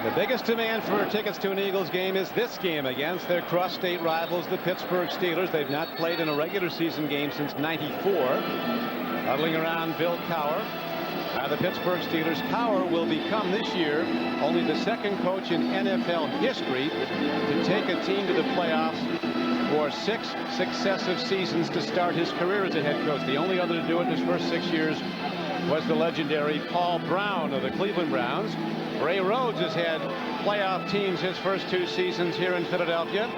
The biggest demand for tickets to an Eagles game is this game against their cross-state rivals, the Pittsburgh Steelers. They've not played in a regular season game since '94. Huddling around Bill Cowher. The Pittsburgh Steelers. Cowher will become this year only the second coach in NFL history to take a team to the playoffs for 6 successive seasons to start his career as a head coach. The only other to do it in his first 6 years was the legendary Paul Brown of the Cleveland Browns. Ray Rhodes has had playoff teams his first 2 seasons here in Philadelphia.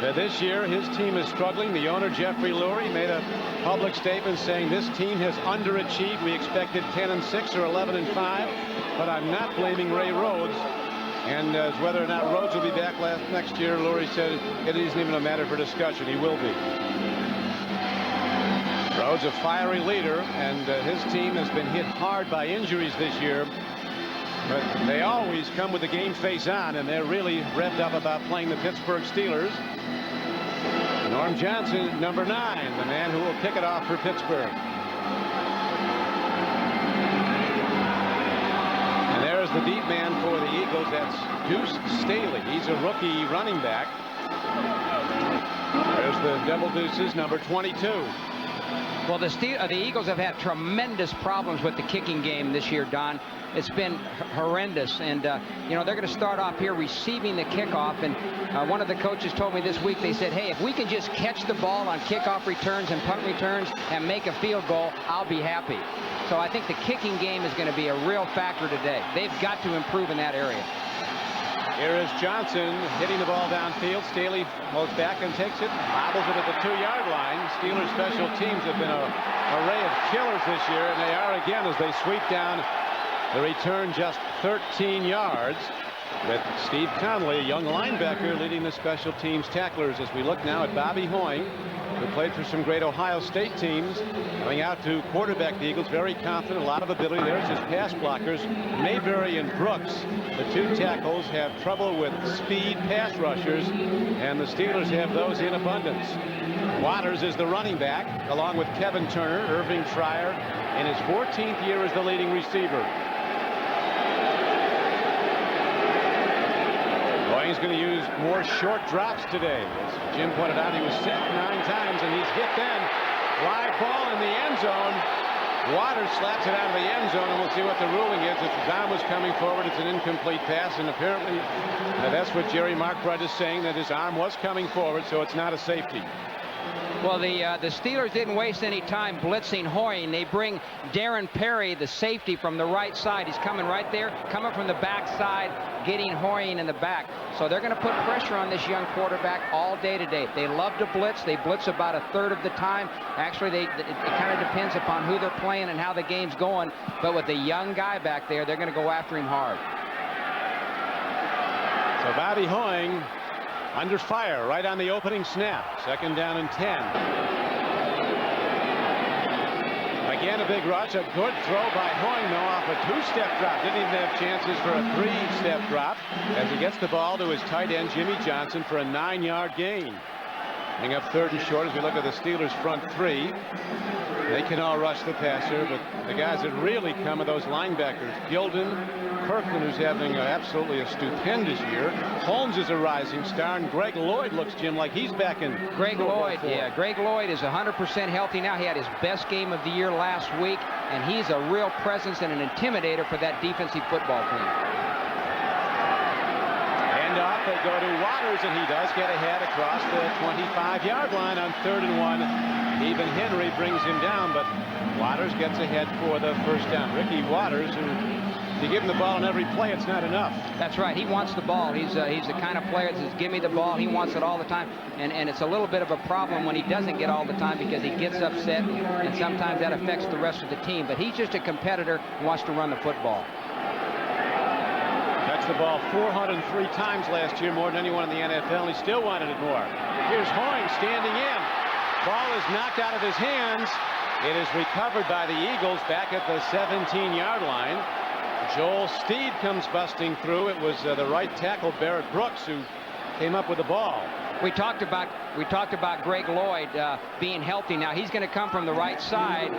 This year his team is struggling. The owner, Jeffrey Lurie, made a public statement saying this team has underachieved. We expected 10-6 or 11-5, but I'm not blaming Ray Rhodes. And as whether or not Rhodes will be back next year, Lurie said it isn't even a matter for discussion. He will be. Rhodes, a fiery leader, and his team has been hit hard by injuries this year. But they always come with the game face on, and they're really revved up about playing the Pittsburgh Steelers. Norm Johnson, number 9, the man who will kick it off for Pittsburgh. And there's the deep man for the Eagles. That's Deuce Staley. He's a rookie running back. There's the double deuces, number 22. Well, the Eagles have had tremendous problems with the kicking game this year, Don. It's been horrendous, and you know, they're going to start off here receiving the kickoff, and one of the coaches told me this week, they said, hey, if we can just catch the ball on kickoff returns and punt returns and make a field goal, I'll be happy. So I think the kicking game is going to be a real factor today. They've got to improve in that area. Here is Johnson hitting the ball downfield. Staley goes back and takes it, bobbles it at the 2-yard line. Steelers special teams have been an array of killers this year, and they are again as they sweep down the return just 13 yards with Steve Conley, a young linebacker, leading the special teams tacklers. As we look now at Bobby Hoying, who played for some great Ohio State teams, coming out to quarterback the Eagles, very confident, a lot of ability. There's his pass blockers. Mayberry and Brooks, the 2 tackles, have trouble with speed pass rushers, and the Steelers have those in abundance. Waters is the running back, along with Kevin Turner. Irving Schreier in his 14th year as the leading receiver. He's going to use more short drops today. As Jim pointed out, he was sacked 9 times, and he's hit then. Fly ball in the end zone. Waters slaps it out of the end zone, and we'll see what the ruling is. If his arm was coming forward, it's an incomplete pass, and apparently that's what Jerry Markbride is saying, that his arm was coming forward, so it's not a safety. Well, the Steelers didn't waste any time blitzing Hoying. They bring Darren Perry, the safety, from the right side. He's coming right there, coming from the backside, getting Hoying in the back. So they're going to put pressure on this young quarterback all day today. They love to blitz. They blitz about 1/3 of the time. Actually, it kind of depends upon who they're playing and how the game's going. But with the young guy back there, they're going to go after him hard. So Bobby Hoying under fire right on the opening snap. 2nd down and 10. Again, a big rush. A good throw by Hoying, though, off a 2-step drop. Didn't even have chances for a 3-step drop as he gets the ball to his tight end, Jimmy Johnson, for a 9-yard gain. Bring up 3rd and short as we look at the Steelers' front 3. They can all rush the passer, but the guys that really come are those linebackers. Gilden, Kirkland, who's having absolutely a stupendous year. Holmes is a rising star, and Greg Lloyd looks, Jim, like he's back in. Greg Lloyd, yeah. Greg Lloyd is 100% healthy now. He had his best game of the year last week, and he's a real presence and an intimidator for that defensive football team. And off they go to Waters, and he does get ahead across the 25-yard line on 3rd and 1. Even Henry brings him down, but Waters gets ahead for the 1st down. Ricky Waters, who, if you give him the ball on every play, it's not enough. That's right. He wants the ball. He's the kind of player that says, give me the ball. He wants it all the time. And it's a little bit of a problem when he doesn't get all the time because he gets upset, and sometimes that affects the rest of the team. But he's just a competitor who wants to run the football. Touched the ball 403 times last year, more than anyone in the NFL. He still wanted it more. Here's Hoying standing in. Ball is knocked out of his hands. It is recovered by the Eagles back at the 17-yard line. Joel Steed comes busting through. It was the right tackle, Barrett Brooks, who came up with the ball. We talked about Greg Lloyd being healthy. Now he's going to come from the right side.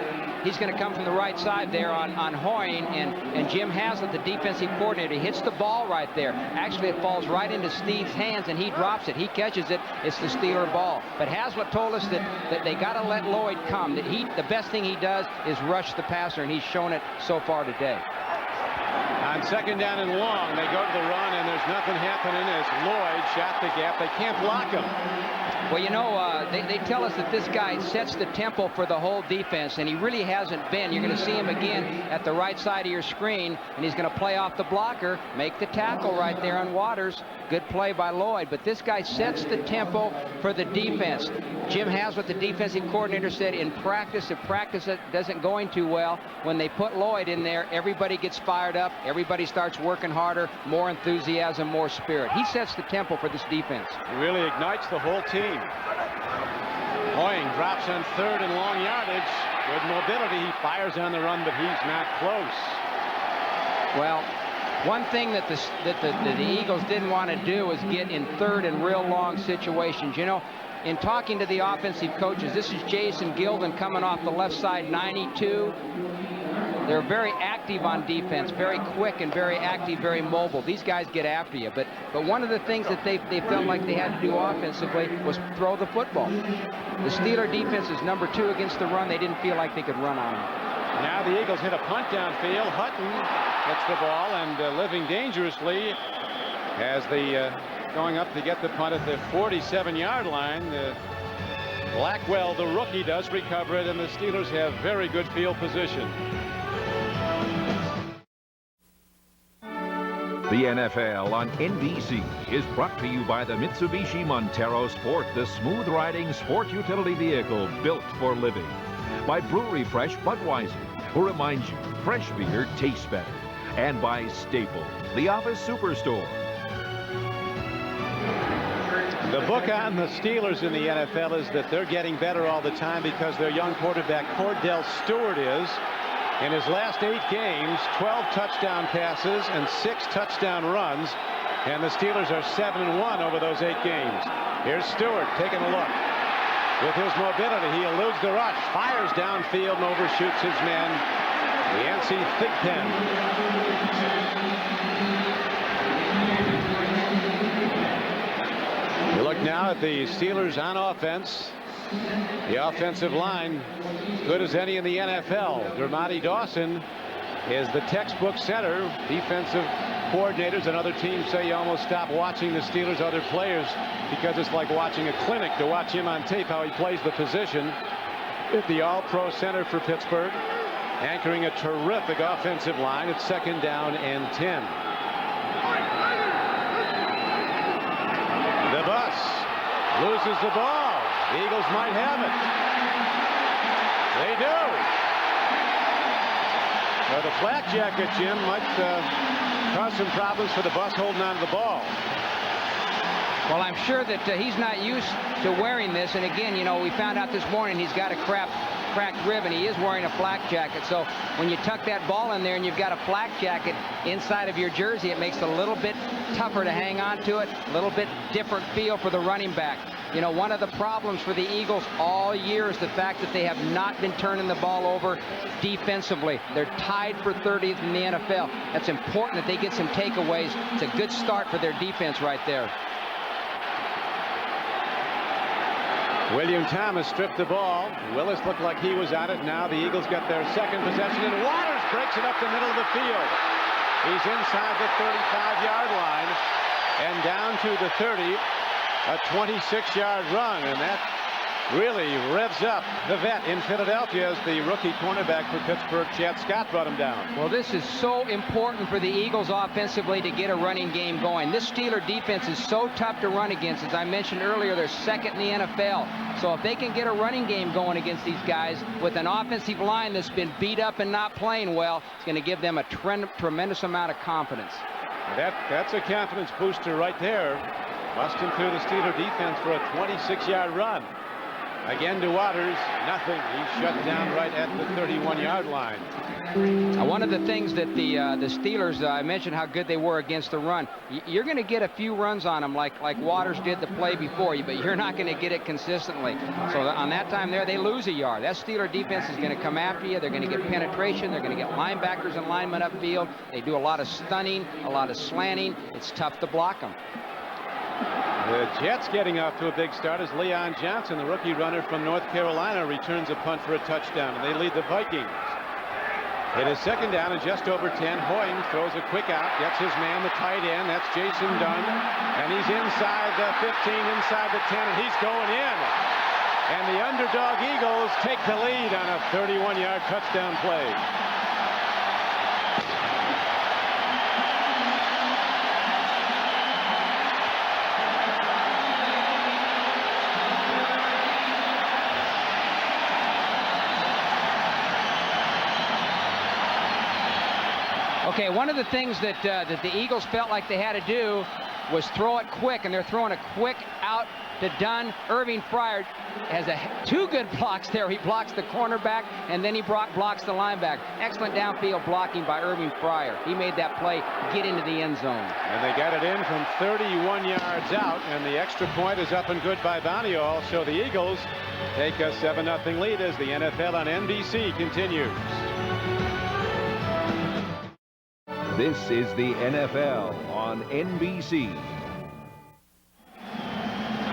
He's going to come from the right side there on Hoying, and Jim Haslett, the defensive coordinator, he hits the ball right there. Actually, it falls right into Steve's hands, and he drops it. He catches it. It's the Steeler ball. But Haslett told us that they got to let Lloyd come. That the best thing he does is rush the passer, and he's shown it so far today. On second down and long, they go to the run, and there's nothing happening as Lloyd shot the gap. They can't block him. Well, you know, they tell us that this guy sets the tempo for the whole defense, and he really hasn't been. You're going to see him again at the right side of your screen, and he's going to play off the blocker, make the tackle right there on Waters. Good play by Lloyd, but this guy sets the tempo for the defense. Jim Haslett, the defensive coordinator, said in practice, if practice doesn't going too well, when they put Lloyd in there, everybody gets fired up, everybody starts working harder, more enthusiasm, more spirit. He sets the tempo for this defense. He really ignites the whole team. Hoying drops on third and long yardage. With mobility, he fires on the run, but he's not close. Well, one thing that the Eagles didn't want to do is get in third and real long situations. You know, in talking to the offensive coaches, this is Jason Gilden coming off the left side, 92. They're very active on defense, very quick and very active, very mobile. These guys get after you. But one of the things that they felt like they had to do offensively was throw the football. The Steeler defense is number 2 against the run. They didn't feel like they could run on them. Now the Eagles hit a punt downfield. Hutton gets the ball and living dangerously as they going up to get the punt at the 47-yard line. Blackwell, the rookie, does recover it, and the Steelers have very good field position. The NFL on NBC is brought to you by the Mitsubishi Montero Sport, the smooth-riding sport utility vehicle built for living. By Brewery Fresh Budweiser, who reminds you fresh beer tastes better. And by Staples, the office superstore. The book on the Steelers in the NFL is that they're getting better all the time because their young quarterback Cordell Stewart is. In his last 8 games, 12 touchdown passes and 6 touchdown runs, and the Steelers are 7-1 over those 8 games. Here's Stewart taking a look. With his mobility, he eludes the rush, fires downfield and overshoots his man, Yancey Thigpen. We look now at the Steelers on offense. The offensive line, good as any in the NFL. Dermontti Dawson is the textbook center. Defensive coordinators and other teams say you almost stop watching the Steelers' other players because it's like watching a clinic to watch him on tape, how he plays the position. The all-pro center for Pittsburgh, anchoring a terrific offensive line at second down and 10. The bus loses the ball. The Eagles might have it. They do. Well, the flak jacket, Jim, might cause some problems for the bus holding on to the ball. Well, I'm sure that he's not used to wearing this. And again, you know, we found out this morning he's got a cracked rib, and he is wearing a flak jacket. So when you tuck that ball in there and you've got a flak jacket inside of your jersey, it makes it a little bit tougher to hang on to it, a little bit different feel for the running back. You know, one of the problems for the Eagles all year is the fact that they have not been turning the ball over defensively. They're tied for 30th in the NFL. That's important that they get some takeaways. It's a good start for their defense right there. William Thomas stripped the ball. Willis looked like he was on it. Now the Eagles got their second possession, and Waters breaks it up the middle of the field. He's inside the 35-yard line and down to the 30. A 26-yard run, and that really revs up the vet in Philadelphia as the rookie cornerback for Pittsburgh, Chad Scott, brought him down. Well, this is so important for the Eagles offensively to get a running game going. This Steeler defense is so tough to run against. As I mentioned earlier, they're second in the NFL. So if they can get a running game going against these guys with an offensive line that's been beat up and not playing well, it's going to give them a tremendous amount of confidence. That's a confidence booster right there. Busting through the Steeler defense for a 26-yard run. Again to Waters. Nothing. He's shut down right at the 31-yard line. One of the things that the Steelers, I mentioned how good they were against the run. You're going to get a few runs on them like Waters did the play before you, but you're not going to get it consistently. So on that time there, they lose a yard. That Steeler defense is going to come after you. They're going to get penetration. They're going to get linebackers and linemen upfield. They do a lot of stunning, a lot of slanting. It's tough to block them. The Jets getting off to a big start as Leon Johnson, the rookie runner from North Carolina, returns a punt for a touchdown, and they lead the Vikings. It is second down and just over 10. Hoying throws a quick out, gets his man, the tight end. That's Jason Dunn. And he's inside the 15, inside the 10, and he's going in. And the underdog Eagles take the lead on a 31-yard touchdown play. Okay, one of the things that the Eagles felt like they had to do was throw it quick, and they're throwing a quick out to Dunn. Irving Fryer has two good blocks there. He blocks the cornerback, and then he blocks the linebacker. Excellent downfield blocking by Irving Fryer. He made that play get into the end zone. And they got it in from 31 yards out, and the extra point is up and good by Boniol. So the Eagles take a 7-0 lead as the NFL on NBC continues. This is the NFL on NBC.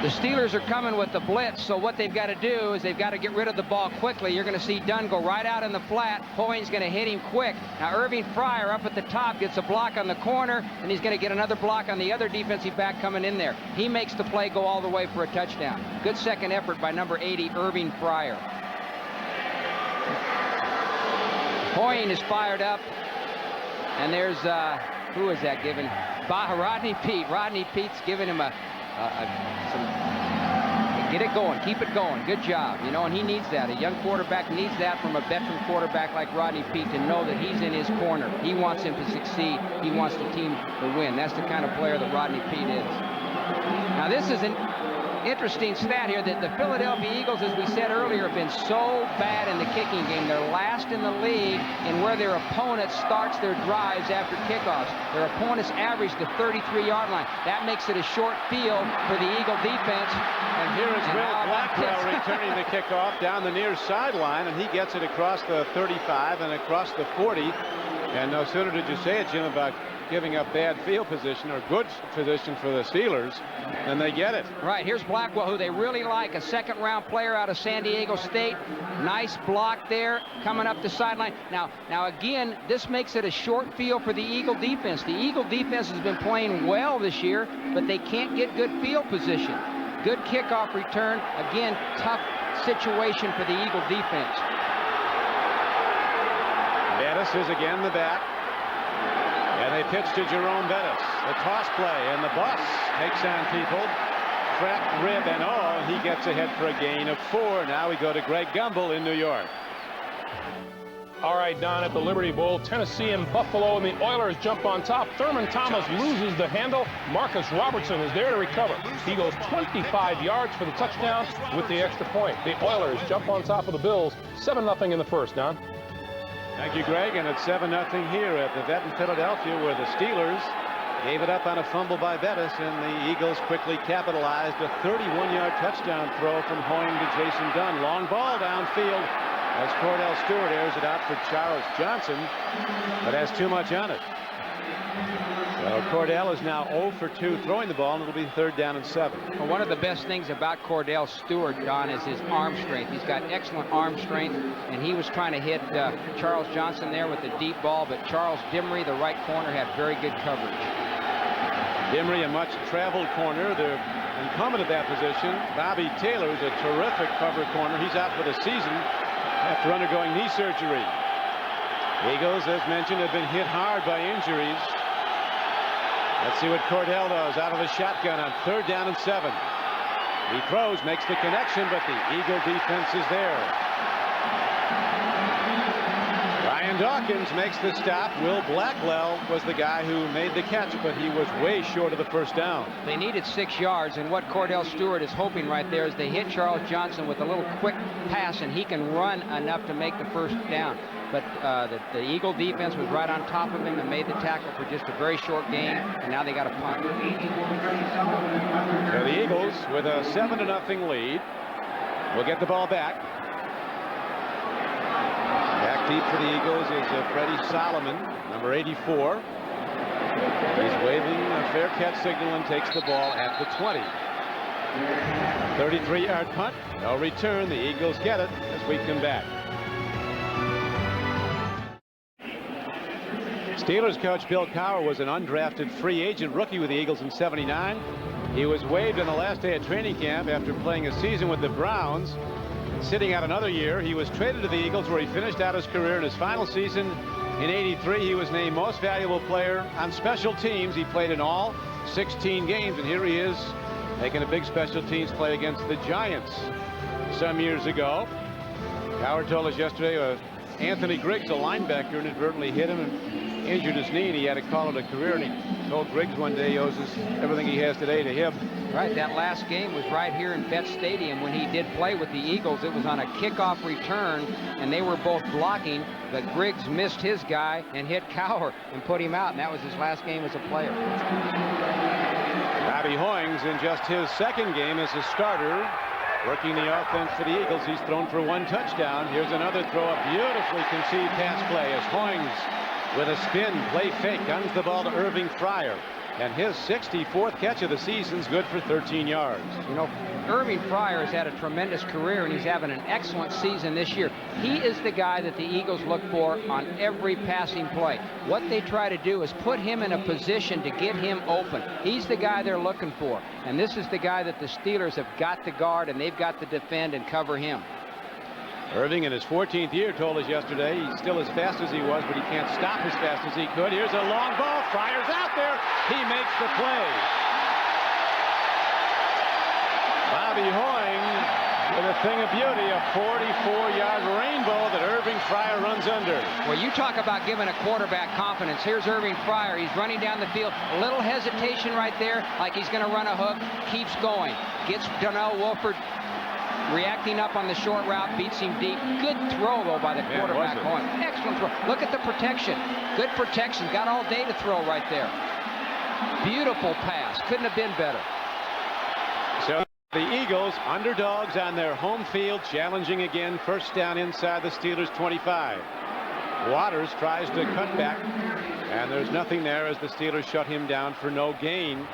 The Steelers are coming with the blitz, so what they've got to do is they've got to get rid of the ball quickly. You're going to see Dunn go right out in the flat. Hoying's going to hit him quick. Now Irving Fryer up at the top gets a block on the corner, and he's going to get another block on the other defensive back coming in there. He makes the play go all the way for a touchdown. Good second effort by number 80, Irving Fryer. Hoying is fired up. And there's, who is that giving? Rodney Peete. Rodney Pete's giving him get it going, keep it going. Good job. You know, and he needs that. A young quarterback needs that from a veteran quarterback like Rodney Peete to know that he's in his corner. He wants him to succeed. He wants the team to win. That's the kind of player that Rodney Peete is. Now, this is an interesting stat here that the Philadelphia Eagles, as we said earlier, have been so bad in the kicking game. They're last in the league in where their opponent starts their drives after kickoffs. Their opponents average the 33-yard line. That makes it a short field for the Eagle defense. And here is Will Blackwell returning the kickoff down the near sideline, and he gets it across the 35 and across the 40. And no sooner did you say it, Jim, about giving up bad field position or good position for the Steelers, and they get it. Right, here's Blackwell, who they really like, a second-round player out of San Diego State. Nice block there, coming up the sideline. Now again, this makes it a short field for the Eagle defense. The Eagle defense has been playing well this year, but they can't get good field position. Good kickoff return. Again, tough situation for the Eagle defense. Bettis is again the back. And they pitch to Jerome Bettis. The toss play, and the bus takes on people. Cracked rib and all. He gets ahead for a gain of 4. Now we go to Greg Gumbel in New York. All right, Don, at the Liberty Bowl, Tennessee and Buffalo, and the Oilers jump on top. Thurman Thomas loses the handle. Marcus Robertson is there to recover. He goes 25 yards for the touchdown with the extra point. The Oilers jump on top of the Bills, 7-0 in the first, Don. Thank you, Greg, and it's 7-0 here at the vet in Philadelphia, where the Steelers gave it up on a fumble by Bettis, and the Eagles quickly capitalized. A 31-yard touchdown throw from Hoying to Jason Dunn. Long ball downfield as Cordell Stewart airs it out for Charles Johnson, but has too much on it. Well, Cordell is now 0 for 2 throwing the ball, and it'll be 3rd down and 7. Well, one of the best things about Cordell Stewart, Don, is his arm strength. He's got excellent arm strength, and he was trying to hit Charles Johnson there with the deep ball, but Charles Dimry, the right corner, had very good coverage. Dimry, a much traveled corner. The incumbent at that position, Bobby Taylor, is a terrific cover corner. He's out for the season after undergoing knee surgery. Eagles, as mentioned, have been hit hard by injuries. Let's see what Cordell does out of the shotgun on 3rd down and 7. He throws, makes the connection, but the Eagle defense is there. Ryan And Dawkins makes the stop. Will Blackwell was the guy who made the catch, but he was way short of the first down. They needed 6 yards, and what Cordell Stewart is hoping right there is they hit Charles Johnson with a little quick pass, and he can run enough to make the first down. But the Eagle defense was right on top of him and made the tackle for just a very short gain, and now they got a punt. So the Eagles, with a 7-0 lead, will get the ball back. Back deep for the Eagles is Freddie Solomon, number 84. He's waving a fair catch signal and takes the ball at the 20. 33-yard punt. No return. The Eagles get it as we come back. Steelers coach Bill Cowher was an undrafted free agent rookie with the Eagles in '79. He was waived on the last day of training camp after playing a season with the Browns. Sitting out another year, he was traded to the Eagles, where he finished out his career. In his final season in '83, he was named most valuable player on special teams. He played in all 16 games, and here he is making a big special teams play against the Giants some years ago. Cowher told us yesterday Anthony Griggs, a linebacker, inadvertently hit him and injured his knee, and he had to call it a career. And he told Griggs one day he owes everything he has today to him. Right, that last game was right here in Bet Stadium when he did play with the Eagles. It was on a kickoff return, and they were both blocking, but Griggs missed his guy and hit Cowher and put him out, and that was his last game as a player. Bobby Hoyings, in just his second game as a starter, working the offense for the Eagles. He's thrown for 1 touchdown. Here's another throw, a beautifully conceived pass play as Hoyings, with a spin, play fake, guns the ball to Irving Fryer. And his 64th catch of the season's good for 13 yards. You know, Irving Fryer has had a tremendous career, and he's having an excellent season this year. He is the guy that the Eagles look for on every passing play. What they try to do is put him in a position to get him open. He's the guy they're looking for. And this is the guy that the Steelers have got to guard, and they've got to defend and cover him. Irving, in his 14th year, told us yesterday he's still as fast as he was, but he can't stop as fast as he could. Here's a long ball. Fryer's out there. He makes the play. Bobby Hoying with a thing of beauty, a 44-yard rainbow that Irving Fryer runs under. Well, you talk about giving a quarterback confidence. Here's Irving Fryer. He's running down the field. A little hesitation right there, like he's going to run a hook. Keeps going. Gets Donnell Wolford reacting up on the short route, beats him deep. Good throw, though, by the quarterback. Excellent throw. Look at the protection. Good protection. Got all day to throw right there. Beautiful pass. Couldn't have been better. So the Eagles, underdogs on their home field, challenging again. First down inside the Steelers' 25. Waters tries to cut back, and there's nothing there as the Steelers shut him down for no gain.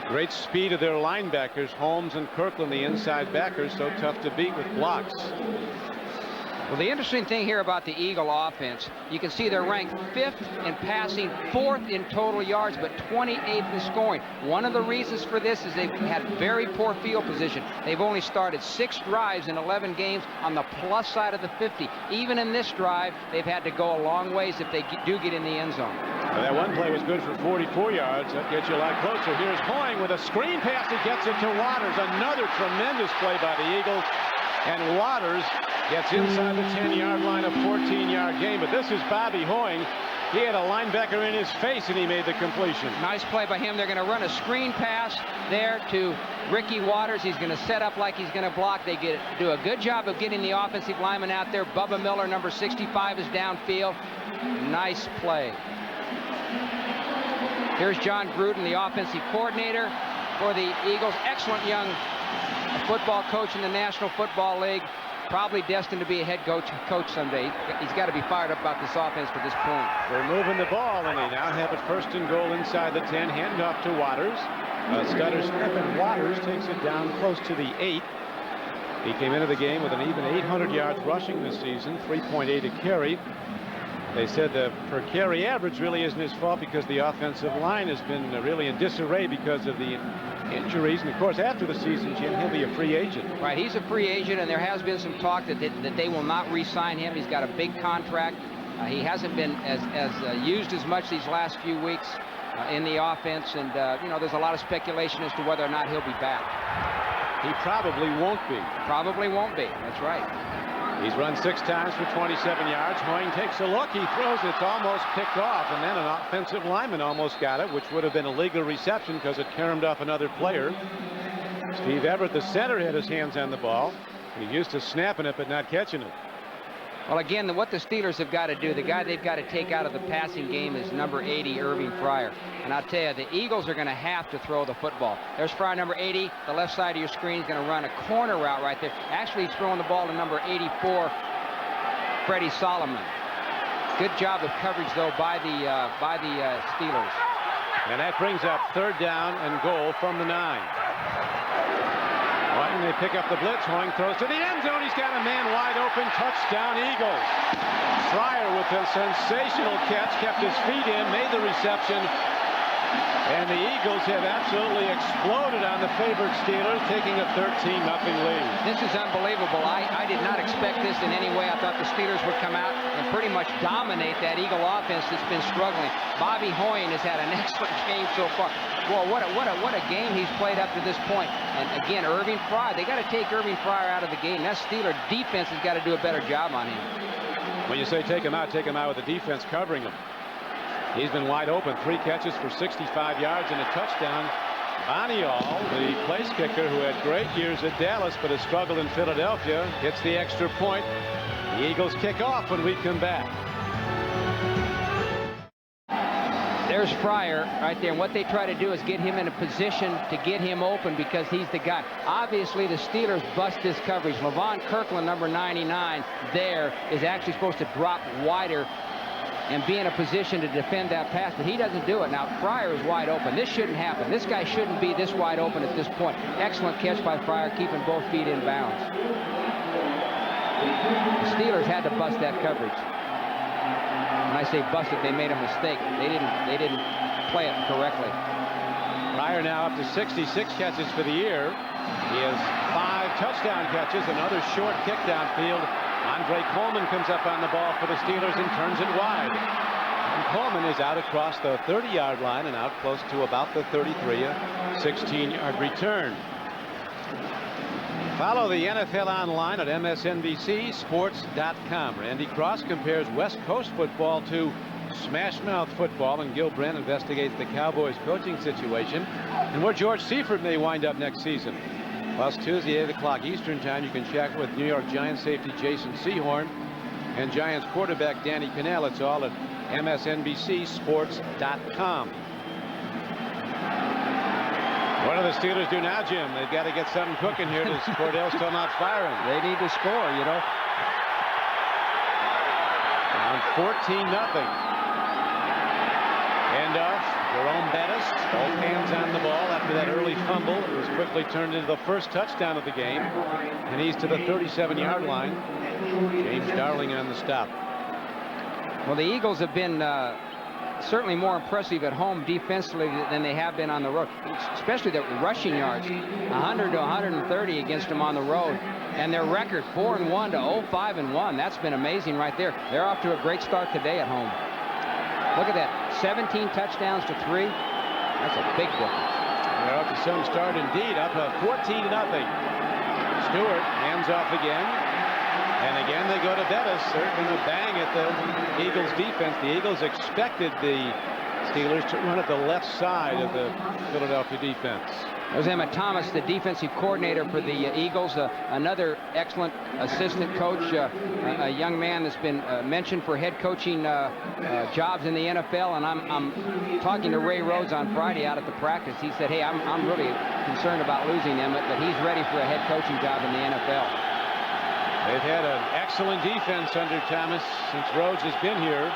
The great speed of their linebackers, Holmes and Kirkland, the inside backers, so tough to beat with blocks. Well, the interesting thing here about the Eagle offense, you can see they're ranked 5th in passing, 4th in total yards, but 28th in scoring. One of the reasons for this is they've had very poor field position. They've only started 6 drives in 11 games on the plus side of the 50. Even in this drive, they've had to go a long ways if they do get in the end zone. Well, that one play was good for 44 yards. That gets you a lot closer. Here's Hoying with a screen pass. He gets it to Waters. Another tremendous play by the Eagles. And Waters gets inside the 10-yard line, a 14-yard gain. But this is Bobby Hoying. He had a linebacker in his face, and he made the completion. Nice play by him. They're going to run a screen pass there to Ricky Waters. He's going to set up like he's going to block. They do a good job of getting the offensive lineman out there. Bubba Miller, number 65, is downfield. Nice play. Here's John Gruden, the offensive coordinator for the Eagles. Excellent young football coach in the National Football League. Probably destined to be a head coach someday. He's got to be fired up about this offense for this point. They're moving the ball, and they now have it 1st and goal inside the 10. Handoff to Waters. Stutter snap, and Waters takes it down close to the 8. He came into the game with an even 800 yards rushing this season, 3.8 a carry. They said the per carry average really isn't his fault because the offensive line has been really in disarray because of the injuries. And of course, after the season, Jim, he'll be a free agent. Right, he's a free agent, and there has been some talk that they will not re-sign him. He's got a big contract. He hasn't been as used as much these last few weeks in the offense, and you know, there's a lot of speculation as to whether or not he'll be back. He probably won't be. Probably won't be. That's right. He's run 6 times for 27 yards. Hoying takes a look. He throws it. It's almost picked off. And then an offensive lineman almost got it, which would have been a legal reception because it caromed off another player. Steve Everett, the center, had his hands on the ball. He's used to snapping it but not catching it. Well, again, what the Steelers have got to do, the guy they've got to take out of the passing game is number 80, Irving Fryer. And I'll tell you, the Eagles are going to have to throw the football. There's Fryer, number 80. The left side of your screen is going to run a corner route right there. Actually, he's throwing the ball to number 84, Freddie Solomon. Good job of coverage, though, by the Steelers. And that brings up 3rd down and goal from the 9. And they pick up the blitz. Hoying throws to the end zone. He's got a man wide open. Touchdown, Eagles. Fryer with a sensational catch, kept his feet in, made the reception. And the Eagles have absolutely exploded on the favored Steelers, taking a 13-0 lead. This is unbelievable. I did not expect this in any way. I thought the Steelers would come out and pretty much dominate that Eagle offense that's been struggling. Bobby Hoying has had an excellent game so far. Well, what a game he's played up to this point. And again, Irving Fryer, they got to take Irving Fryer out of the game. That Steeler defense has got to do a better job on him. When you say take him out with the defense covering him. He's been wide open. 3 catches for 65 yards and a touchdown. Bonial, the place kicker who had great years at Dallas but has struggled in Philadelphia, gets the extra point. The Eagles kick off when we come back. There's Fryer right there. And what they try to do is get him in a position to get him open because he's the guy. Obviously, the Steelers bust this coverage. Levon Kirkland, number 99, there is actually supposed to drop wider and be in a position to defend that pass, but he doesn't do it. Now, Fryer is wide open. This shouldn't happen. This guy shouldn't be this wide open at this point. Excellent catch by Fryer, keeping both feet in bounds. The Steelers had to bust that coverage. When I say bust it, they made a mistake. They didn't play it correctly. Fryer now up to 66 catches for the year. He has 5 touchdown catches, another short kick downfield. Andre Coleman comes up on the ball for the Steelers and turns it wide. And Coleman is out across the 30-yard line and out close to about the 33, a 16-yard return. Follow the NFL online at MSNBCSports.com. Randy Cross compares West Coast football to smash mouth football, and Gil Brandt investigates the Cowboys coaching situation and where George Seifert may wind up next season. Plus, Tuesday, 8 o'clock Eastern Time, you can check with New York Giants safety Jason Sehorn and Giants quarterback Danny Cannell. It's all at MSNBCSports.com. What do the Steelers do now, Jim? They've got to get something cooking here. Does Cordell still not firing? They need to score, you know. Down 14-0. Handoff, Jerome Bettis, both hands on the ball after that early fumble. It was quickly turned into the first touchdown of the game, and he's to the 37-yard line. James Darling on the stop. Well, the Eagles have been certainly more impressive at home defensively than they have been on the road, especially the rushing yards, 100 to 130 against them on the road. And their record 4-1 to 0-5-1. That's been amazing right there. They're off to a great start today at home. Look at that, 17 touchdowns to 3. That's a big difference. They're off to some start indeed, up 14-0. Stewart hands off again. And again they go to Bettis. They're going to bang at the Eagles defense. The Eagles expected the Steelers to run at the left side of the Philadelphia defense. There's Emmett Thomas, the defensive coordinator for the Eagles, another excellent assistant coach, a young man that's been mentioned for head coaching jobs in the NFL. And I'm talking to Ray Rhodes on Friday out at the practice. He said, hey, I'm really concerned about losing Emmett, but he's ready for a head coaching job in the NFL. They've had an excellent defense under Thomas since Rhodes has been here.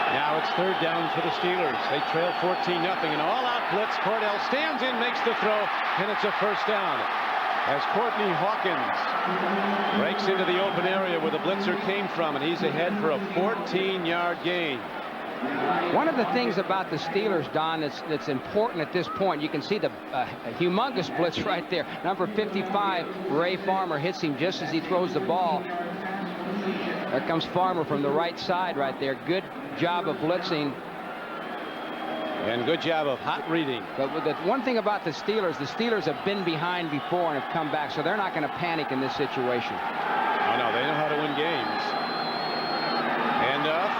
Now it's 3rd down for the Steelers. They trail 14-0. An all-out blitz. Cordell stands in, makes the throw, and it's a first down. As Courtney Hawkins breaks into the open area where the blitzer came from, and he's ahead for a 14-yard gain. One of the things about the Steelers, Don, that's important at this point, you can see the humongous blitz right there. Number 55, Ray Farmer, hits him just as he throws the ball. There comes Farmer from the right side right there. Good job of blitzing. And good job of hot reading. But with the one thing about the Steelers have been behind before and have come back, so they're not going to panic in this situation. no, they know how to win games. Handoff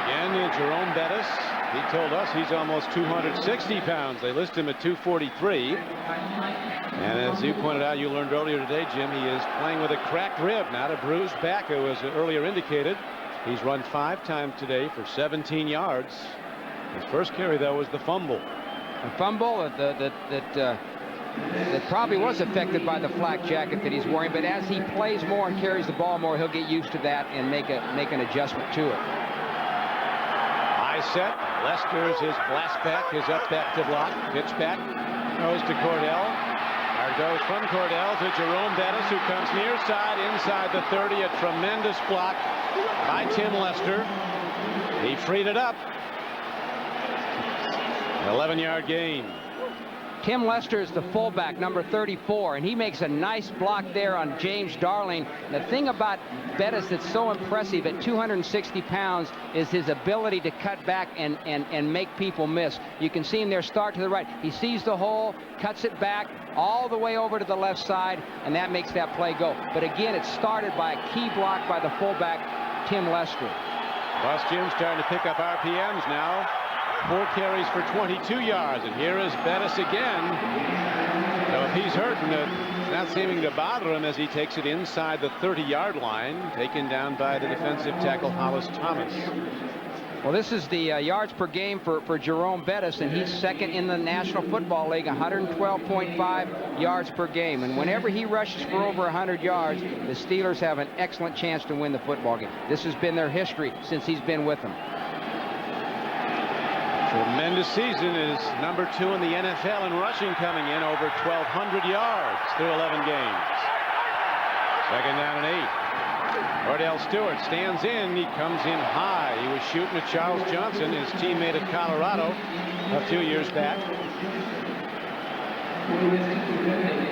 again, Jerome Bettis. He told us he's almost 260 pounds. They list him at 243. And as you pointed out, you learned earlier today, Jim, he is playing with a cracked rib, not a bruised back, as earlier indicated. He's run 5 times today for 17 yards. His first carry, though, was the fumble. A fumble that probably was affected by the flak jacket that he's wearing, but as he plays more and carries the ball more, he'll get used to that and make an adjustment to it. High set. Lester's his blast back, his up back to block. Pitch back. Goes to Cordell. Or goes from Cordell to Jerome Bettis, who comes near side inside the 30. A tremendous block by Tim Lester. He freed it up. An 11-yard gain. Tim Lester is the fullback, number 34, and he makes a nice block there on James Darling. The thing about Bettis that's so impressive at 260 pounds is his ability to cut back and make people miss. You can see him there start to the right. He sees the hole, cuts it back all the way over to the left side, and that makes that play go. But again, it's started by a key block by the fullback, Tim Lester. Bus Jim starting to pick up RPMs now. 4 carries for 22 yards, and here is Bettis again. So if he's hurting, it's not seeming to bother him as he takes it inside the 30-yard line, taken down by the defensive tackle Hollis Thomas. Well, this is the yards per game for Jerome Bettis, and he's second in the National Football League, 112.5 yards per game. And whenever he rushes for over 100 yards, the Steelers have an excellent chance to win the football game. This has been their history since he's been with them. Tremendous season, is number 2 in the NFL in rushing, coming in over 1,200 yards through 11 games. Second down and 8. Cordell Stewart stands in. He comes in high. He was shooting at Charles Johnson, his teammate at Colorado a few years back.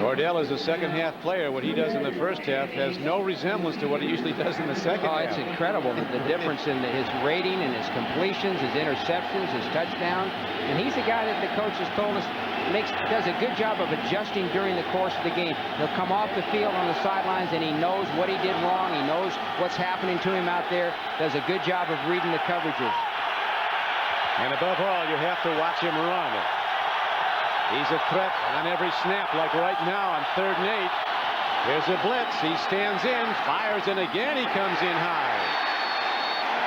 Cordell is a second-half player. What he does in the first half has no resemblance to what he usually does in the second half. It's incredible, the difference in his rating and his completions, his interceptions, his touchdowns. And he's the guy that the coach has told us does a good job of adjusting during the course of the game. He'll come off the field on the sidelines, and he knows what he did wrong. He knows what's happening to him out there. Does a good job of reading the coverages. And above all, you have to watch him run. He's a threat on every snap, like right now on 3rd and 8. Here's a blitz. He stands in, fires, and again he comes in high.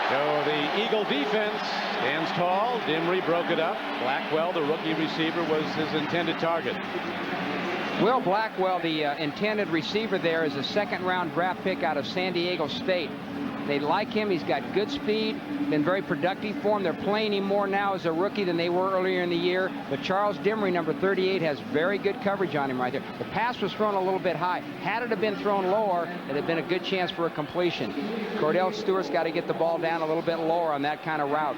So the Eagle defense stands tall. Dimry broke it up. Blackwell, the rookie receiver, was his intended target. Will Blackwell, the intended receiver there, is a 2nd-round draft pick out of San Diego State. They like him. He's got good speed, been very productive for him. They're playing him more now as a rookie than they were earlier in the year. But Charles Dimry, number 38, has very good coverage on him right there. The pass was thrown a little bit high. Had it have been thrown lower, it had been a good chance for a completion. Cordell Stewart's got to get the ball down a little bit lower on that kind of route.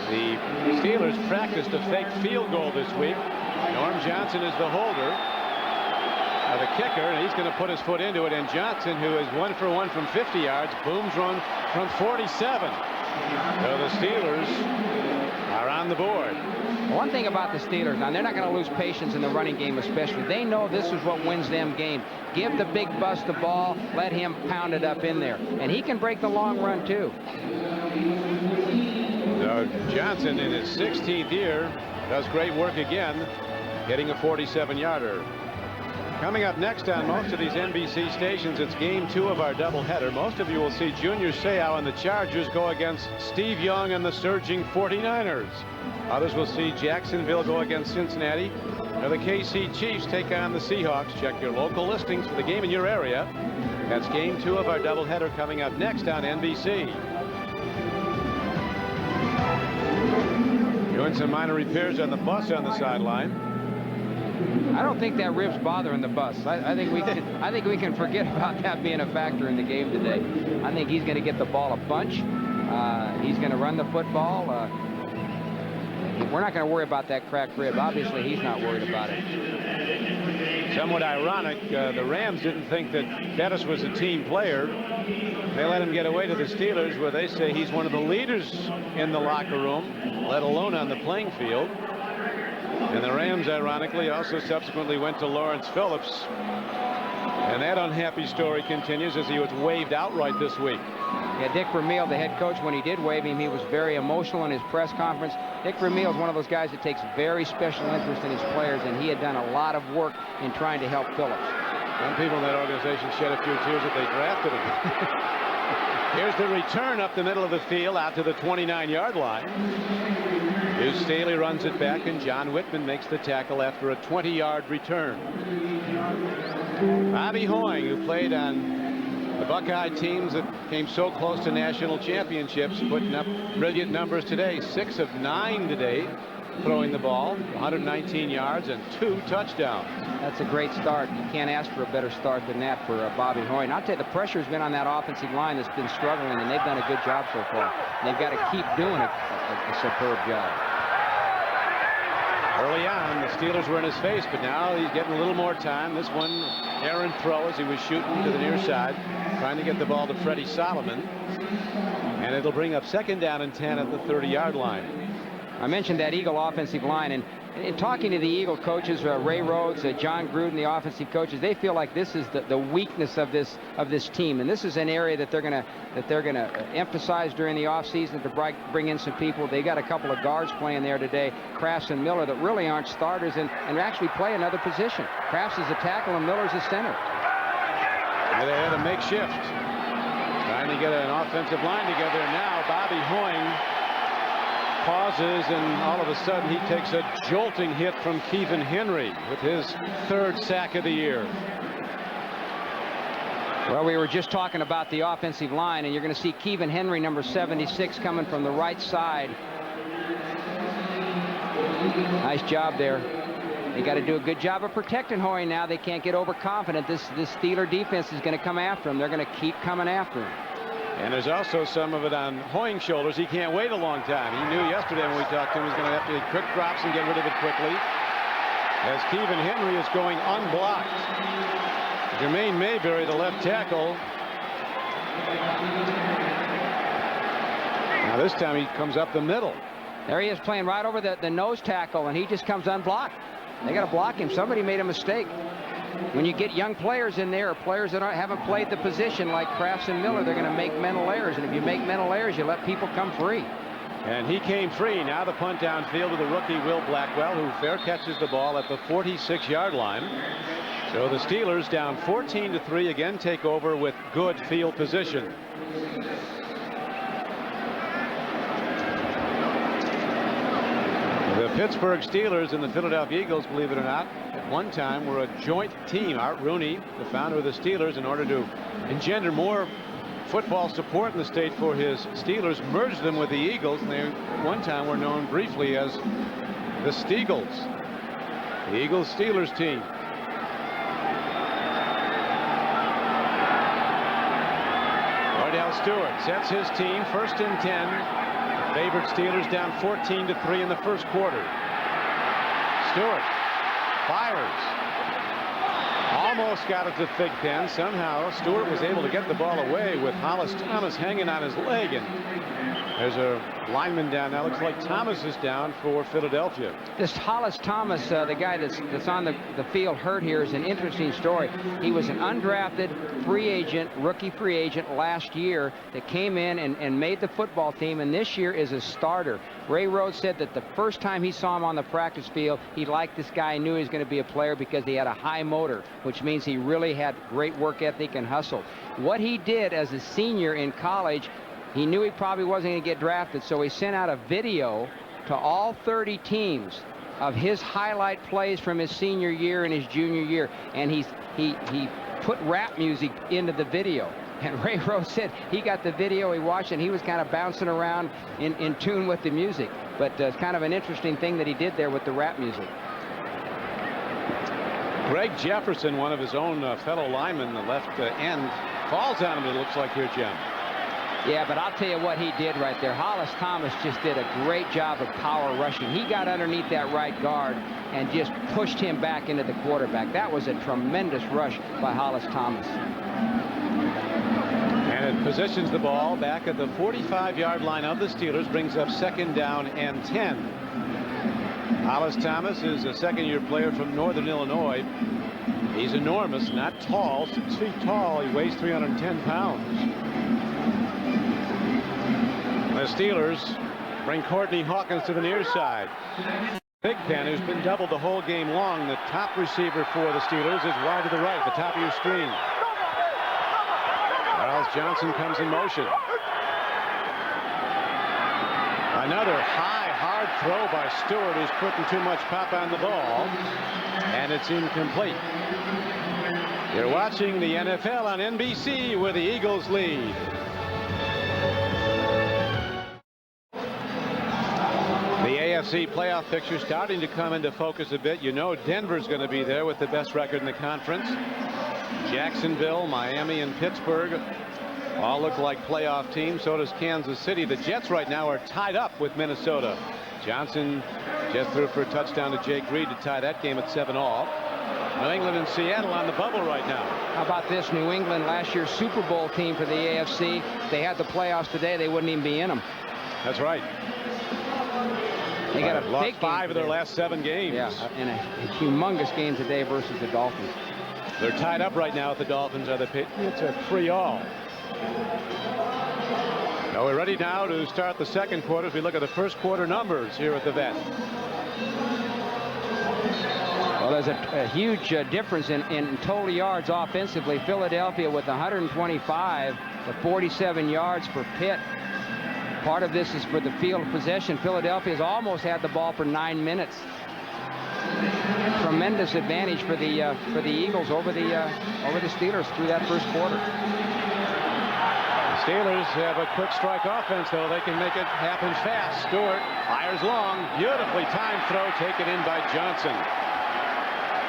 The Steelers practiced a fake field goal this week. Norm Johnson is the holder. The kicker, and he's going to put his foot into it, and Johnson, who is 1 for 1 from 50 yards, booms run from 47. So the Steelers are on the board. One thing about the Steelers, now they're not going to lose patience in the running game especially. They know this is what wins them games. Give the big bust the ball, let him pound it up in there. And he can break the long run too. So Johnson in his 16th year does great work again, getting a 47-yarder. Coming up next on most of these NBC stations, it's game 2 of our doubleheader. Most of you will see Junior Seau and the Chargers go against Steve Young and the surging 49ers. Others will see Jacksonville go against Cincinnati, or the KC Chiefs take on the Seahawks. Check your local listings for the game in your area. That's game 2 of our doubleheader coming up next on NBC. Doing some minor repairs on the bus on the sideline. I don't think that rib's bothering the bus. I think we can forget about that being a factor in the game today. I think he's going to get the ball a bunch. He's going to run the football. We're not going to worry about that cracked rib. Obviously, he's not worried about it. Somewhat ironic, the Rams didn't think that Bettis was a team player. They let him get away to the Steelers, where they say he's one of the leaders in the locker room, let alone on the playing field. And the Rams, ironically, also subsequently went to Lawrence Phillips And that unhappy story continues as he was waved outright this week. Yeah, Dick Vermeil, the head coach, when he did waive him, he was very emotional in his press conference. Dick Vermeil is one of those guys that takes very special interest in his players, and he had done a lot of work in trying to help Phillips. Some people in that organization shed a few tears that they drafted him. Here's the return up the middle of the field out to the 29-yard line. Hughes Staley runs it back, and John Whitman makes the tackle after a 20-yard return. Bobby Hoying, who played on the Buckeye teams that came so close to national championships, putting up brilliant numbers today. 6 of 9 today, throwing the ball, 119 yards and 2 touchdowns. That's a great start. You can't ask for a better start than that for Bobby Hoying. I'll tell you, the pressure's been on that offensive line that's been struggling, and they've done a good job so far. They've got to keep doing a superb job. Early on, the Steelers were in his face, but now he's getting a little more time. This one, errant throw as he was shooting to the near side, trying to get the ball to Freddie Solomon. And it'll bring up 2nd down and 10 at the 30-yard line. I mentioned that Eagle offensive line, and in talking to the Eagle coaches, Ray Rhodes, John Gruden, the offensive coaches, they feel like this is the weakness of this team, and this is an area that they're gonna emphasize during the offseason to bring in some people. They got a couple of guards playing there today, Crafts and Miller, that really aren't starters and actually play another position. Crafts is a tackle and Miller's a center. They had a makeshift, trying to get an offensive line together. Now Bobby Hoying pauses, and all of a sudden he takes a jolting hit from Keevan Henry with his 3rd sack of the year. Well, we were just talking about the offensive line, and you're going to see Keevan Henry, number 76, coming from the right side. Nice job there. They got to do a good job of protecting Hoying now. They can't get overconfident. This Steeler defense is going to come after him. They're going to keep coming after him. And there's also some of it on Hoying's shoulders. He can't wait a long time. He knew yesterday when we talked to him he was going to have to get quick drops and get rid of it quickly, as Keevan Henry is going unblocked. Jermaine Mayberry, the left tackle. Now this time he comes up the middle. There he is, playing right over the nose tackle, and he just comes unblocked. They got to block him. Somebody made a mistake. When you get young players in there, or players that haven't played the position like Crafts and Miller, they're going to make mental errors. And if you make mental errors, you let people come free. And he came free. Now the punt downfield to the rookie Will Blackwell, who fair catches the ball at the 46-yard line. So the Steelers, down 14-3, again take over with good field position. The Pittsburgh Steelers and the Philadelphia Eagles, believe it or not, at one time were a joint team. Art Rooney, the founder of the Steelers, in order to engender more football support in the state for his Steelers, merged them with the Eagles, and they at one time were known briefly as the Steagles. The Eagles-Steelers team. Cordell Stewart sets his team 1st and 10. Favorite Steelers down 14-3 in the first quarter. Stewart fires. Almost got it to Thig Pen. Somehow Stewart was able to get the ball away with Hollis Thomas hanging on his leg. And there's a lineman down now. Looks like Thomas is down for Philadelphia. This Hollis Thomas, the guy that's on the field hurt here, is an interesting story. He was an undrafted free agent, rookie free agent last year that came in and made the football team, and this year is a starter. Ray Rhodes said that the first time he saw him on the practice field, he liked this guy, knew he was going to be a player because he had a high motor, which means he really had great work ethic and hustle. What he did as a senior in college, he knew he probably wasn't going to get drafted, so he sent out a video to all 30 teams of his highlight plays from his senior year and his junior year, and he put rap music into the video. And Ray Rhodes said he got the video, he watched, and he was kind of bouncing around in tune with the music. But it's kind of an interesting thing that he did there with the rap music. Greg Jefferson, one of his own fellow linemen, the left end, falls on him, it looks like here, Jim. Yeah, but I'll tell you what he did right there. Hollis Thomas just did a great job of power rushing. He got underneath that right guard and just pushed him back into the quarterback. That was a tremendous rush by Hollis Thomas. And it positions the ball back at the 45-yard line of the Steelers, brings up 2nd down and 10. Hollis Thomas is a second-year player from Northern Illinois. He's enormous, not tall, 6 feet tall. He weighs 310 pounds. The Steelers bring Courtney Hawkins to the near side. Big Pen, who's been doubled the whole game long, the top receiver for the Steelers, is wide to the right, the top of your screen. Charles Johnson comes in motion. Another high, hard throw by Stewart, who's putting too much pop on the ball, and it's incomplete. You're watching the NFL on NBC where the Eagles lead. The AFC playoff picture starting to come into focus a bit. You know Denver's going to be there with the best record in the conference. Jacksonville, Miami, and Pittsburgh all look like playoff teams. So does Kansas City. The Jets right now are tied up with Minnesota. Johnson just threw for a touchdown to Jake Reed to tie that game at 7-all. New England and Seattle on the bubble right now. How about this? New England, last year's Super Bowl team for the AFC. If they had the playoffs today, they wouldn't even be in them. That's right. They got a lost big 5 of their last 7 games. Yeah, and a humongous game today versus the Dolphins. They're tied up right now with the Dolphins. Are the Patriots at 3-all. Now we're ready now to start the second quarter as we look at the first quarter numbers here at the Vet. Well, there's a huge difference in total yards offensively. Philadelphia with 125 to 47 yards for Pitt. Part of this is for the field of possession. Philadelphia's almost had the ball for 9 minutes. Tremendous advantage for the Eagles over the Steelers through that first quarter. Steelers have a quick strike offense, though. They can make it happen fast. Stewart fires long. Beautifully timed throw taken in by Johnson.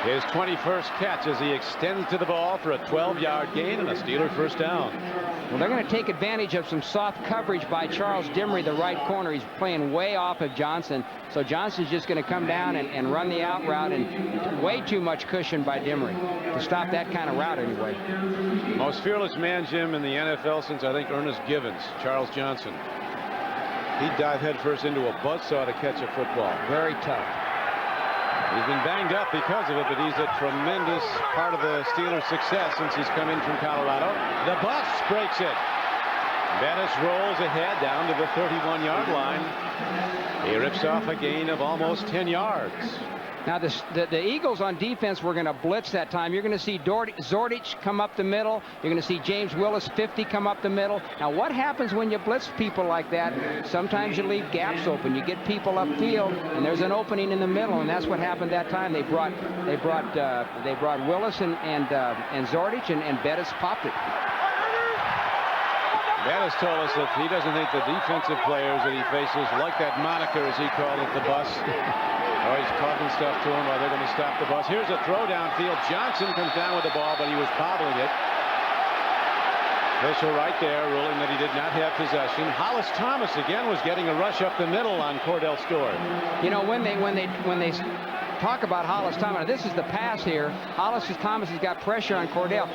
His 21st catch as he extends to the ball for a 12-yard gain and a Steeler first down. Well, they're going to take advantage of some soft coverage by Charles Dimry, the right corner. He's playing way off of Johnson. So Johnson's just going to come down and run the out route, and way too much cushion by Dimry to stop that kind of route anyway. Most fearless man, Jim, in the NFL since, I think, Ernest Givens, Charles Johnson. He'd dive headfirst into a buzzsaw to catch a football. Very tough. He's been banged up because of it, but he's a tremendous part of the Steelers' success since he's come in from Colorado. The bus breaks it. Bettis rolls ahead down to the 31-yard line. He rips off a gain of almost 10 yards. Now the Eagles on defense were going to blitz that time. You're going to see Zordich come up the middle. You're going to see James Willis 50 come up the middle. Now what happens when you blitz people like that? Sometimes you leave gaps open. You get people upfield, and there's an opening in the middle, and that's what happened that time. They brought Willis and Zordich, and Bettis popped it. Bettis told us that he doesn't think the defensive players that he faces like that moniker, as he called it, the bus. Oh, he's talking stuff to him while they're going to stop the bus. Here's a throw downfield. Johnson comes down with the ball, but he was bobbling it. Official right there ruling that he did not have possession. Hollis Thomas again was getting a rush up the middle on Cordell Stewart. You know, when they talk about Hollis Thomas, this is the pass here. Hollis Thomas has got pressure on Cordell.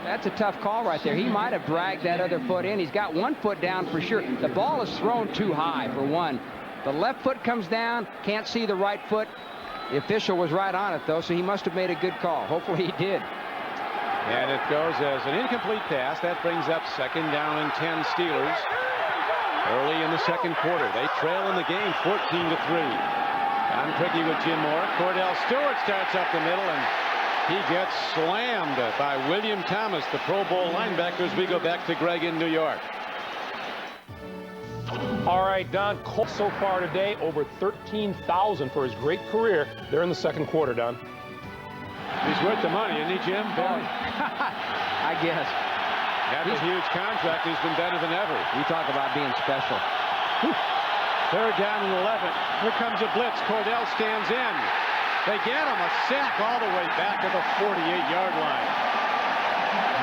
That's a tough call right there. He might have dragged that other foot in. He's got one foot down for sure. The ball is thrown too high, for one. The left foot comes down, can't see the right foot. The official was right on it, though, so he must have made a good call. Hopefully he did. And it goes as an incomplete pass. That brings up 2nd down and 10 Steelers. Early in the second quarter, they trail in the game 14-3. Don Criqui with Jim Mora. Cordell Stewart starts up the middle, and he gets slammed by William Thomas, the Pro Bowl linebacker, as we go back to Greg in New York. All right, Don, Colt so far today, over 13,000 for his great career. They're in the second quarter, Don. He's worth the money, isn't he, Jim? I guess. Got a huge contract. He's been better than ever. You talk about being special. Whew. 3rd down and 11. Here comes a blitz. Cordell stands in. They get him a sack all the way back to the 48-yard line.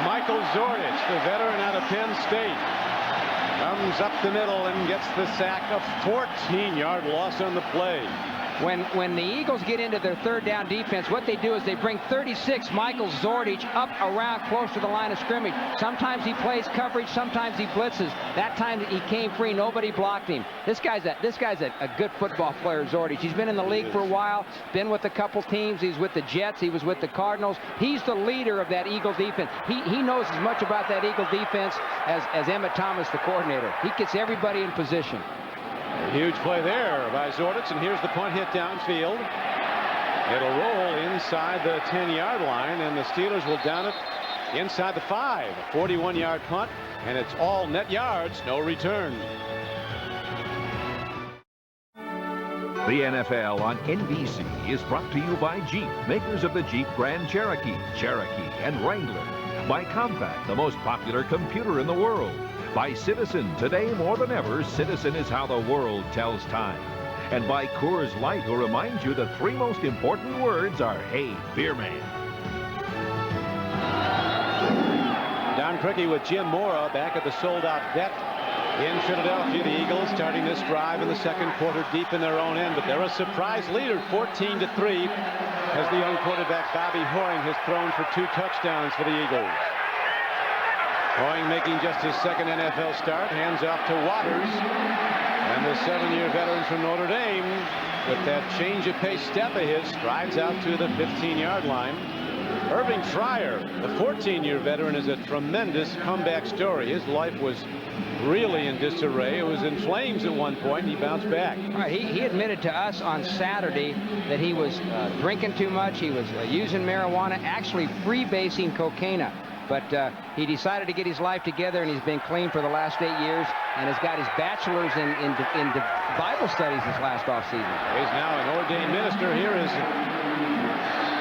Michael Zordich, the veteran out of Penn State, comes up the middle and gets the sack. A 14-yard loss on the play. when the Eagles get into their third down defense, what they do is they bring 36 Michael Zordich up around close to the line of scrimmage. Sometimes he plays coverage, sometimes he blitzes. That time he came free, nobody blocked him. This guy's a good football player, Zordich. He's been in the league for a while, been with a couple teams. He's with the Jets, he was with the Cardinals. He's the leader of that Eagle defense. He knows as much about that Eagle defense as Emmett Thomas, the coordinator. He gets everybody in position. A huge play there by Zordich, and here's the punt hit downfield. It'll roll inside the 10-yard line, and the Steelers will down it inside the 5. A 41-yard punt, and it's all net yards, no return. The NFL on NBC is brought to you by Jeep, makers of the Jeep Grand Cherokee, Cherokee, and Wrangler. By Compaq, the most popular computer in the world. By Citizen, today more than ever, Citizen is how the world tells time. And by Coors Light, who reminds you the 3 most important words are, hey, beer man. Don Criqui with Jim Mora back at the sold-out vet in Philadelphia. The Eagles starting this drive in the second quarter deep in their own end, but they're a surprise leader, 14-3, as the young quarterback Bobby Hoying has thrown for 2 touchdowns for the Eagles. Hoying making just his second NFL start, hands off to Waters, and the 7-year veteran from Notre Dame, with that change of pace step of his, strides out to the 15-yard line. Irving Fryer, the 14-year veteran, is a tremendous comeback story. His life was really in disarray. It was in flames at one point. He bounced back. All right, he admitted to us on Saturday that he was drinking too much. He was using marijuana, actually freebasing cocaine. But he decided to get his life together, and he's been clean for the last 8 years, and has got his bachelor's in Bible studies this last offseason. He's now an ordained minister. Here is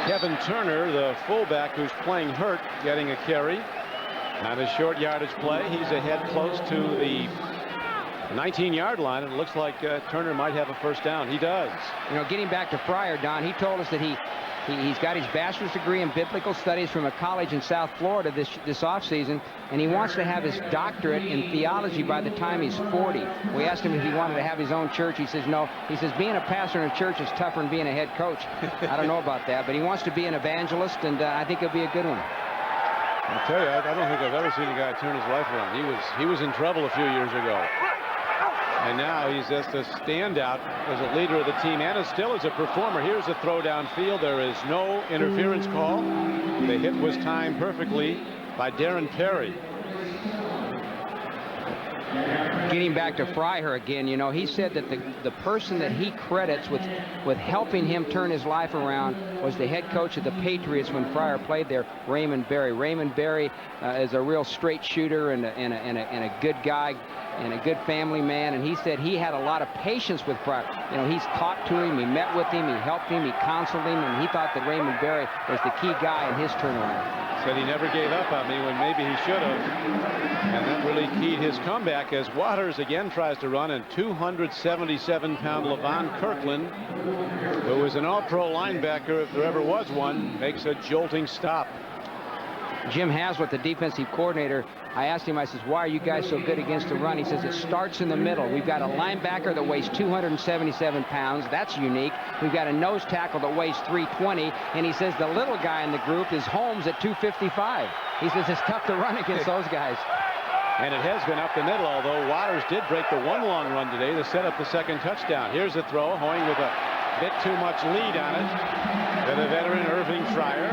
Kevin Turner, the fullback, who's playing hurt, getting a carry. On a short yardage play, he's ahead close to the 19-yard line, and it looks like Turner might have a first down. He does. You know, getting back to Fryer, Don, he told us that he's got his bachelor's degree in biblical studies from a college in South Florida this offseason, and he wants to have his doctorate in theology by the time he's 40. We asked him if he wanted to have his own church. He says no. He says being a pastor in a church is tougher than being a head coach. I don't know about that, but he wants to be an evangelist, and I think it'll be a good one. I'll tell you, I don't think I've ever seen a guy turn his life around. He was in trouble a few years ago. And now he's just a standout as a leader of the team, and still as a performer. Here's a throw downfield. There is no interference call. The hit was timed perfectly by Darren Perry. Getting back to Fryer again, you know, he said that the person that he credits with helping him turn his life around was the head coach of the Patriots when Fryer played there, Raymond Berry. Raymond Berry is a real straight shooter and a good guy and a good family man, and he said he had a lot of patience with Fryer. You know, he's talked to him, he met with him, he helped him, he counseled him, and he thought that Raymond Berry was the key guy in his turnaround. Said he never gave up on me when maybe he should have, and that really keyed his comeback as Waters again tries to run, and 277-pound Levon Kirkland, who was an all-pro linebacker if there ever was one, makes a jolting stop. Jim Haslett, the defensive coordinator, I asked him, I says, why are you guys so good against the run? He says it starts in the middle. We've got a linebacker that weighs 277 pounds. That's unique. We've got a nose tackle that weighs 320. And he says the little guy in the group is Holmes at 255. He says it's tough to run against those guys. And it has been up the middle, although Waters did break the one long run today to set up the second touchdown. Here's a throw, Hoying with a bit too much lead on it. To the veteran Irving Fryer.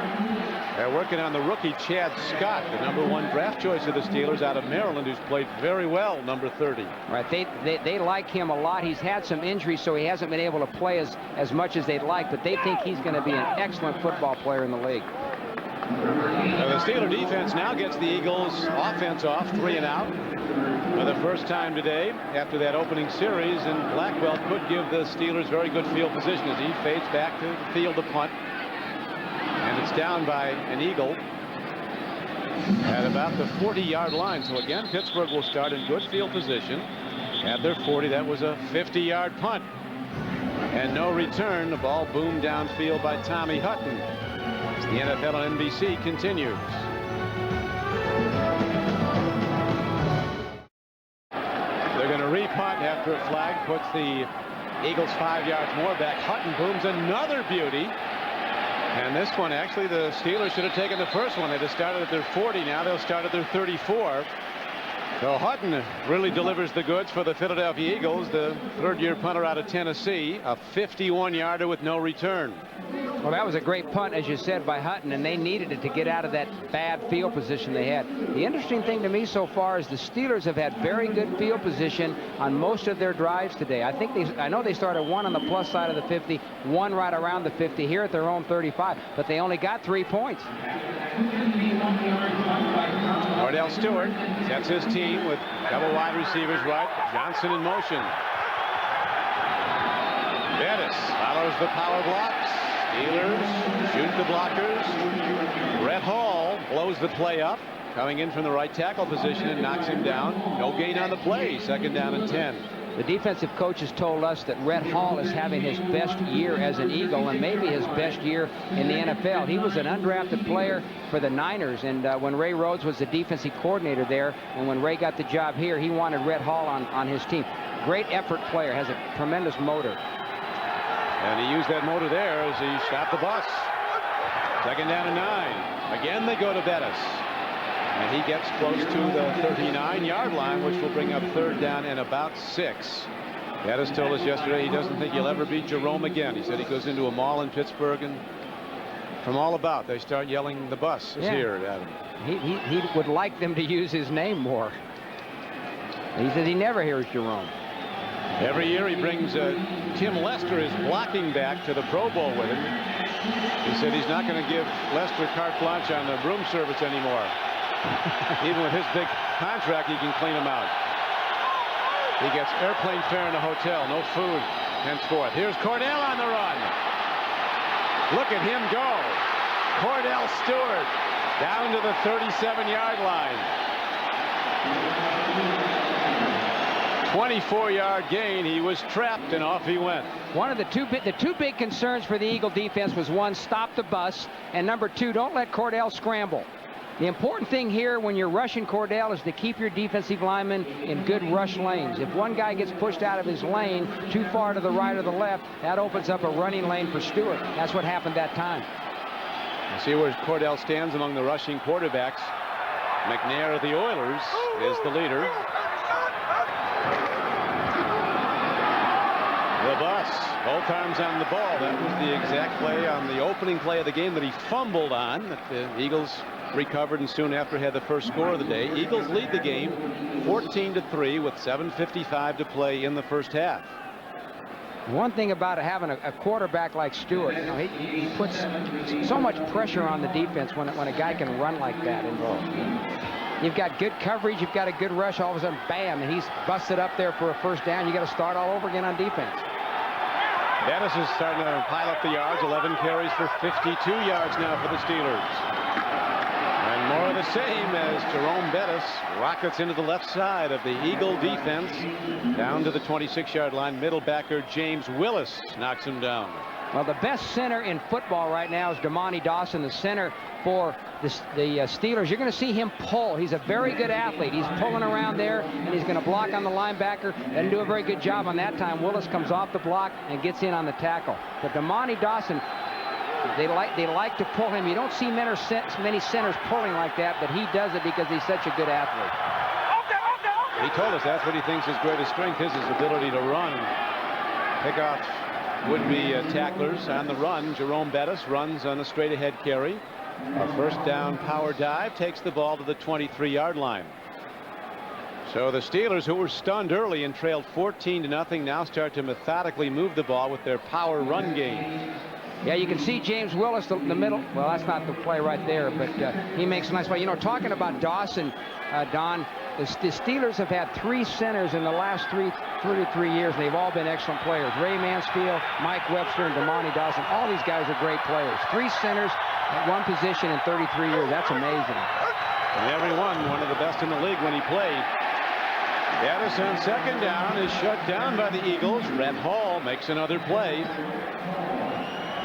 They're working on the rookie Chad Scott, the #1 draft choice of the Steelers out of Maryland, who's played very well, number 30. Right, they like him a lot. He's had some injuries, so he hasn't been able to play as much as they'd like, but they think he's going to be an excellent football player in the league. Now the Steeler defense now gets the Eagles offense off, 3 and out. For the first time today, after that opening series, and Blackwell could give the Steelers very good field position as he fades back to the field to punt. And it's down by an Eagle at about the 40-yard line. So again, Pittsburgh will start in good field position at their 40. That was a 50-yard punt. And no return. The ball boomed downfield by Tommy Hutton. As the NFL on NBC continues. They're going to re-punt after a flag puts the Eagles 5 yards more back. Hutton booms another beauty. And this one, actually, the Steelers should have taken the first one. They just started at their 40. Now they'll start at their 34. So Hutton really delivers the goods for the Philadelphia Eagles. The third-year punter out of Tennessee. A 51-yarder with no return. Well, that was a great punt, as you said, by Hutton, and they needed it to get out of that bad field position they had. The interesting thing to me so far is the Steelers have had very good field position on most of their drives today. I know they started one on the plus side of the 50, one right around the 50, here at their own 35, but they only got 3 points. Cordell Stewart sets his team with double wide receivers right. Johnson in motion. Bettis follows the power blocks. Steelers shoot the blockers. Brett Hall blows the play up, coming in from the right tackle position and knocks him down. No gain on the play. Second down and 10. The defensive coaches told us that Brett Hall is having his best year as an Eagle and maybe his best year in the NFL. He was an undrafted player for the Niners, and when Ray Rhodes was the defensive coordinator there, and when Ray got the job here, he wanted Brett Hall on his team. Great effort player, has a tremendous motor. And he used that motor there as he stopped the bus. Second down and 9. Again, they go to Bettis. And he gets close to the 39-yard line, which will bring up third down and about 6. Bettis told us yesterday he doesn't think he'll ever beat Jerome again. He said he goes into a mall in Pittsburgh, and from all about, they start yelling, "The bus is here," at him. He would like them to use his name more. He says he never hears Jerome. Every year he brings Tim Lester, his blocking back, to the Pro Bowl with him. He said he's not going to give Lester carte blanche on the broom service anymore. Even with his big contract, he can clean him out. He gets airplane fare in a hotel, no food henceforth. Here's Cordell on the run. Look at him go. Cordell Stewart down to the 37-yard line. 24-yard gain. He was trapped, and off he went. One of the two big concerns for the Eagle defense was, one, stop the bus, and number 2, don't let Cordell scramble. The important thing here when you're rushing Cordell is to keep your defensive linemen in good rush lanes. If one guy gets pushed out of his lane too far to the right or the left, that opens up a running lane for Stewart. That's what happened that time. You see where Cordell stands among the rushing quarterbacks. McNair of the Oilers is the leader. The bus, both arms on the ball. That was the exact play on the opening play of the game that he fumbled on, that the Eagles recovered and soon after had the first score of the day. Eagles lead the game 14-3 with 7:55 to play in the first half. One thing about having a quarterback like Stewart, you know, he puts so much pressure on the defense when a guy can run like that involved. You've got good coverage, you've got a good rush, all of a sudden, bam, and he's busted up there for a first down. You got to start all over again on defense. Bettis is starting to pile up the yards. 11 carries for 52 yards now for the Steelers. And Mora the same as Jerome Bettis rockets into the left side of the Eagle defense. Down to the 26-yard line. Middle backer James Willis knocks him down. Well, the best center in football right now is Damani Dawson, the center for the Steelers. You're going to see him pull. He's a very good athlete. He's pulling around there, and he's going to block on the linebacker. Doesn't do a very good job on that time. Willis comes off the block and gets in on the tackle. But Damani Dawson, they like to pull him. You don't see many centers pulling like that, but he does it because he's such a good athlete. He told us that's what he thinks his greatest strength is, his ability to run. Pick off would-be tacklers on the run. Jerome Bettis runs on a straight-ahead carry. A first down power dive takes the ball to the 23-yard line. So the Steelers, who were stunned early and trailed 14-0, now start to methodically move the ball with their power run game. Yeah, you can see James Willis in the middle. Well, that's not the play right there, but he makes a nice play. You know, talking about Dawson, Don, the Steelers have had 3 centers in the last 33 years. They've all been excellent players. Ray Mansfield, Mike Webster, and Damani Dawson. All these guys are great players. 3 centers at one position in 33 years. That's amazing. And every one of the best in the league when he played. Bettis on second down is shut down by the Eagles. Brett Hall makes another play.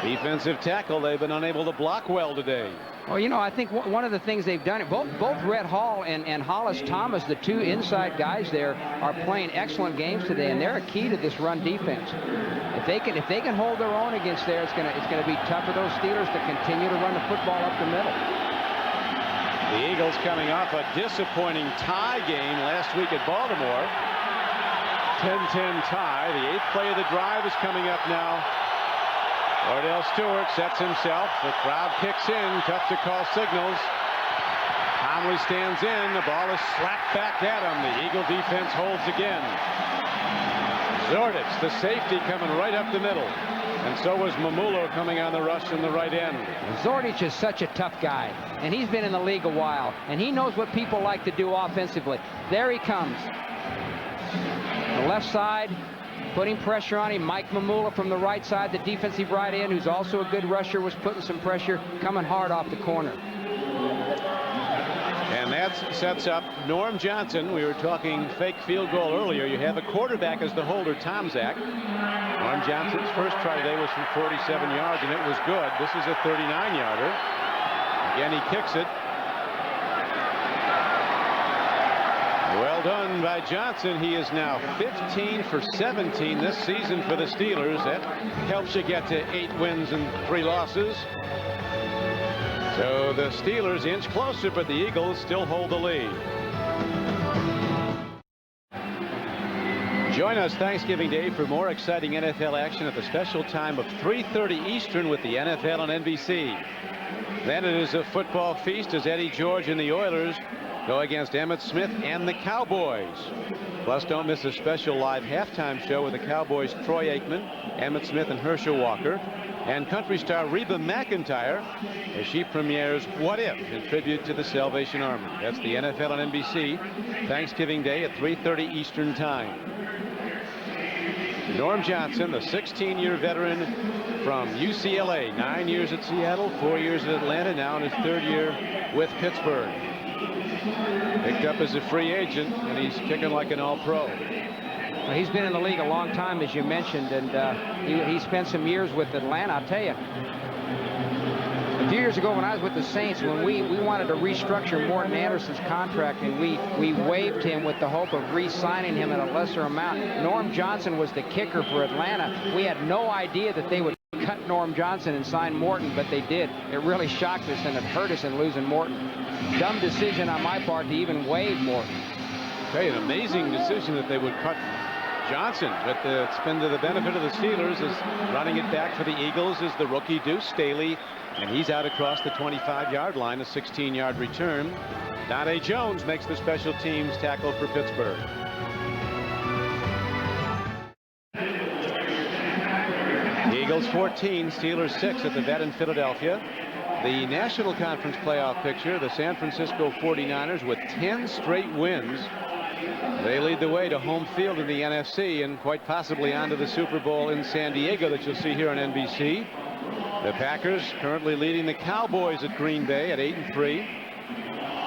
Defensive tackle, they've been unable to block well today. Well, you know, I think one of the things they've done, both Red Hall and Hollis Thomas, the two inside guys there, are playing excellent games today, and they're a key to this run defense. If they can hold their own against there, it's gonna be tough for those Steelers to continue to run the football up the middle. The Eagles coming off a disappointing tie game last week at Baltimore. 10-10 tie. The 8th play of the drive is coming up now. Cordell Stewart sets himself. The crowd kicks in. Tough to call signals. Conley stands in. The ball is slapped back at him. The Eagle defense holds again. Zordich, the safety, coming right up the middle. And so was Mamulo coming on the rush in the right end. Zordich is such a tough guy, and he's been in the league a while, and he knows what people like to do offensively. There he comes. The left side, putting pressure on him. Mike Mamula from the right side, the defensive right end, who's also a good rusher, was putting some pressure, coming hard off the corner. And that sets up Norm Johnson. We were talking fake field goal earlier. You have a quarterback as the holder, Tomczak. Norm Johnson's first try today was from 47 yards, and it was good. This is a 39-yarder. Again, he kicks it. Well done by Johnson. He is now 15 for 17 this season for the Steelers. That helps you get to 8 wins and 3 losses. So the Steelers inch closer, but the Eagles still hold the lead. Join us Thanksgiving Day for more exciting NFL action at the special time of 3:30 Eastern with the NFL on NBC. Then it is a football feast as Eddie George and the Oilers go against Emmitt Smith and the Cowboys. Plus, don't miss a special live halftime show with the Cowboys' Troy Aikman, Emmitt Smith, and Herschel Walker, and country star Reba McEntire as she premieres What If in tribute to the Salvation Army. That's the NFL on NBC, Thanksgiving Day at 3:30 Eastern Time. Norm Johnson, the 16-year veteran from UCLA, 9 years at Seattle, 4 years at Atlanta, now in his 3rd year with Pittsburgh. Picked up as a free agent, and he's kicking like an all-pro. Well, he's been in the league a long time, as you mentioned, and he spent some years with Atlanta. I'll tell you, a few years ago when I was with the Saints, when we wanted to restructure Morton Anderson's contract, and we waived him with the hope of re-signing him at a lesser amount. Norm Johnson was the kicker for Atlanta. We had no idea that they would cut Norm Johnson and sign Morton, but they did. It really shocked us, and it hurt us in losing Morton. Dumb decision on my part to even waive Morton. I'll tell you, an amazing decision that they would cut Johnson, but it's been to the benefit of the Steelers. Is running it back for the Eagles is the rookie Deuce Staley, and he's out across the 25-yard line, a 16-yard return. Donnie Jones makes the special teams tackle for Pittsburgh. The Eagles 14, Steelers 6 at the Vet in Philadelphia. The National Conference playoff picture, the San Francisco 49ers with 10 straight wins. They lead the way to home field in the NFC and quite possibly onto the Super Bowl in San Diego that you'll see here on NBC. The Packers currently leading the Cowboys at Green Bay at 8-3.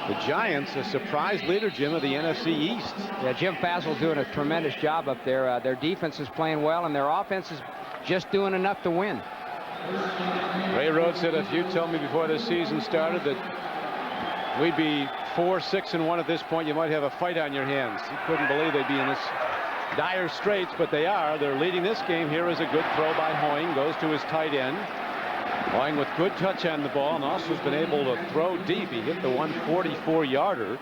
The Giants, a surprise leader, Jim, of the NFC East. Yeah, Jim Fassel's doing a tremendous job up there. Their defense is playing well, and their offense is just doing enough to win. Ray Rhodes said, if you told me before this season started that we'd be 4-6-1 at this point, you might have a fight on your hands. He couldn't believe they'd be in this dire straits, but they are. They're leading this game. Here is a good throw by Hoying, goes to his tight end. Hoying with good touch on the ball, and also has been able to throw deep. He hit the 144-yarder.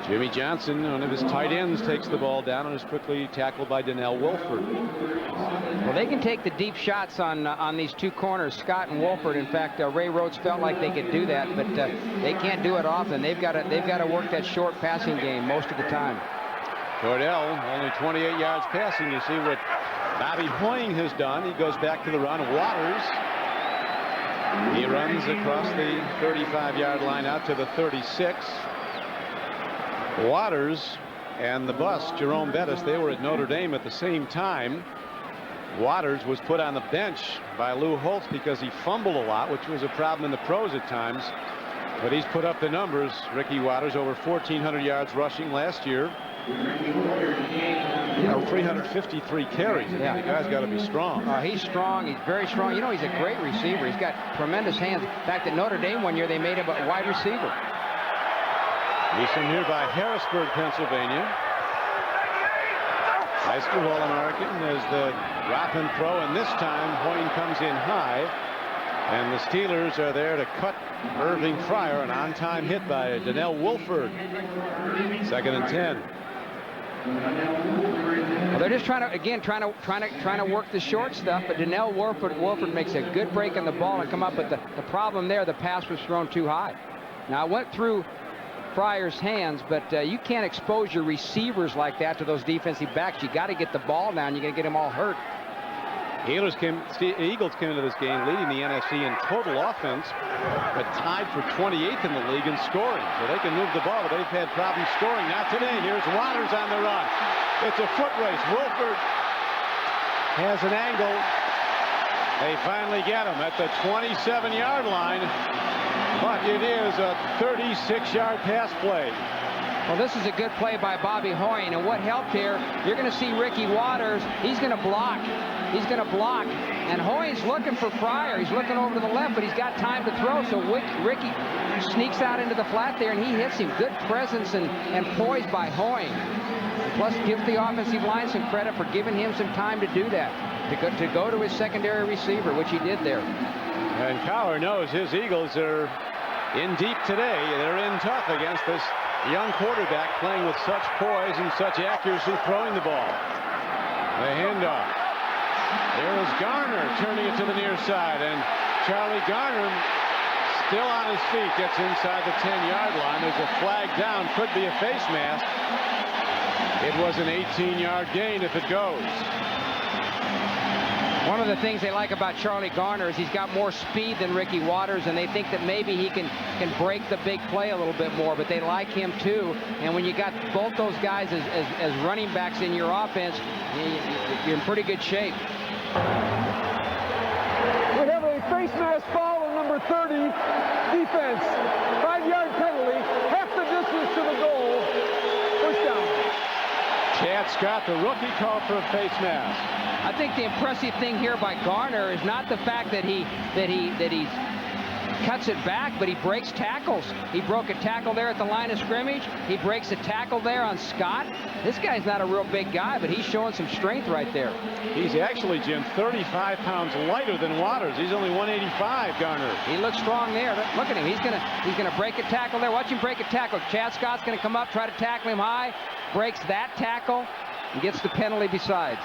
Jimmy Johnson, one of his tight ends, takes the ball down and is quickly tackled by Donnell Wolford. Well, they can take the deep shots on these two corners, Scott and Wolford. In fact, Ray Rhodes felt like they could do that, but they can't do it often. They've got to work that short passing game most of the time. Cordell only 28 yards passing. You see what Bobby Hoying has done. He goes back to the run. Waters, he runs across the 35-yard line out to the 36. Waters and the bus, Jerome Bettis, they were at Notre Dame at the same time. Waters was put on the bench by Lou Holtz because he fumbled a lot, which was a problem in the pros at times. But he's put up the numbers. Ricky Waters over 1,400 yards rushing last year. You know, 353 carries. Yeah. The guy's got to be strong. He's strong. He's very strong. You know, he's a great receiver. He's got tremendous hands. In fact, at Notre Dame one year, they made him a wide receiver. He's from nearby Harrisburg, Pennsylvania. High school All-American. There's the wrap and throw, and this time Hoying comes in high, and the Steelers are there to cut Irving Fryer. An on-time hit by Donnell Wolford. 2nd and 10. Well, they're just trying to work the short stuff, but Donnell Wolford makes a good break on the ball and come up. But the problem there, the pass was thrown too high. Now it went through Fryer's hands, but you can't expose your receivers like that to those defensive backs. You got to get the ball down. You're going to get them all hurt. Eagles came into this game leading the NFC in total offense, but tied for 28th in the league in scoring. So they can move the ball, but they've had problems scoring. Not today. Here's Waters on the run. It's a foot race. Wolford has an angle. They finally get him at the 27-yard line. But it is a 36-yard pass play. Well, this is a good play by Bobby Hoying. And what helped here, you're going to see Ricky Waters. He's going to block. He's going to block. And Hoying's looking for Fryer. He's looking over to the left, but he's got time to throw. So Ricky sneaks out into the flat there, and he hits him. Good presence and poise by Hoying. Plus, give the offensive line some credit for giving him some time to do that, to go to his secondary receiver, which he did there. And Cowher knows his Eagles are in deep today. They're in tough against this young quarterback playing with such poise and such accuracy throwing the ball. The handoff. There is Garner turning it to the near side, and Charlie Garner still on his feet, gets inside the 10-yard line. There's a flag down, could be a face mask. It was an 18-yard gain if it goes. One of the things they like about Charlie Garner is he's got more speed than Ricky Waters, and they think that maybe he can break the big play a little bit more, but they like him too. And when you got both those guys as running backs in your offense, you're in pretty good shape. We have a face mask foul on number 30, defense. 5-yard penalty, half the distance to the goal. First down. Chad Scott, the rookie, called for a face mask. I think the impressive thing here by Garner is not the fact that he cuts it back, but he breaks tackles. He broke a tackle there at the line of scrimmage. He breaks a tackle there on Scott. This guy's not a real big guy, but he's showing some strength right there. He's actually, Jim, 35 pounds lighter than Waters. He's only 185, Garner. He looks strong there. Look at him. He's gonna break a tackle there. Watch him break a tackle. Chad Scott's gonna come up, try to tackle him high, breaks that tackle, and gets the penalty besides.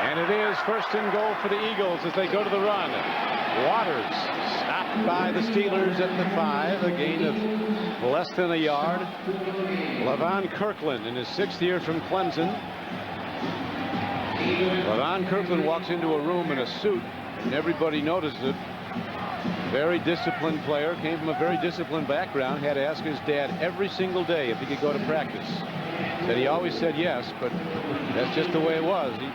And it is 1st and goal for the Eagles as they go to the run. Waters stopped by the Steelers at the 5, a gain of less than a yard. Levon Kirkland in his 6th year from Clemson. Levon Kirkland walks into a room in a suit, and everybody notices it. Very disciplined player, came from a very disciplined background, had to ask his dad every single day if he could go to practice. Said he always said yes, but that's just the way it was. He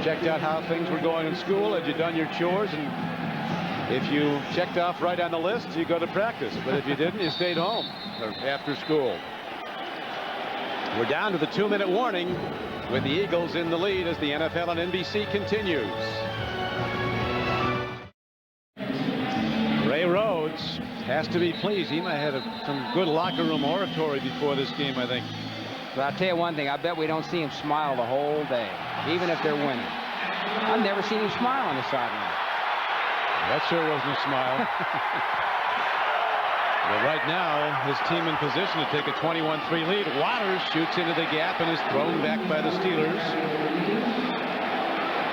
checked out how things were going in school. Had you done your chores? And if you checked off right on the list, you go to practice. But if you didn't, you stayed home after school. We're down to the 2-minute warning with the Eagles in the lead as the NFL on NBC continues. Ray Rhodes has to be pleased. He might have had some good locker room oratory before this game, I think. But I'll tell you one thing, I bet we don't see him smile the whole day, even if they're winning. I've never seen him smile on the sideline. That sure wasn't a smile. But right now, his team in position to take a 21-3 lead. Waters shoots into the gap and is thrown back by the Steelers.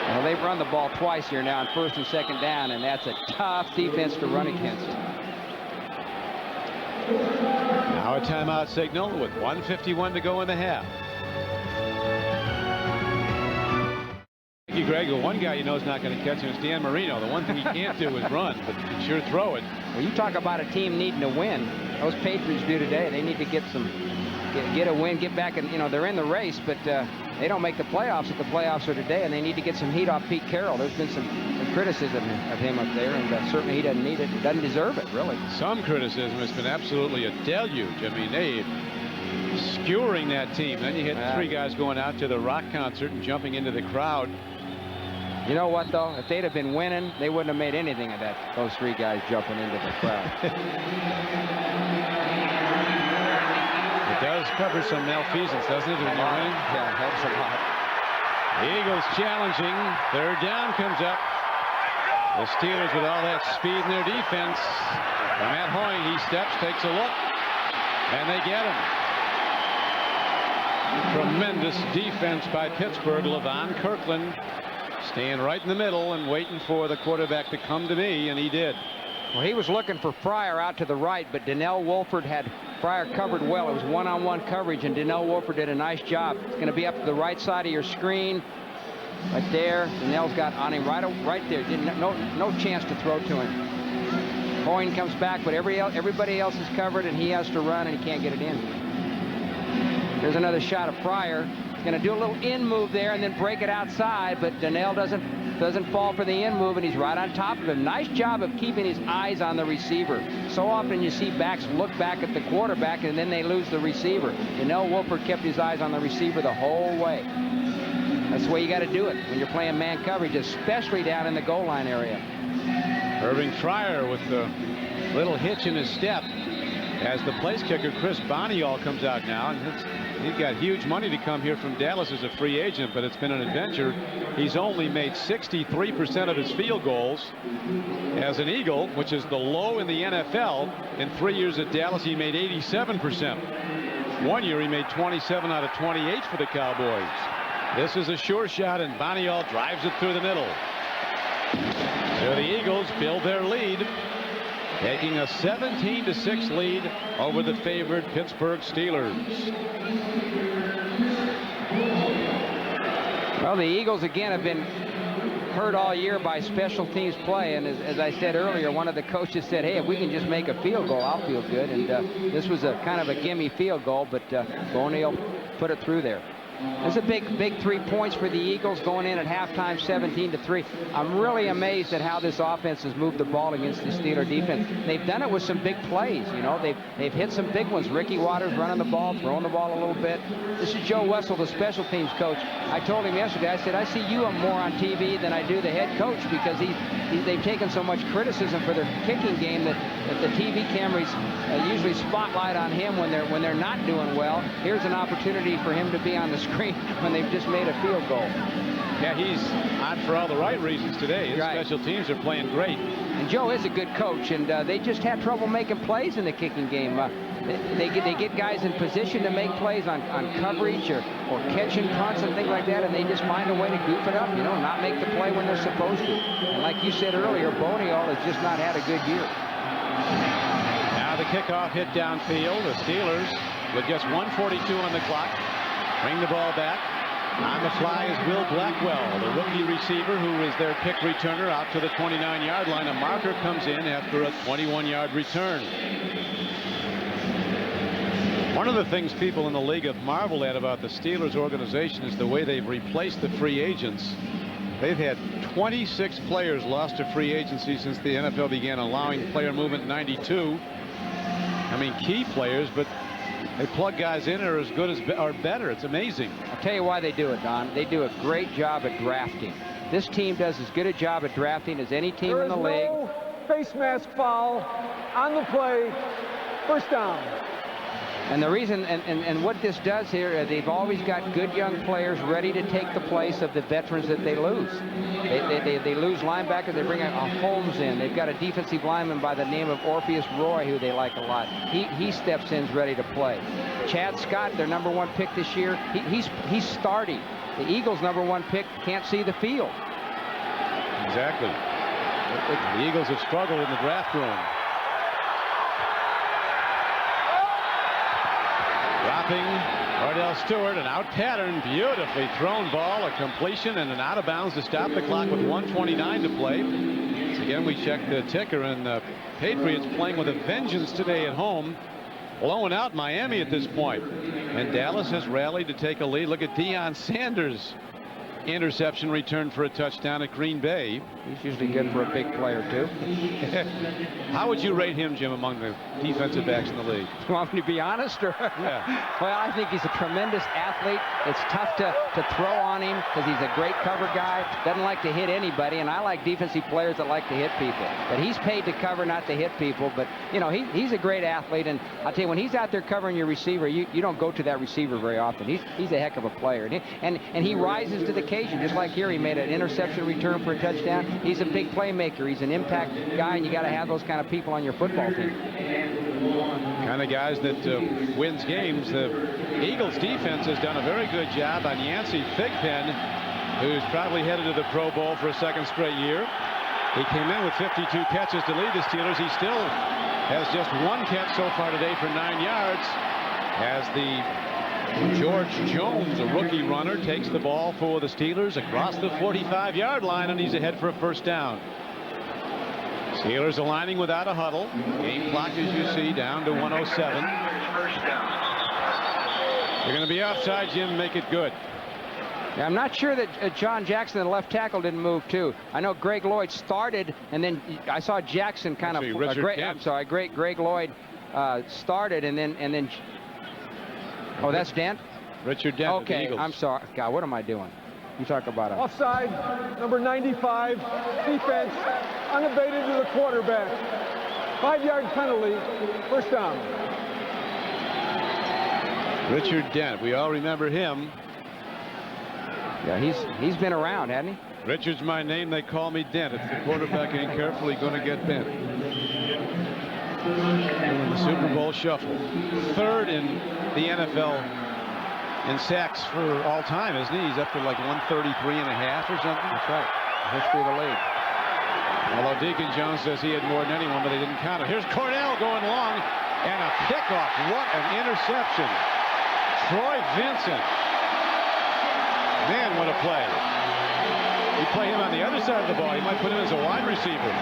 Well, they've run the ball twice here now on 1st and 2nd down, and that's a tough defense to run against. Now a timeout signal with 1:51 to go in the half. Greg, the one guy you know is not going to catch him is Dan Marino. The one thing he can't do is run, but he can sure throw it. Well, you talk about a team needing to win. Those Patriots do today. They need to get a win, get back, and they're in the race, but they don't make the playoffs if the playoffs are today, and they need to get some heat off Pete Carroll. There's been some criticism of him up there, and certainly he doesn't need it. He doesn't deserve it, really. Some criticism has been absolutely a deluge. I mean, skewering that team. Then you hit 3 guys going out to the rock concert and jumping into the crowd. You know what, though? If they'd have been winning, they wouldn't have made anything of that. Those 3 guys jumping into the crowd. It does cover some malfeasance, doesn't it, when you're winning? Yeah, it helps a lot. The Eagles challenging. 3rd down comes up. The Steelers with all that speed in their defense. And Matt Hoying, he steps, takes a look, and they get him. Tremendous defense by Pittsburgh. LaVon Kirkland staying right in the middle and waiting for the quarterback to come to me, and he did. Well, he was looking for Fryer out to the right, but Donnell Wolford had Fryer covered well. It was one-on-one coverage, and Donnell Wolford did a nice job. It's going to be up to the right side of your screen. Right there. Donnell's got on him right there. No chance to throw to him. Hoying comes back, but everybody else is covered, and he has to run, and he can't get it in. There's another shot of Fryer. He's going to do a little in move there and then break it outside, but Donnell doesn't fall for the in move, and he's right on top of him. Nice job of keeping his eyes on the receiver. So often you see backs look back at the quarterback, and then they lose the receiver. Donnell Wolford kept his eyes on the receiver the whole way. That's the way you got to do it when you're playing man coverage, especially down in the goal line area. Irving Fryer with the little hitch in his step as the place kicker Chris Boniall comes out now, and he's got huge money to come here from Dallas as a free agent, but it's been an adventure. He's only made 63% of his field goals as an Eagle, which is the low in the NFL. In 3 years at Dallas, he made 87%. 1 year he made 27 out of 28 for the Cowboys. This is a sure shot, and Boniall drives it through the middle. So the Eagles build their lead, taking a 17-6 lead over the favored Pittsburgh Steelers. Well, the Eagles again have been hurt all year by special teams play, and as I said earlier, one of the coaches said, hey, if we can just make a field goal, I'll feel good. And this was a kind of a gimme field goal, but Boniall put it through there. It's a big 3 points for the Eagles going in at halftime, 17-3. I'm really amazed at how this offense has moved the ball against the Steeler defense. They've done it with some big plays. You know, they've hit some big ones. Ricky Watters running the ball, throwing the ball a little bit. This is Joe Wessel, the special teams coach. I told him yesterday, I said, I see you more on TV than I do the head coach, because they've taken so much criticism for their kicking game that the TV cameras usually spotlight on him when they're not doing well. Here's an opportunity for him to be on the screen when they've just made a field goal. Yeah, he's on for all the right reasons today. His special teams are playing great. And Joe is a good coach, and they just had trouble making plays in the kicking game. They get guys in position to make plays on coverage or catching punts and things like that, and they just find a way to goof it up, you know, not make the play when they're supposed to. And like you said earlier, Boniall has just not had a good year. Now the kickoff hit downfield. The Steelers, with just 1:42 on the clock, bring the ball back. On the fly is Will Blackwell, the rookie receiver who is their pick returner, out to the 29-yard line. A marker comes in after a 21-yard return. One of the things people in the league have marveled at about the Steelers organization is the way they've replaced the free agents. They've had 26 players lost to free agency since the NFL began allowing player movement in '92. I mean, key players, but they plug guys in or as good as or better. It's amazing. I'll tell you why they do it, Don. They do a great job at drafting. This team does as good a job at drafting as any team in the league. No face mask foul on the play. First down. And the reason, and what this does here, they've always got good young players ready to take the place of the veterans that they lose. They lose linebackers. They bring a Holmes in. They've got a defensive lineman by the name of Orpheus Roy, who they like a lot. He steps in, ready to play. Chad Scott, their #1 pick this year, he's starting. The Eagles' #1 pick can't see the field. Exactly. The Eagles have struggled in the draft room. Dropping Cordell Stewart, an out pattern, beautifully thrown ball, a completion, and an out of bounds to stop the clock with 1:29 to play. So again, we check the ticker, and the Patriots playing with a vengeance today at home, blowing out Miami at this point. And Dallas has rallied to take a lead. Look at Deion Sanders interception return for a touchdown at Green Bay. He's usually good for a big player, too. How would you rate him, Jim, among the defensive backs in the league? You want me to be honest? Or? Yeah. Well, I think he's a tremendous athlete. It's tough to throw on him because he's a great cover guy. Doesn't like to hit anybody, and I like defensive players that like to hit people. But he's paid to cover, not to hit people. But, you know, he's a great athlete, and I'll tell you, when he's out there covering your receiver, you don't go to that receiver very often. He's a heck of a player. And he rises to the occasion. Just like here, he made an interception return for a touchdown. He's a big playmaker. He's an impact guy, and you got to have those kind of people on your football team. Kind of guys that wins games. The Eagles defense has done a very good job on Yancey Thigpen, who's probably headed to the Pro Bowl for a second straight year. He came in with 52 catches to lead the Steelers. He still has just one catch so far today for 9 yards, as the George Jones, a rookie runner, takes the ball for the Steelers across the 45-yard line, and he's ahead for a first down. Steelers aligning without a huddle. Game clock, as you see, down to 107. You're going to be offside, Jim. Make it good. Yeah, I'm not sure that John Jackson, the left tackle, didn't move too. I know Greg Lloyd started, and then I saw Jackson kind of. Greg Lloyd started, and then. Oh, that's Dent. Richard Dent. Okay, I'm sorry. God, what am I doing? You talk about it. Offside, number 95, defense, unabated to the quarterback. 5-yard penalty, first down. Richard Dent, we all remember him. Yeah, he's been around, hasn't he? Richard's my name, they call me Dent. If the quarterback ain't careful, he's going to get bent. In the Super Bowl shuffle. Third in the NFL in sacks for all time, isn't he? He's up to like 133 and a half or something. That's right. History of the league. Although Deacon Jones says he had more than anyone, but they didn't count it. Here's Cornell going long, and a kickoff. What an interception. Troy Vincent. Man, what a play. You play him on the other side of the ball, you might put him as a wide receiver.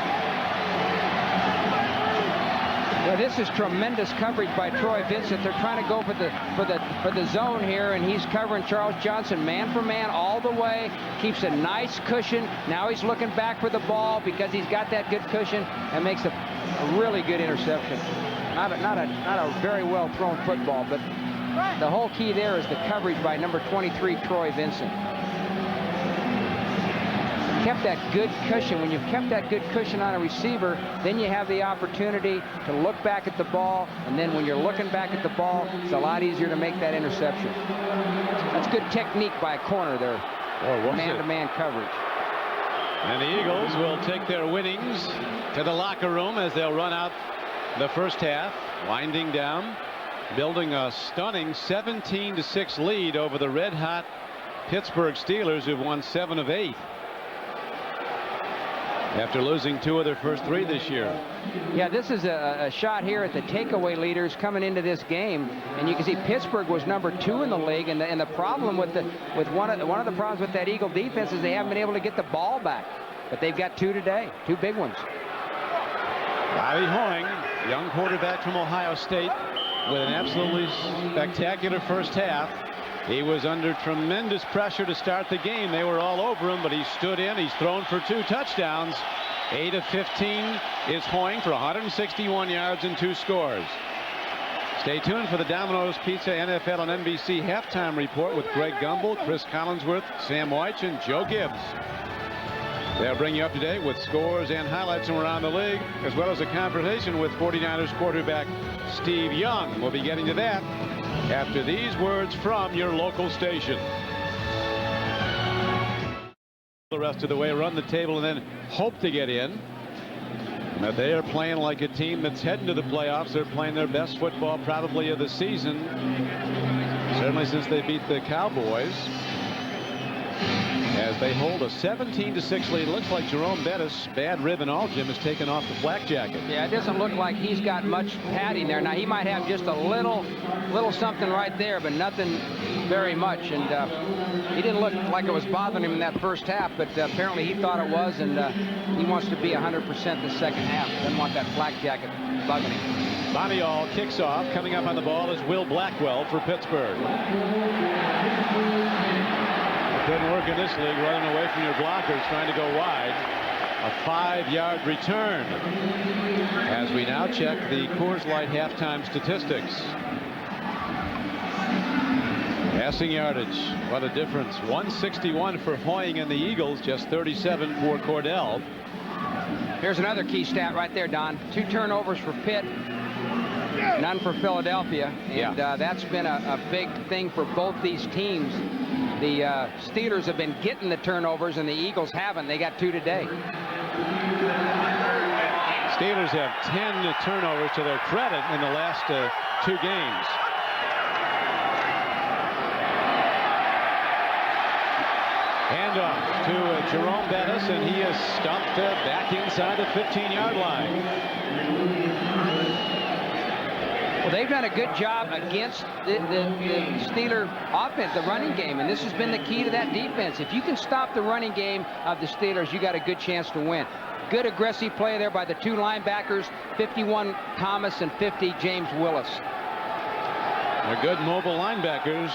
Well, this is tremendous coverage by Troy Vincent. They're trying to go for the zone here, and he's covering Charles Johnson man for man all the way. Keeps a nice cushion. Now he's looking back for the ball because he's got that good cushion, and makes a really good interception. Not a very well thrown football, but the whole key there is the coverage by number 23, Troy Vincent. Kept that good cushion. When you've kept that good cushion on a receiver, then you have the opportunity to look back at the ball, and then when you're looking back at the ball, it's a lot easier to make that interception. That's good technique by a corner there. Man-to-man coverage. And the Eagles will take their winnings to the locker room as they'll run out the first half, winding down, building a stunning 17-6 lead over the red-hot Pittsburgh Steelers, who've won 7 of 8. After losing 2 of their first 3 this year. Yeah, this is a shot here at the takeaway leaders coming into this game, and you can see Pittsburgh was number 2 in the league, and the problem with one of the problems with that Eagle defense is they haven't been able to get the ball back, but they've got 2 today, 2 big ones. Riley Hoying, young quarterback from Ohio State, with an absolutely spectacular first half. He was under tremendous pressure to start the game. They were all over him, but he stood in. He's thrown for 2 touchdowns. 8 of 15 is Hoying for 161 yards and 2 scores. Stay tuned for the Domino's Pizza NFL on NBC halftime report with Greg Gumbel, Chris Collinsworth, Sam Weich, and Joe Gibbs. They'll bring you up to date with scores and highlights from around the league, as well as a conversation with 49ers quarterback Steve Young. We'll be getting to that after these words from your local station. The rest of the way, run the table and then hope to get in. But they are playing like a team that's heading to the playoffs. They're playing their best football probably of the season, certainly since they beat the Cowboys, as they hold a 17-6 lead. It looks like Jerome Bettis, bad rib and all, Jim, has taken off the flak jacket. Yeah, it doesn't look like he's got much padding there. Now, he might have just a little something right there, but nothing very much. And he didn't look like it was bothering him in that first half, but apparently he thought it was, and he wants to be 100% the second half. Doesn't want that flak jacket bugging him. Bonial kicks off. Coming up on the ball is Will Blackwell for Pittsburgh. Couldn't work in this league, running away from your blockers, trying to go wide. A 5-yard return. As we now check the Coors Light halftime statistics. Passing yardage, what a difference. 161 for Hoying and the Eagles, just 37 for Cordell. Here's another key stat right there, Don. 2 turnovers for Pitt, none for Philadelphia. And that's been a big thing for both these teams. The Steelers have been getting the turnovers, and the Eagles haven't. They got 2 today. Steelers have 10 turnovers to their credit in the last 2 games. Handoff to Jerome Bettis, and he is stumped back inside the 15-yard line. Well, they've done a good job against the Steeler offense, the running game, and this has been the key to that defense. If you can stop the running game of the Steelers, you got a good chance to win. Good aggressive play there by the 2 linebackers, 51 Thomas and 50 James Willis. They're good mobile linebackers.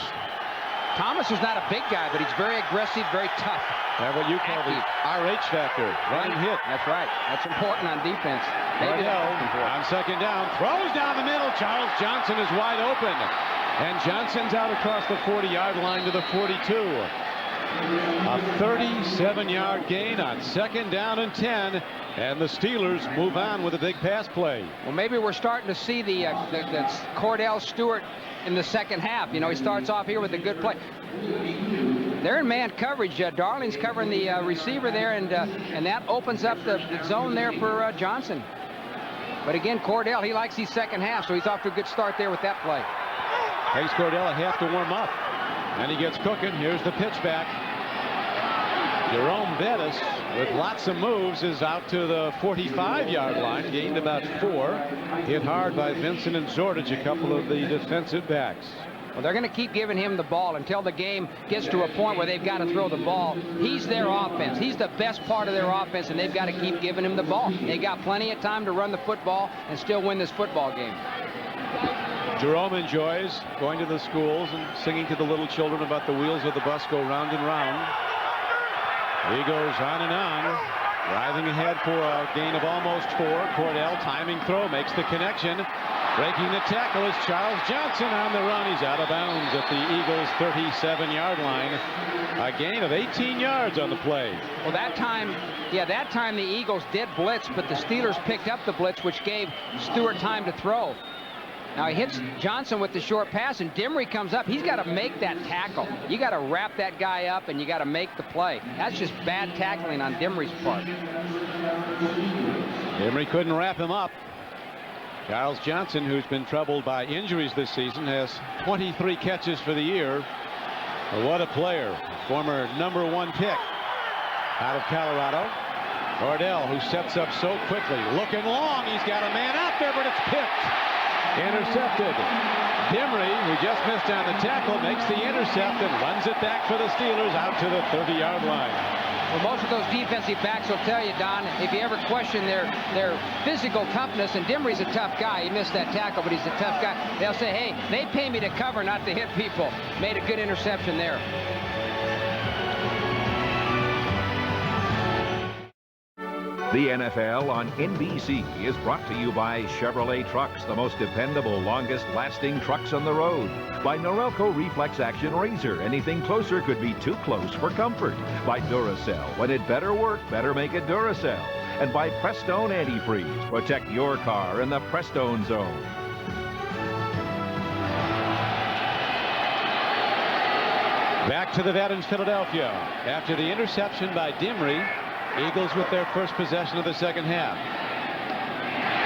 Thomas is not a big guy, but he's very aggressive, very tough. That's what you call the RH factor, running hit. That's right. That's important on defense. On second down, throws down the middle. Charles Johnson is wide open. And Johnson's out across the 40-yard line to the 42. A 37-yard gain on second down and 10. And the Steelers move on with a big pass play. Well, maybe we're starting to see the Cordell Stewart in the second half. You know, he starts off here with a good play. They're in man coverage. Darling's covering the receiver there, and that opens up the zone there for Johnson. But again, Cordell, he likes his second half, so he's off to a good start there with that play. Takes Cordell a half to warm up. And he gets cooking. Here's the pitch back. Jerome Bettis, with lots of moves, is out to the 45-yard line, gained about 4. Hit hard by Vincent and Zordich, a couple of the defensive backs. Well, they're going to keep giving him the ball until the game gets to a point where they've got to throw the ball. He's their offense. He's the best part of their offense, and they've got to keep giving him the ball. They got plenty of time to run the football and still win this football game. Jerome enjoys going to the schools and singing to the little children about the wheels of the bus go round and round. He goes on and on, driving ahead for a gain of almost 4. Cordell, timing throw, makes the connection. Breaking the tackle is Charles Johnson on the run. He's out of bounds at the Eagles' 37-yard line. A gain of 18 yards on the play. Well, that time the Eagles did blitz, but the Steelers picked up the blitz, which gave Stewart time to throw. Now he hits Johnson with the short pass, and Dimry comes up. He's got to make that tackle. You got to wrap that guy up, and you got to make the play. That's just bad tackling on Dimry's part. Dimry couldn't wrap him up. Charles Johnson, who's been troubled by injuries this season, has 23 catches for the year. What a player. Former #1 pick out of Colorado. Cordell, who sets up so quickly. Looking long. He's got a man out there, but it's picked. Intercepted. Dimry, who just missed on the tackle, makes the intercept and runs it back for the Steelers out to the 30-yard line. Well, most of those defensive backs will tell you, Don, if you ever question their physical toughness, and Dimry's a tough guy. He missed that tackle, but he's a tough guy. They'll say, hey, they pay me to cover, not to hit people. Made a good interception there. The NFL on NBC is brought to you by Chevrolet Trucks, the most dependable, longest-lasting trucks on the road. By Norelco Reflex Action Razor, anything closer could be too close for comfort. By Duracell, when it better work, better make it Duracell. And by Prestone Antifreeze, protect your car in the Prestone zone. Back to the vet in Philadelphia. After the interception by Dimry, Eagles with their first possession of the second half.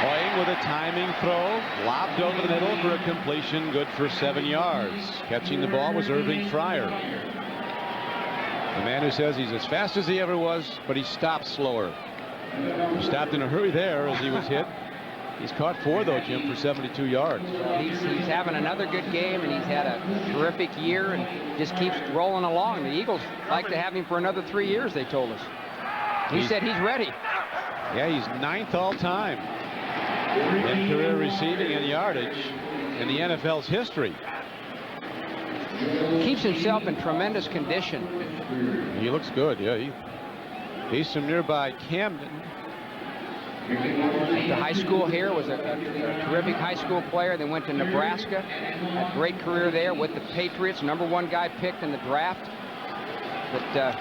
Hoying with a timing throw, lobbed over the middle for a completion, good for 7 yards. Catching the ball was Irving Fryer. The man who says he's as fast as he ever was, but he stopped slower. He stopped in a hurry there as he was hit. He's caught 4, though, Jim, for 72 yards. He's having another good game, and he's had a terrific year and just keeps rolling along. The Eagles like to have him for another 3 years, they told us. He said he's ready. Yeah, he's 9th all-time in career receiving and yardage in the NFL's history. Keeps himself in tremendous condition. He looks good. Yeah, he's from nearby Camden. The high school here, was a terrific high school player. Then went to Nebraska. Had a great career there with the Patriots. #1 guy picked in the draft. But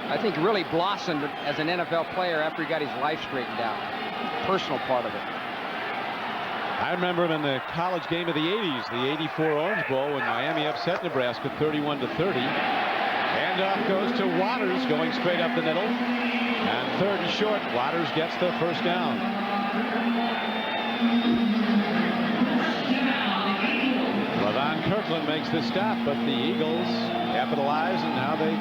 I think really blossomed as an NFL player after he got his life straightened out. Personal part of it. I remember him in the college game of the 80s, the '84 Orange Bowl, when Miami upset Nebraska 31-30. Handoff goes to Waters, going straight up the middle. And 3rd and short, Waters gets the first down. LaVon Kirkland makes the stop, but the Eagles capitalize, and now they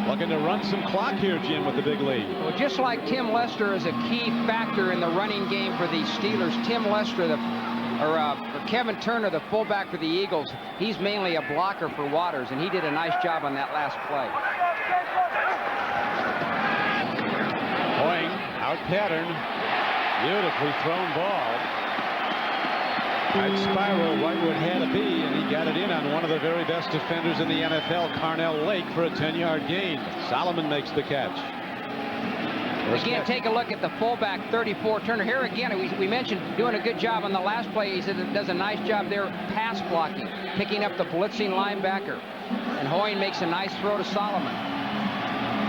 looking to run some clock here, Jim, with the big lead. Well, just like Tim Lester is a key factor in the running game for the Steelers, Tim Lester, or Kevin Turner, the fullback for the Eagles, he's mainly a blocker for Waters, and he did a nice job on that last play. Hoying, out pattern, beautifully thrown ball. Right spiral, right where it had to be, and he got it in on one of the very best defenders in the NFL, Carnell Lake, for a 10-yard gain. Solomon makes the catch. Again, take a look at the fullback, 34, Turner. Here again, we mentioned doing a good job on the last play. He said it does a nice job there pass blocking, picking up the blitzing linebacker. And Hoying makes a nice throw to Solomon.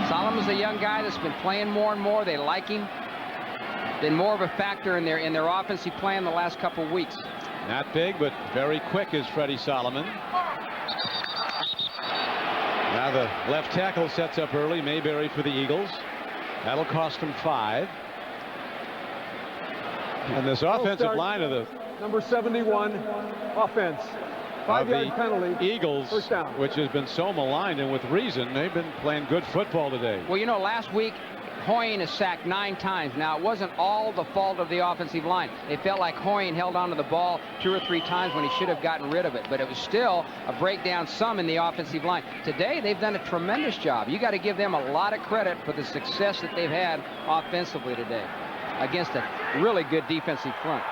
Solomon's a young guy that's been playing more and more. They like him. Been more of a factor in their offensive plan the last couple of weeks. Not big, but very quick is Freddie Solomon. Now the left tackle sets up early, Mayberry for the Eagles. That'll cost them 5. And this offensive line of the number 71 offense. 5-yard penalty. Eagles, first down. which has been so maligned, and with reason, they've been playing good football today. Well, you know, last week Hoying is sacked 9 times. Now, it wasn't all the fault of the offensive line. They felt like Hoying held onto the ball 2 or 3 times when he should have gotten rid of it. But it was still a breakdown some in the offensive line. Today, they've done a tremendous job. You got to give them a lot of credit for the success that they've had offensively today against a really good defensive front.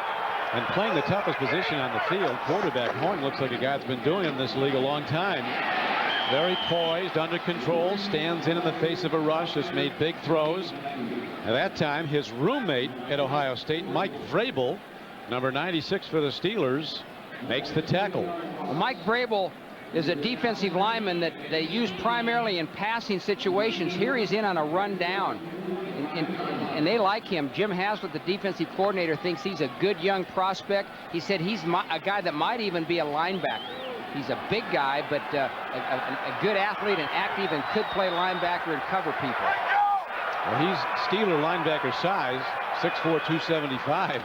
And playing the toughest position on the field, quarterback Hoying looks like a guy that's been doing it in this league a long time. Very poised, under control, stands in the face of a rush, has made big throws. At that time, his roommate at Ohio State, Mike Vrabel, number 96 for the Steelers, makes the tackle. Well, Mike Vrabel is a defensive lineman that they use primarily in passing situations. Here he's in on a run down, and they like him. Jim Haslett, the defensive coordinator, thinks he's a good young prospect. He said he's a guy that might even be a linebacker. He's a big guy, but a good athlete and active, and could play linebacker and cover people. Well, he's Steeler linebacker size, 6'4", 275.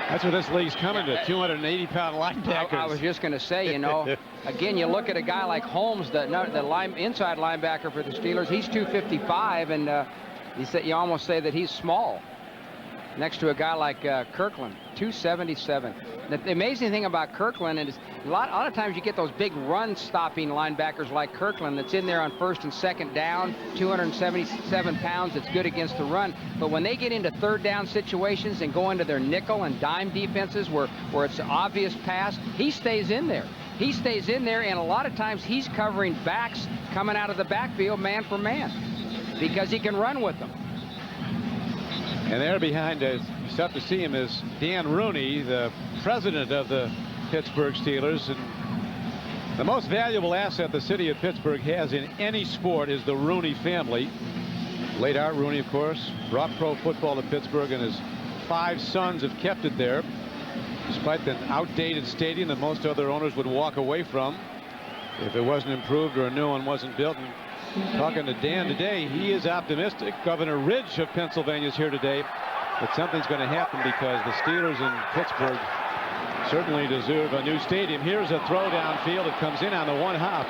That's where this league's coming to, 280-pound linebackers. I was just going to say, you know, again, you look at a guy like Holmes, the inside linebacker for the Steelers. He's 255, and you almost say that he's small next to a guy like Kirkland, 277. The amazing thing about Kirkland is a lot of times you get those big run-stopping linebackers like Kirkland that's in there on 1st and 2nd down, 277 pounds, that's good against the run. But when they get into 3rd down situations and go into their nickel and dime defenses where it's an obvious pass, he stays in there. He stays in there, and a lot of times he's covering backs coming out of the backfield man for man because he can run with them. And there behind us, tough to see him, is Dan Rooney, the president of the Pittsburgh Steelers. And the most valuable asset the city of Pittsburgh has in any sport is the Rooney family. Late Art Rooney, of course, brought pro football to Pittsburgh, and his 5 sons have kept it there, despite the outdated stadium that most other owners would walk away from if it wasn't improved or a new one wasn't built. And talking to Dan today, he is optimistic. Governor Ridge of Pennsylvania is here today, that something's going to happen because the Steelers in Pittsburgh certainly deserve a new stadium. Here's a throw downfield. It comes in on the 1-hop.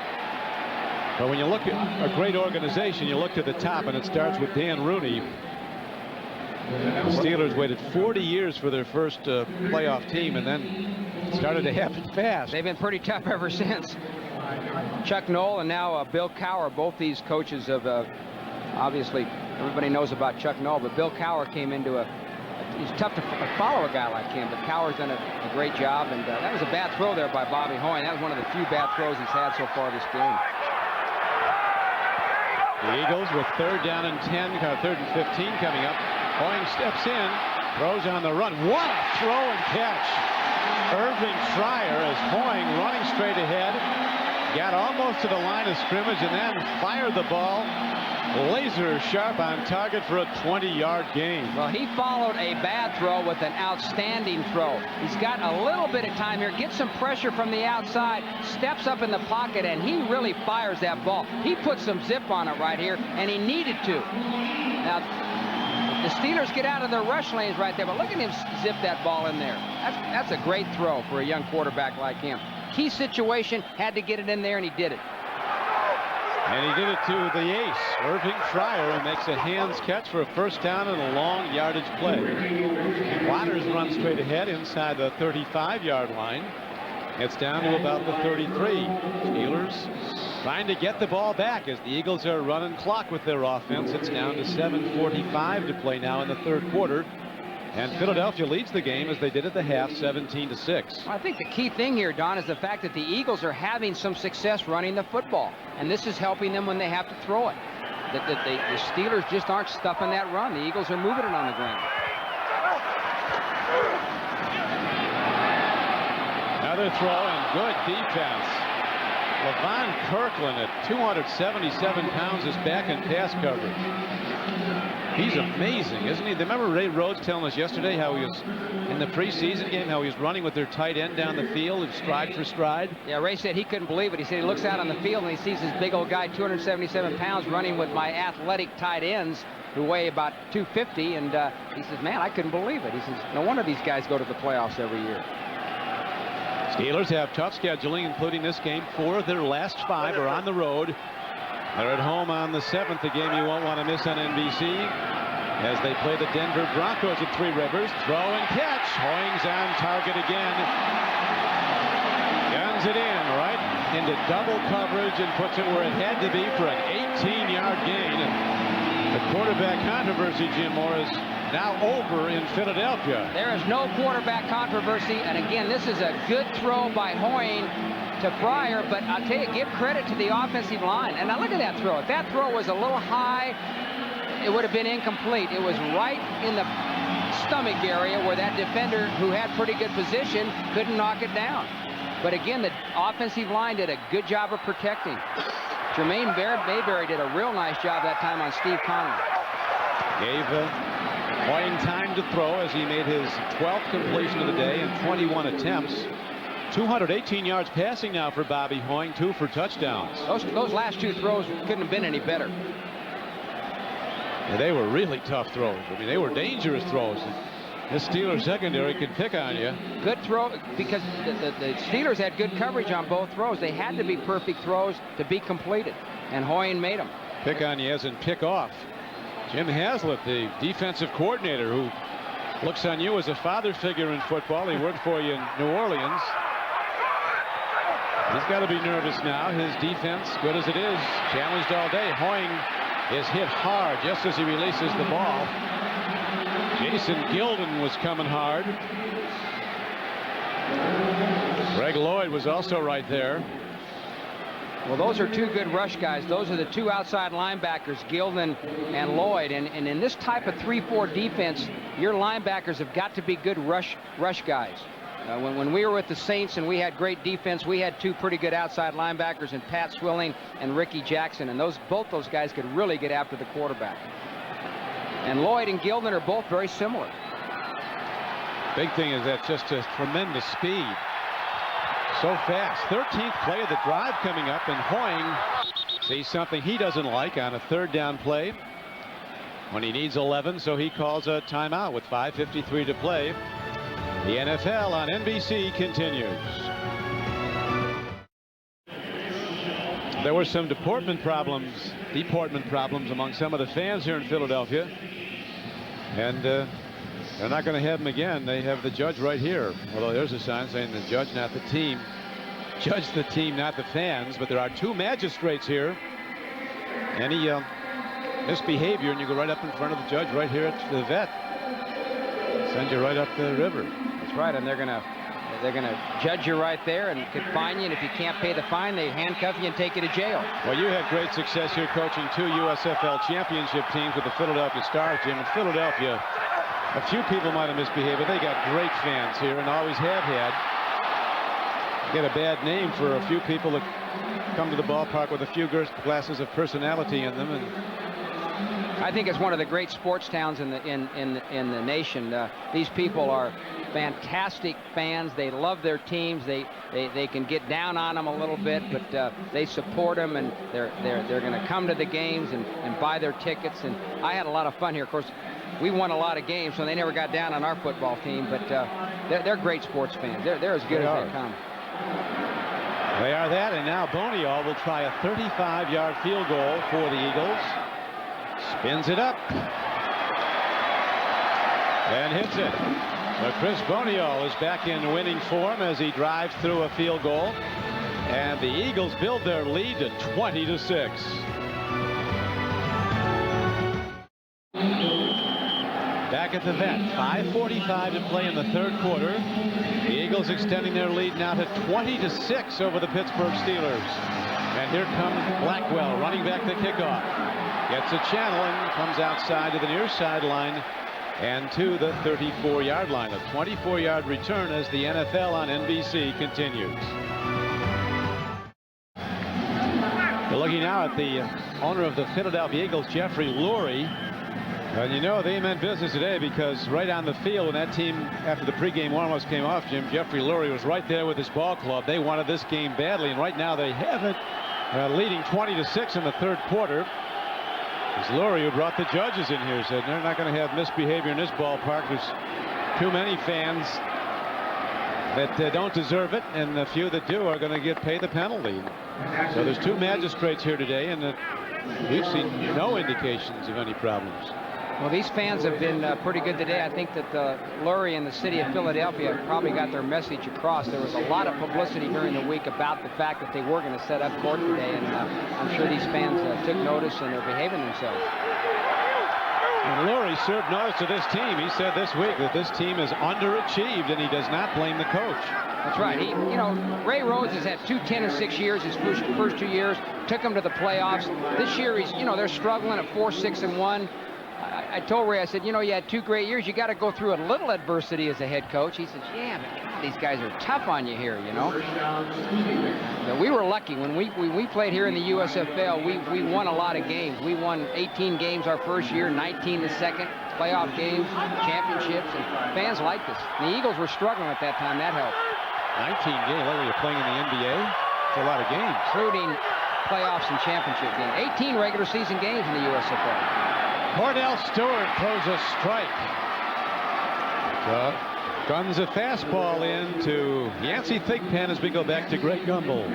But when you look at a great organization, you look to the top, and it starts with Dan Rooney. The Steelers waited 40 years for their first playoff team, and then it started to happen fast. They've been pretty tough ever since. Chuck Noll and now Bill Cowher, both these coaches of obviously everybody knows about Chuck Noll, but Bill Cowher came into he's tough to follow a guy like him, but Cowher's done a great job, and that was a bad throw there by Bobby Hoying. That was one of the few bad throws he's had so far this game. The Eagles with 3rd down and 10, 3rd and 15 coming up. Hoying steps in, throws on the run. What a throw and catch. Irving Fryer as Hoying running straight ahead. Got almost to the line of scrimmage and then fired the ball laser sharp on target for a 20-yard gain. Well, he followed a bad throw with an outstanding throw. He's got a little bit of time here, gets some pressure from the outside, steps up in the pocket, and he really fires that ball. He put some zip on it right here, and he needed to. Now, the Steelers get out of their rush lanes right there, but look at him zip that ball in there. That's a great throw for a young quarterback like him. Key situation, had to get it in there, and he did it. And he did it to the ace, Irving Fryer, who makes a hands catch for a 1st down and a long yardage play. Waters runs straight ahead inside the 35-yard line. It's down to about the 33. Steelers trying to get the ball back as the Eagles are running clock with their offense. It's down to 7:45 to play now in the 3rd quarter. And Philadelphia leads the game as they did at the half, 17-6. I think the key thing here, Don, is the fact that the Eagles are having some success running the football. And this is helping them when they have to throw it. The Steelers just aren't stuffing that run. The Eagles are moving it on the ground. Another throw and good defense. Levon Kirkland at 277 pounds is back in pass coverage. He's amazing, isn't he? Remember Ray Rhodes telling us yesterday how he was in the preseason game, how he was running with their tight end down the field and stride for stride? Yeah, Ray said he couldn't believe it. He said he looks out on the field and he sees this big old guy, 277 pounds, running with my athletic tight ends who weigh about 250. And he says, man, I couldn't believe it. He says, no wonder these guys go to the playoffs every year. Steelers have tough scheduling, including this game. 4 of their last 5 are on the road. They're at home on the 7th, a game you won't want to miss on NBC, as they play the Denver Broncos at 3 Rivers. Throw and catch. Hoying's on target again. Guns it in right into double coverage and puts it where it had to be for an 18-yard gain. And the quarterback controversy, Jim Mora, is now over in Philadelphia. There is no quarterback controversy, and again, this is a good throw by Hoying to Fryer, but I'll tell you, give credit to the offensive line. And now look at that throw. If that throw was a little high, it would have been incomplete. It was right in the stomach area where that defender, who had pretty good position, couldn't knock it down. But again, the offensive line did a good job of protecting. Jermaine Mayberry did a real nice job that time on Steve Conley. Gave Hoying time to throw as he made his 12th completion of the day in 21 attempts. 218 yards passing now for Bobby Hoying, 2 for touchdowns. Those last 2 throws couldn't have been any better. Yeah, they were really tough throws. I mean, they were dangerous throws. This Steelers secondary could pick on you. Good throw, because the Steelers had good coverage on both throws. They had to be perfect throws to be completed, and Hoying made them. Pick on you as in pick off. Jim Haslett, the defensive coordinator, who looks on you as a father figure in football. He worked for you in New Orleans. He's got to be nervous now. His defense, good as it is, challenged all day. Hoying is hit hard just as he releases the ball. Jason Gilden was coming hard. Greg Lloyd was also right there. Well, those are 2 good rush guys. Those are the 2 outside linebackers, Gilden and Lloyd. And in this type of 3-4 defense, your linebackers have got to be good rush guys. When we were with the Saints and we had great defense, we had 2 pretty good outside linebackers in Pat Swilling and Ricky Jackson, and both those guys could really get after the quarterback. And Lloyd and Gilden are both very similar. Big thing is that just a tremendous speed. So fast. 13th play of the drive coming up, and Hoying sees something he doesn't like on a 3rd down play when he needs 11, so he calls a timeout with 5:53 to play. The NFL on NBC continues. There were some deportment problems among some of the fans here in Philadelphia, and they're not going to have them again. They have the judge right here, although there's a sign saying the judge, not the team. Judge the team, not the fans. But there are 2 magistrates here. Any misbehavior and you go right up in front of the judge right here at the vet. Send you right up the river. That's right, and they're gonna judge you right there and could fine you, and if you can't pay the fine, they handcuff you and take you to jail. Well, you had great success here coaching 2 USFL championship teams with the Philadelphia Stars, Jim. In Philadelphia, a few people might have misbehaved, but they got great fans here and always have had. Get a bad name for a few people that come to the ballpark with a few glasses of personality in them. And I think it's one of the great sports towns in the nation. These people are fantastic fans. They love their teams. They can get down on them a little bit, but they support them, and they're going to come to the games and buy their tickets. And I had a lot of fun here. Of course, we won a lot of games, so they never got down on our football team. But they're great sports fans. They're as good as they come. They are that, and now Boniall will try a 35-yard field goal for the Eagles. Spins it up and hits it. But Chris Boniall is back in winning form as he drives through a field goal, and the Eagles build their lead to 20-6. Back at the vet, 5:45 to play in the third quarter. The Eagles extending their lead now to 20-6 over the Pittsburgh Steelers. And here comes Blackwell running back the kickoff. Gets a channel and comes outside to the near sideline and to the 34-yard line. A 24-yard return as the NFL on NBC continues. We're looking now at the owner of the Philadelphia Eagles, Jeffrey Lurie. And you know they meant business today, because right on the field when that team, after the pregame warm-ups came off, Jim, Jeffrey Lurie was right there with his ball club. They wanted this game badly, and right now they have it, leading 20-6 in the third quarter. It's Lurie who brought the judges in here, said they're not going to have misbehavior in this ballpark. There's too many fans that don't deserve it, and the few that do are going to get paid the penalty. So there's 2 magistrates here today, and we've seen no indications of any problems. Well, these fans have been pretty good today. I think that Lurie and the city of Philadelphia probably got their message across. There was a lot of publicity during the week about the fact that they were going to set up court today, and I'm sure these fans took notice and they're behaving themselves. And Lurie served notice to this team. He said this week that this team has underachieved, and he does not blame the coach. That's right. Ray Rhodes has had 2 10-6 years. His first 2 years took him to the playoffs. This year, they're struggling at 4-6-1. I told Ray, I said, you had 2 great years. You got to go through a little adversity as a head coach. He says, yeah, but God, these guys are tough on you here, But we were lucky. When we played here in the USFL, we won a lot of games. We won 18 games our first year, 19 the second, playoff games, championships, and fans liked us. And the Eagles were struggling at that time. That helped. 19 games. Like you're playing in the NBA. It's a lot of games. Including playoffs and championship games. 18 regular season games in the USFL. Cordell Stewart throws a strike. Guns a fastball in to Yancey Thigpen as we go back to Greg Gumbel.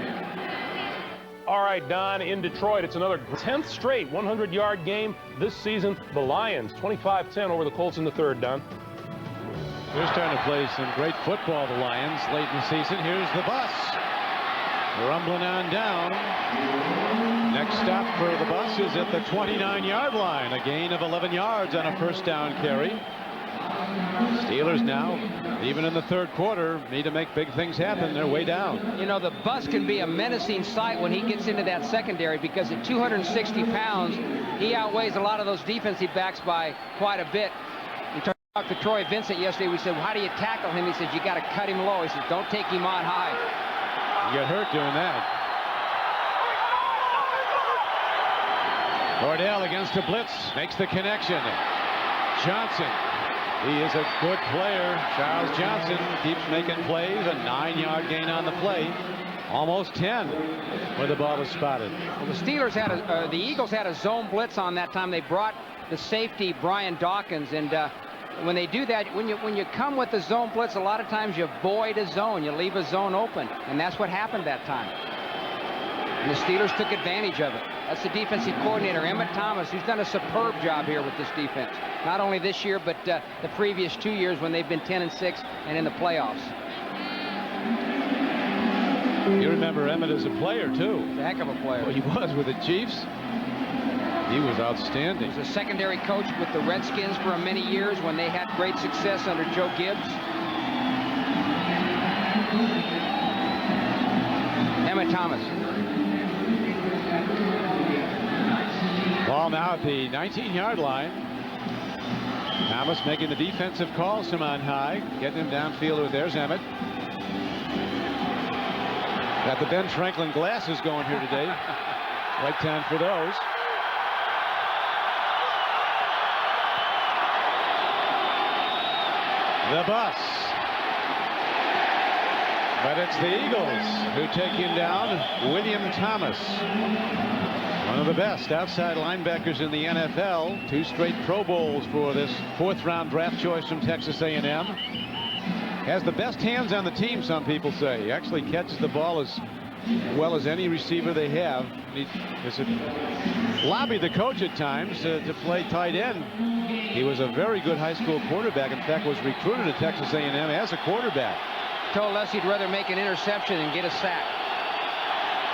All right, Don, in Detroit, it's another 10th straight 100-yard game this season. The Lions, 25-10 over the Colts in the third, Don. They're starting to play some great football, the Lions, late in the season. Here's the bus. Rumbling on down. Next stop for the bus is at the 29-yard line. A gain of 11 yards on a first down carry. Steelers now, even in the third quarter, need to make big things happen. They're way down. The bus can be a menacing sight when he gets into that secondary, because at 260 pounds, he outweighs a lot of those defensive backs by quite a bit. We talked to Troy Vincent yesterday. We said, well, how do you tackle him? He says, you got to cut him low. He says, don't take him on high. You get hurt doing that. Cordell against a blitz, makes the connection. Johnson, he is a good player. Charles Johnson keeps making plays. A 9-yard gain on the play. Almost 10 where the ball is spotted. Well, the Eagles had a zone blitz on that time. They brought the safety Brian Dawkins, and when they do that, when you come with the zone blitz, a lot of times you void a zone, you leave a zone open, and that's what happened that time. And the Steelers took advantage of it. That's the defensive coordinator, Emmett Thomas, who's done a superb job here with this defense. Not only this year, but the previous 2 years when they've been 10-6 and in the playoffs. You remember Emmett as a player, too. He's a heck of a player. Well, he was with the Chiefs. He was outstanding. He was a secondary coach with the Redskins for many years when they had great success under Joe Gibbs. Emmett Thomas. Ball now at the 19-yard line. Thomas making the defensive calls from on high, getting him downfield. There's Emmett. Got the Ben Franklin glasses going here today. Right time for those. The bus. But it's the Eagles who take him down. William Thomas. One of the best outside linebackers in the NFL. 2 straight Pro Bowls for this 4th-round draft choice from Texas A&M. Has the best hands on the team, some people say. He actually catches the ball as well as any receiver they have. He has lobbied the coach at times to play tight end. He was a very good high school quarterback. In fact, was recruited at Texas A&M as a quarterback. Told us he'd rather make an interception than get a sack.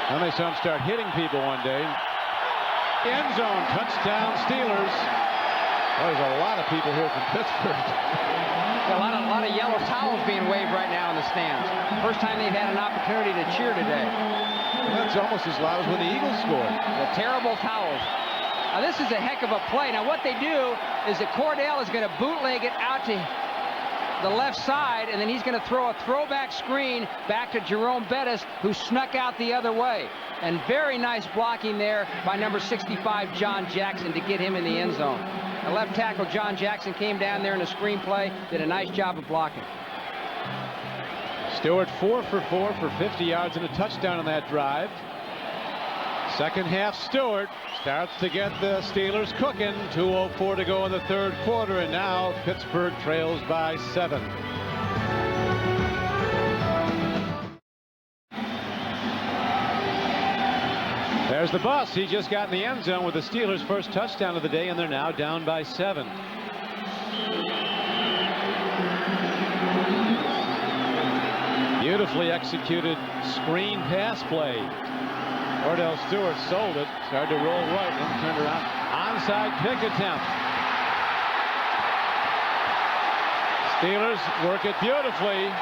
Then they saw him start hitting people one day. End zone, touchdown, Steelers. There's a lot of people here from Pittsburgh. A lot of yellow towels being waved right now in the stands. First time they've had an opportunity to cheer today. That's almost as loud as when the Eagles scored. The terrible towels. Now this is a heck of a play. Now what they do is that Cordell is going to bootleg it out to the left side, and then he's going to throw a throwback screen back to Jerome Bettis, who snuck out the other way. And very nice blocking there by number 65, John Jackson, to get him in the end zone. The left tackle, John Jackson, came down there in a screenplay, did a nice job of blocking. Stewart 4 for 4 for 50 yards and a touchdown on that drive. Second half, Stewart starts to get the Steelers cooking. 2:04 to go in the 3rd quarter, and now Pittsburgh trails by 7. There's the bus. He just got in the end zone with the Steelers' first touchdown of the day, and they're now down by 7. Beautifully executed screen pass play. Cordell Stewart sold it. Started to roll right, then turned around. Onside kick attempt. Steelers work it beautifully.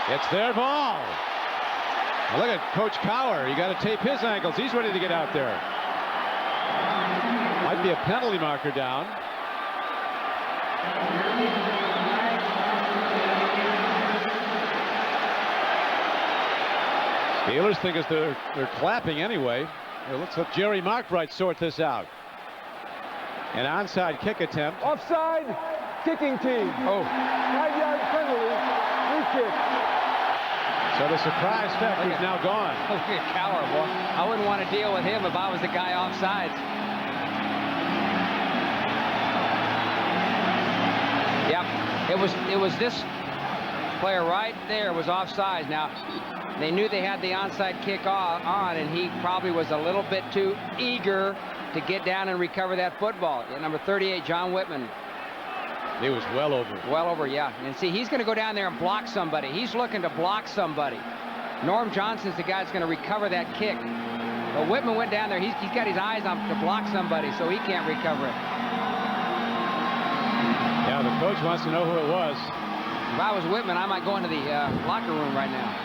It's their ball. Now look at Coach Cower. You got to tape his ankles. He's ready to get out there. Might be a penalty marker down. Steelers think they're clapping anyway. Well, let's let Jerry Markwright sort this out. An onside kick attempt. Offside, kicking team. 5-yard penalty, free kick. So the surprise factor is now gone. Look at Cower, boy. I wouldn't want to deal with him if I was the guy offsides. Yep, it was this player right there was offsides. Now, they knew they had the onside kick on, and he probably was a little bit too eager to get down and recover that football. Yeah, number 38, John Whitman. He was well over. Well over, yeah. And see, he's going to go down there and block somebody. He's looking to block somebody. Norm Johnson's the guy that's going to recover that kick. But Whitman went down there. He's got his eyes on to block somebody, so he can't recover it. Yeah, the coach wants to know who it was. If I was Whitman, I might go into the locker room right now.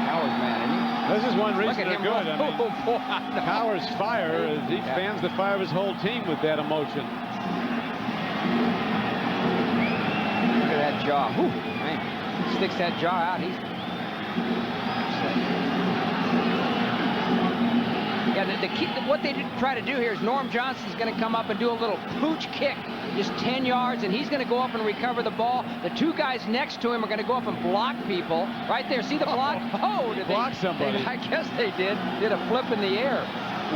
Cower's mad, isn't he? This is one reason they're good. I mean, boy. Cower's fire as he fans the fire of his whole team with that emotion. Look at that jaw. Whew, man. Sticks that jaw out. What they try to do here is Norm Johnson's going to come up and do a little pooch kick, just 10 yards, and he's going to go up and recover the ball. The 2 guys next to him are going to go up and block people. Right there, see the block? Oh, did they block somebody? I guess they did. Did a flip in the air.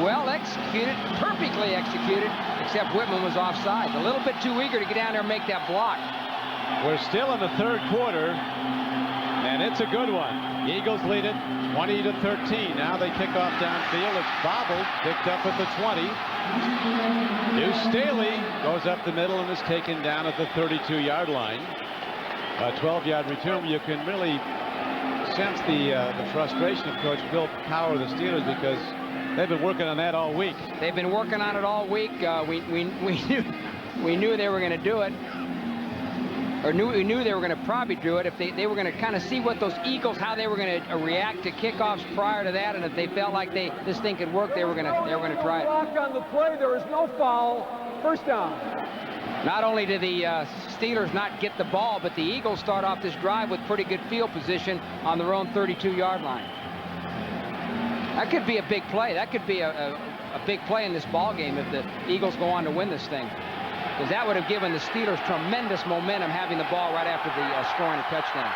Well executed, perfectly executed, except Whitman was offside. A little bit too eager to get down there and make that block. We're still in the 3rd quarter, and it's a good one. Eagles lead it 20-13. Now they kick off downfield. It's bobbled, picked up at the 20. New Staley goes up the middle and is taken down at the 32-yard line. A 12-yard return. You can really sense the frustration of Coach Bill Cower of the Steelers, because They've been working on that all week. They've been working on it all week. We knew they were going to do it. Or we knew they were going to probably do it. If they were going to kind of see what those Eagles, how they were going to react to kickoffs prior to that, and if they felt like this thing could work, they were going to try it. Block on the play. There is no foul. First down. Not only did the Steelers not get the ball, but the Eagles start off this drive with pretty good field position on their own 32-yard line. That could be a big play. That could be a big play in this ball game if the Eagles go on to win this thing. Because that would have given the Steelers tremendous momentum having the ball right after the scoring a touchdown.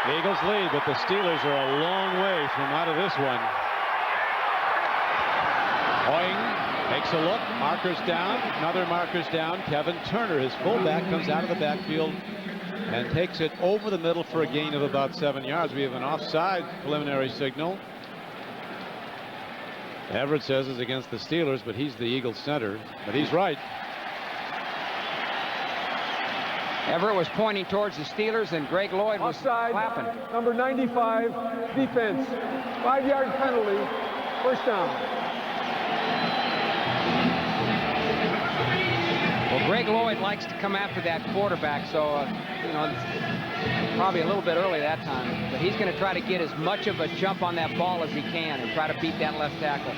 The Eagles lead, but the Steelers are a long way from out of this one. Hoying takes a look. Markers down. Another markers down. Kevin Turner, his fullback, comes out of the backfield and takes it over the middle for a gain of about 7 yards. We have an offside preliminary signal. Everett says it's against the Steelers, but he's the Eagles center. But he's right. Everett was pointing towards the Steelers, and Greg Lloyd was Offside, clapping. number 95, defense. 5-yard penalty. First down. Well, Greg Lloyd likes to come after that quarterback, so, you know, probably a little bit early that time. But he's going to try to get as much of a jump on that ball as he can and try to beat that left tackle.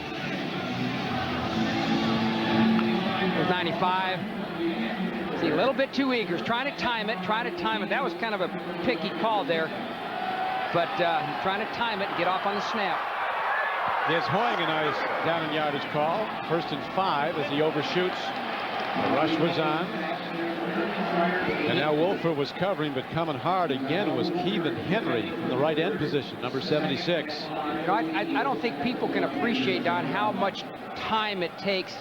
There's 95. See, a little bit too eager. He's trying to time it, That was kind of a picky call there. But trying to time it and get off on the snap. Gives Hoying a nice down and yardage call. 1st and 5 as he overshoots. The rush was on. And now Wolford was covering, but coming hard again was Kevin Henry from the right end position, number 76. You know, I don't think people can appreciate, Don, how much time it takes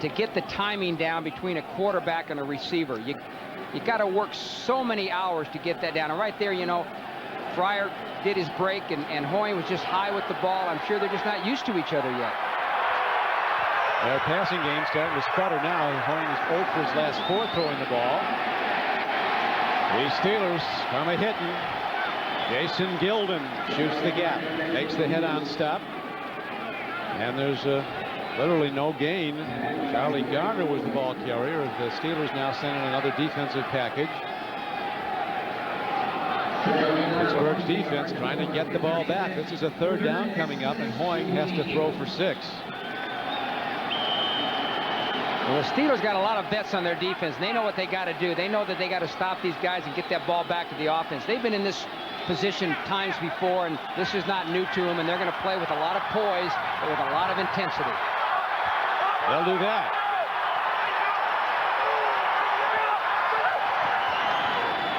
to get the timing down between a quarterback and a receiver. You got to work so many hours to get that down. And right there, you know, Fryer did his break, and Hoying was just high with the ball. I'm sure they're just not used to each other yet. Their passing game starting to sputter now. Hoying is 0 for his last 4 throwing the ball. The Steelers come a-hitting. Jason Gilden shoots the gap, makes the head-on stop. And there's literally no gain. Charlie Garner was the ball carrier. The Steelers now send in another defensive package. Pittsburgh's defense trying to get the ball back. This is a 3rd down coming up, and Hoying has to throw for 6. Well, the Steelers got a lot of bets on their defense. They know what they got to do. They know that they got to stop these guys and get that ball back to the offense. They've been in this position times before, and this is not new to them, and they're going to play with a lot of poise, but with a lot of intensity. They'll do that.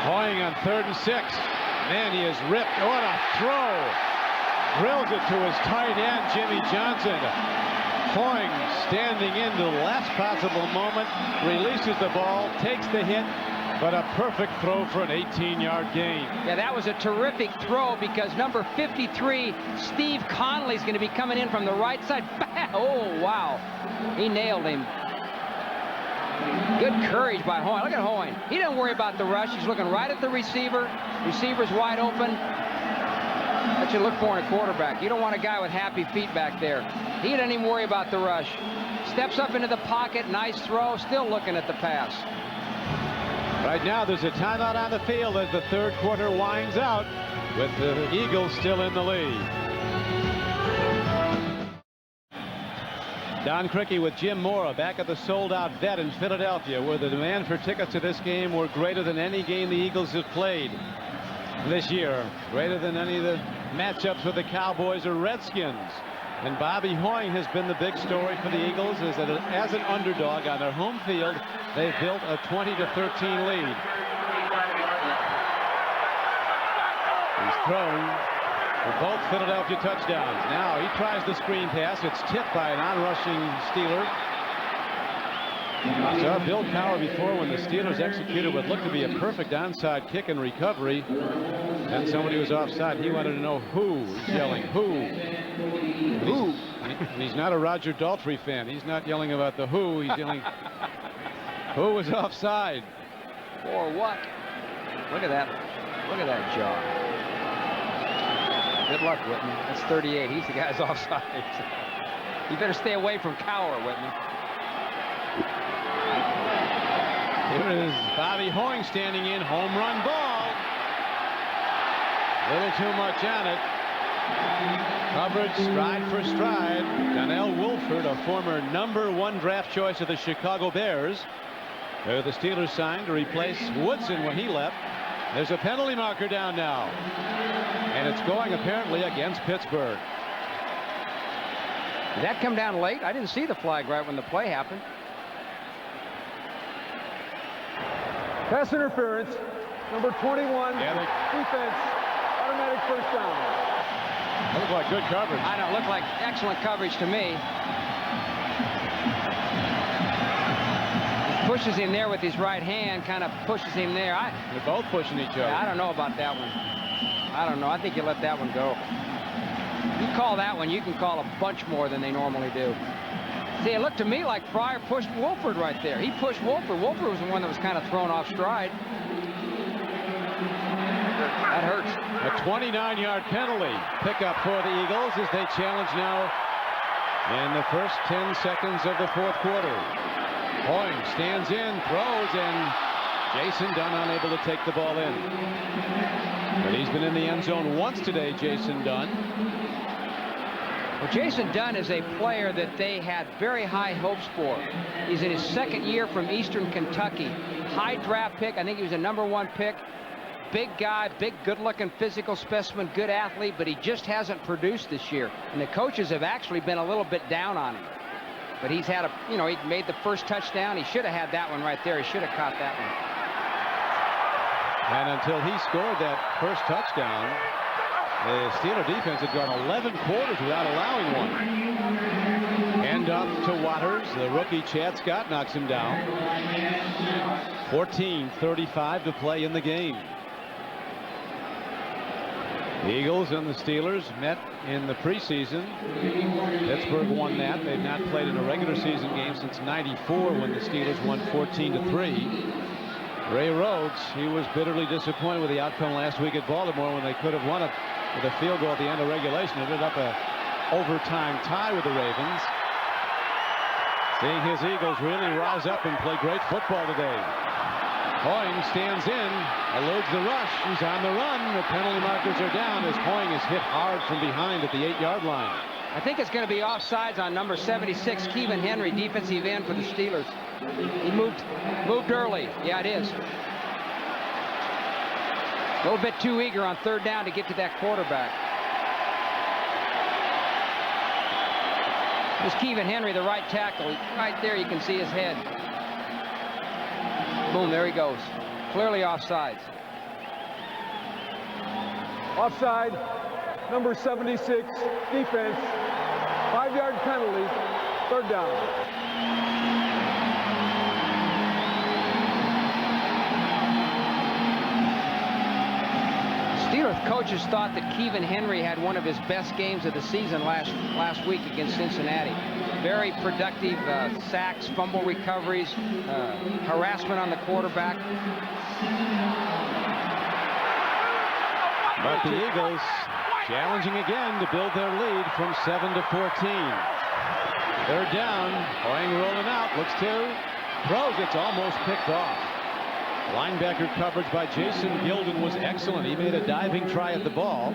Hoying on 3rd and 6. Man, he is ripped. What a throw. Drills it to his tight end, Jimmy Johnson. Hoying standing in the last possible moment, releases the ball, takes the hit, but a perfect throw for an 18-yard gain. Yeah, that was a terrific throw because number 53, Steve Conley's going to be coming in from the right side. Oh, wow. He nailed him. Good courage by Hoying. Look at Hoying. He doesn't worry about the rush. He's looking right at the receiver. Receiver's wide open. That you look for in a quarterback. You don't want a guy with happy feet back there. He doesn't even worry about the rush. Steps up into the pocket. Nice throw. Still looking at the pass. Right now, there's a timeout on the field as the 3rd quarter winds out with the Eagles still in the lead. Don Criqui with Jim Mora back at the sold-out Vet in Philadelphia, where the demand for tickets to this game were greater than any game the Eagles have played this year, greater than any of the matchups with the Cowboys or Redskins. And Bobby Hoying has been the big story for the Eagles as an underdog on their home field. They've built a 20-13 lead. He's thrown for both Philadelphia touchdowns. Now he tries the screen pass. It's tipped by an on-rushing Steeler. I saw Bill Cowher before when the Steelers executed what looked to be a perfect onside kick and recovery. And somebody was offside. He wanted to know who. He's yelling, who? Who? He's not a Roger Daltrey fan. He's not yelling about the who. He's yelling, who was offside? Or what? Look at that. Look at that jaw. Good luck, Whitman. That's 38. He's the guy's offside. You better stay away from Cower, Whitman. Here is Bobby Hoying standing in. Home run ball. A little too much on it. Coverage stride for stride. Donnell Wolford, a former #1 draft choice of the Chicago Bears, who the Steelers signed to replace Woodson when he left. There's a penalty marker down now, and it's going apparently against Pittsburgh. Did that come down late? I didn't see the flag right when the play happened. Pass interference. Number 21. Defense. Automatic first down. That looked like good coverage. I don't look like excellent coverage to me. He pushes him there with his right hand, kind of pushes him there. They're both pushing each other. I don't know about that one. I don't know. I think you let that one go. You call that one, you can call a bunch more than they normally do. See, it looked to me like Fryer pushed Wolford right there. He pushed Wolford. Wolford was the one that was kind of thrown off stride. That hurts. A 29-yard penalty pickup for the Eagles as they challenge now in the first 10 seconds of the fourth quarter. Hoying stands in, throws, and Jason Dunn unable to take the ball in. But he's been in the end zone once today, Jason Dunn. Well, Jason Dunn is a player that they had very high hopes for. He's in his second year from Eastern Kentucky. High draft pick. I think he was a #1 pick. Big guy, big, good-looking physical specimen, good athlete, but he just hasn't produced this year. And the coaches have actually been a little bit down on him. But he's had he made the first touchdown. He should have had that one right there. He should have caught that one. And until he scored that first touchdown, the Steeler defense had gone 11 quarters without allowing one. Hand off to Waters. The rookie Chad Scott knocks him down. 14:35 to play in the game. The Eagles and the Steelers met in the preseason. Pittsburgh won that. They've not played in a regular season game since '94 when the Steelers won 14-3. Ray Rhodes, he was bitterly disappointed with the outcome last week at Baltimore when they could have won it with a field goal at the end of regulation. It ended up an overtime tie with the Ravens. Seeing his Eagles really rise up and play great football today. Hoying stands in, eludes the rush. He's on the run. The penalty markers are down as Hoying is hit hard from behind at the 8-yard line. I think it's going to be offsides on number 76, Kevin Henry, defensive end for the Steelers. He moved early. Yeah, it is. A little bit too eager on third down to get to that quarterback. There's Kevin Henry, the right tackle. Right there, you can see his head. Boom, there he goes. Clearly offsides. Offside, number 76, defense. 5-yard penalty, third down. Steelers coaches thought that Kevin Henry had one of his best games of the season last week against Cincinnati. Very productive sacks, fumble recoveries, harassment on the quarterback. But the Eagles challenging again to build their lead from 7 to 14. Third down. Hoying rolling out. Looks to. Throws. It's almost picked off. Linebacker coverage by Jason Gilden was excellent. He made a diving try at the ball.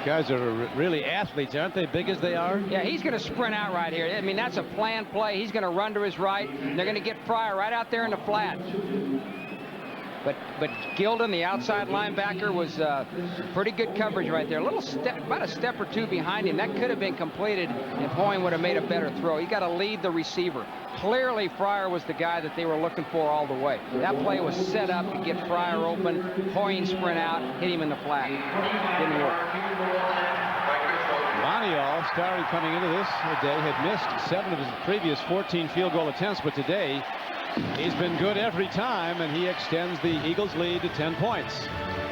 Guys are really athletes, aren't they? Big as they are. Yeah, he's going to sprint out right here. I mean, that's a planned play. He's going to run to his right. And they're going to get Fryer right out there in the flat. But Gilden, the outside linebacker, was pretty good coverage right there. A little step, about a step or two behind him. That could have been completed if Hoying would have made a better throw. You got to lead the receiver. Clearly, Fryer was the guy that they were looking for all the way. That play was set up to get Fryer open. Hoying sprint out, hit him in the flat. Didn't work. Monial, started coming into this day, had missed 7 of his previous 14 field goal attempts, but today he's been good every time, and he extends the Eagles' lead to 10 points.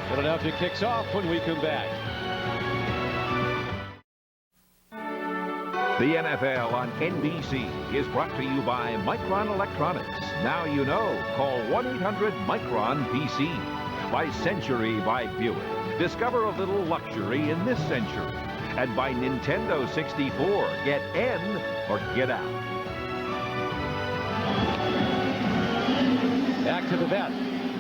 Philadelphia kicks off when we come back. The NFL on NBC is brought to you by Micron Electronics. Now you know. Call 1-800-MICRON-PC. By Century by Buick. Discover a little luxury in this century and buy Nintendo 64. Get N or get out. Back to the vet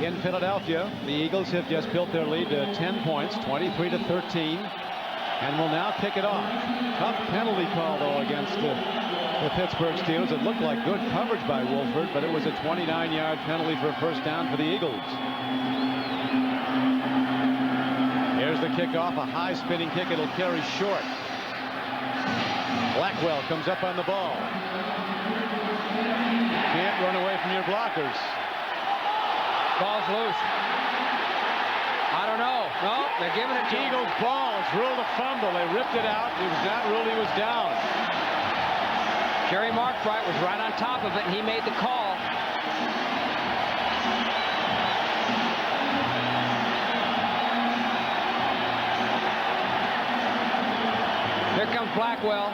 in Philadelphia. The Eagles have just built their lead to 10 points, 23-13, and will now kick it off. Tough penalty call, though, against the Pittsburgh Steelers. It looked like good coverage by Wolford, but it was a 29-yard penalty for a first down for the Eagles. Here's the kickoff, a high spinning kick. It'll carry short. Blackwell comes up on the ball. Can't run away from your blockers. Ball's loose. I don't know. No, they're giving it to Eagles ball. It's ruled a fumble. They ripped it out. It was not ruled he was down. Jerry Markbright was right on top of it, and he made the call. Here comes Blackwell.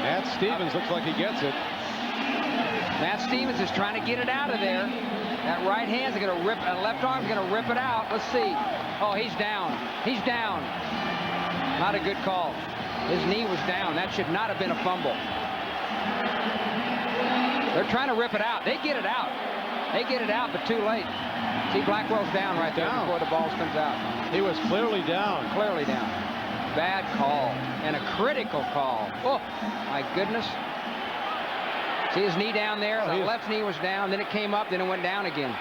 Matt Stevens looks like he gets it. Matt Stevens is trying to get it out of there. That right hand's going to rip, left arm's going to rip it out. Let's see. Oh, he's down. He's down. Not a good call. His knee was down. That should not have been a fumble. They're trying to rip it out. They get it out. They get it out, but too late. See, Blackwell's down right there before the ball comes out. He was clearly down. Clearly down. Bad call, and a critical call. Oh, my goodness. See his knee down there? The left knee was down, then it came up, then it went down again.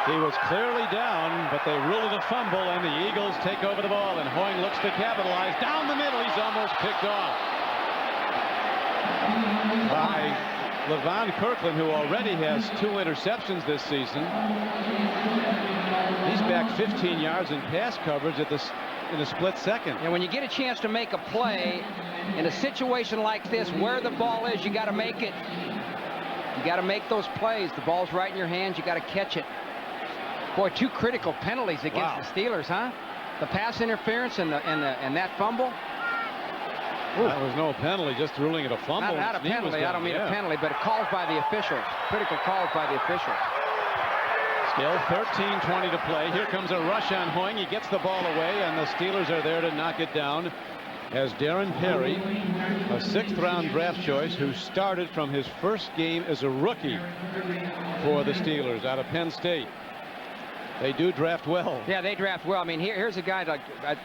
He was clearly down, but they ruled it a fumble, and the Eagles take over the ball, and Hoying looks to capitalize. Down the middle, he's almost picked off by Levon Kirkland, who already has 2 interceptions this season. He's back 15 yards in pass coverage in a split second. And when you get a chance to make a play in a situation like this, where the ball is, you got to make it. You got to make those plays. The ball's right in your hands. You got to catch it. Boy, 2 critical penalties against the Steelers, huh? The pass interference and that fumble. Ooh. That was no penalty, just ruling it a fumble. Not a penalty. I don't mean a penalty, but calls by the officials. Critical calls by the officials. Still 13:20 to play. Here comes a rush on Hoying. He gets the ball away, and the Steelers are there to knock it down as Darren Perry, a 6th-round draft choice who started from his first game as a rookie for the Steelers out of Penn State. They do draft well. Yeah, they draft well. I mean, here's a guy like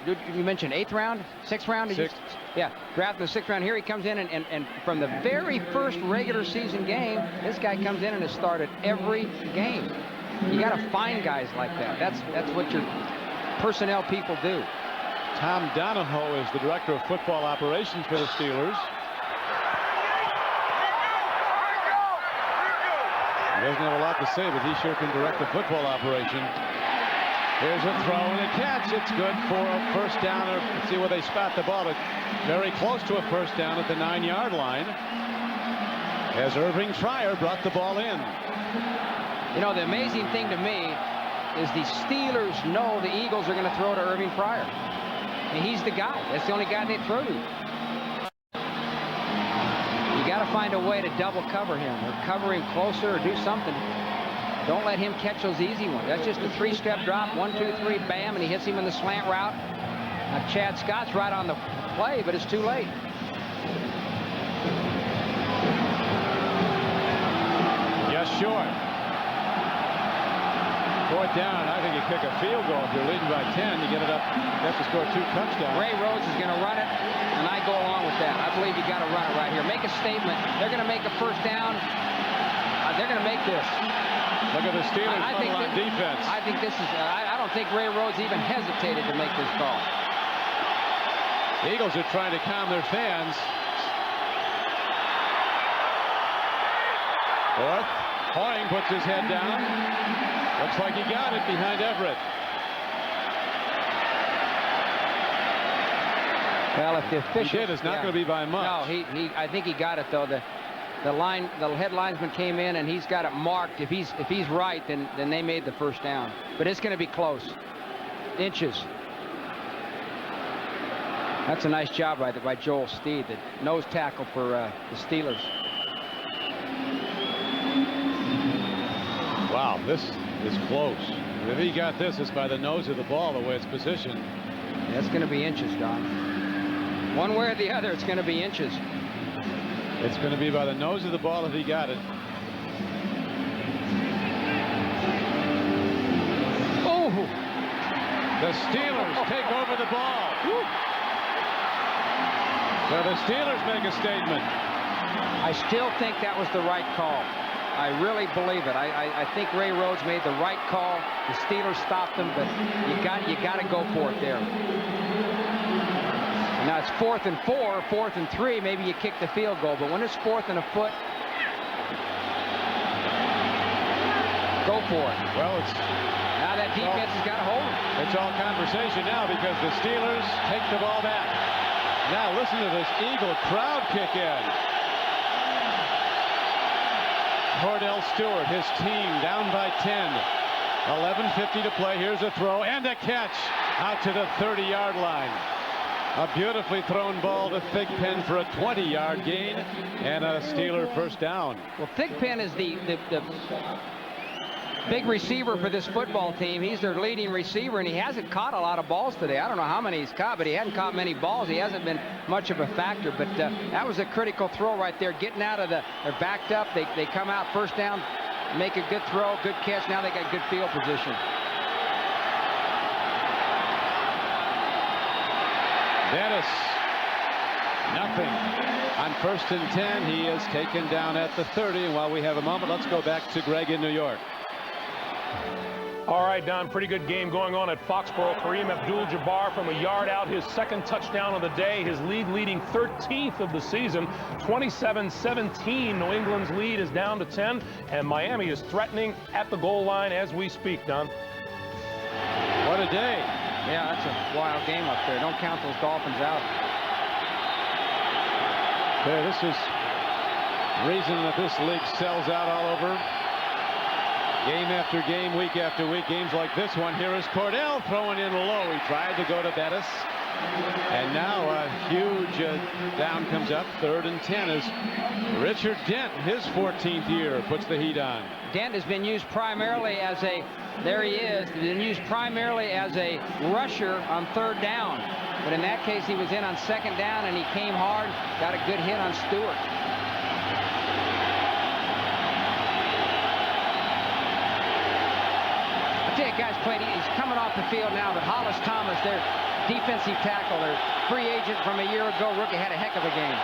you mentioned 8th round, 6th round. 6th. Yeah, drafted the 6th round. Here he comes in, and from the very first regular season game, this guy comes in and has started every game. You got to find guys like that. That's what your personnel people do. Tom Donahoe is the director of football operations for the Steelers. He doesn't have a lot to say, but he sure can direct the football operation. Here's a throw and a catch. It's good for a first down. Let's see where they spot the ball. It's very close to a first down at the 9-yard line, as Irving Fryer brought the ball in. You know, the amazing thing to me is the Steelers know the Eagles are going to throw to Irving Fryer. And he's the guy. That's the only guy they throw to. You got to find a way to double cover him or cover him closer or do something. Don't let him catch those easy ones. That's just a 3-step drop. 1, 2, 3, bam, and he hits him in the slant route. Now, Chad Scott's right on the play, but it's too late. Just short. 4th down. I think you kick a field goal. If you're leading by 10, you get it up. You have to score 2 touchdowns. Ray Rhodes is going to run it, and I go along with that. I believe you got to run it right here. Make a statement. They're going to make a first down. They're going to make this. Look at the Steelers on defense. I think this is. I don't think Ray Rhodes even hesitated to make this call. The Eagles are trying to calm their fans. 4th. Hoying puts his head down. Looks like he got it behind Everett. Well, if the official did, it's not going to be by much. No, I think he got it though. The head linesman came in and he's got it marked. If he's right, then they made the first down. But it's going to be close. Inches. That's a nice job by Joel Steed, the nose tackle for the Steelers. Wow, this is close. If he got this, it's by the nose of the ball, the way it's positioned. That's going to be inches, Don. One way or the other, it's going to be inches. It's going to be by the nose of the ball if he got it. Oh! The Steelers take over the ball. Woo. So the Steelers make a statement. I still think that was the right call. I really believe it. I think Ray Rhodes made the right call. The Steelers stopped them, but you got to go for it there. And now it's 4th and 4, 4th and 3. Maybe you kick the field goal, but when it's 4th and a foot, go for it. Well, it's now that defense has got a hold of it. It's all conversation now because the Steelers take the ball back. Now listen to this Eagle crowd kick in. Cordell Stewart, his team down by 10. 11:50 to play. Here's a throw and a catch out to the 30-yard line. A beautifully thrown ball to Thigpen for a 20-yard gain and a Steeler first down. Well, Thigpen is the big receiver for this football team. He's their leading receiver, and he hasn't caught a lot of balls today. I don't know how many he's caught, but he hadn't caught many balls. He hasn't been much of a factor, but that was a critical throw right there. Getting out of they're backed up. They come out first down, make a good throw, good catch. Now they got good field position. Dennis, nothing. On 1st and 10, he is taken down at the 30. And while we have a moment, let's go back to Greg in New York. All right, Don, pretty good game going on at Foxborough. Kareem Abdul-Jabbar from a yard out, his 2nd touchdown of the day, his leading 13th of the season. 27-17, New England's lead is down to 10, and Miami is threatening at the goal line as we speak, Don. What a day. Yeah, that's a wild game up there. Don't count those Dolphins out. There, this is the reason that this league sells out all over. Game after game, week after week, games like this one. Here is Cordell throwing in low. He tried to go to Bettis. And now a huge down comes up. 3rd and 10 as Richard Dent, his 14th year, puts the heat on. Dent has been used primarily as a, there he is, been used primarily as a rusher on 3rd down. But in that case, he was in on 2nd down, and he came hard, got a good hit on Stewart. Guys played. He's coming off the field now, but Hollis Thomas, their defensive tackle, their free agent from a year ago, rookie, had a heck of a game.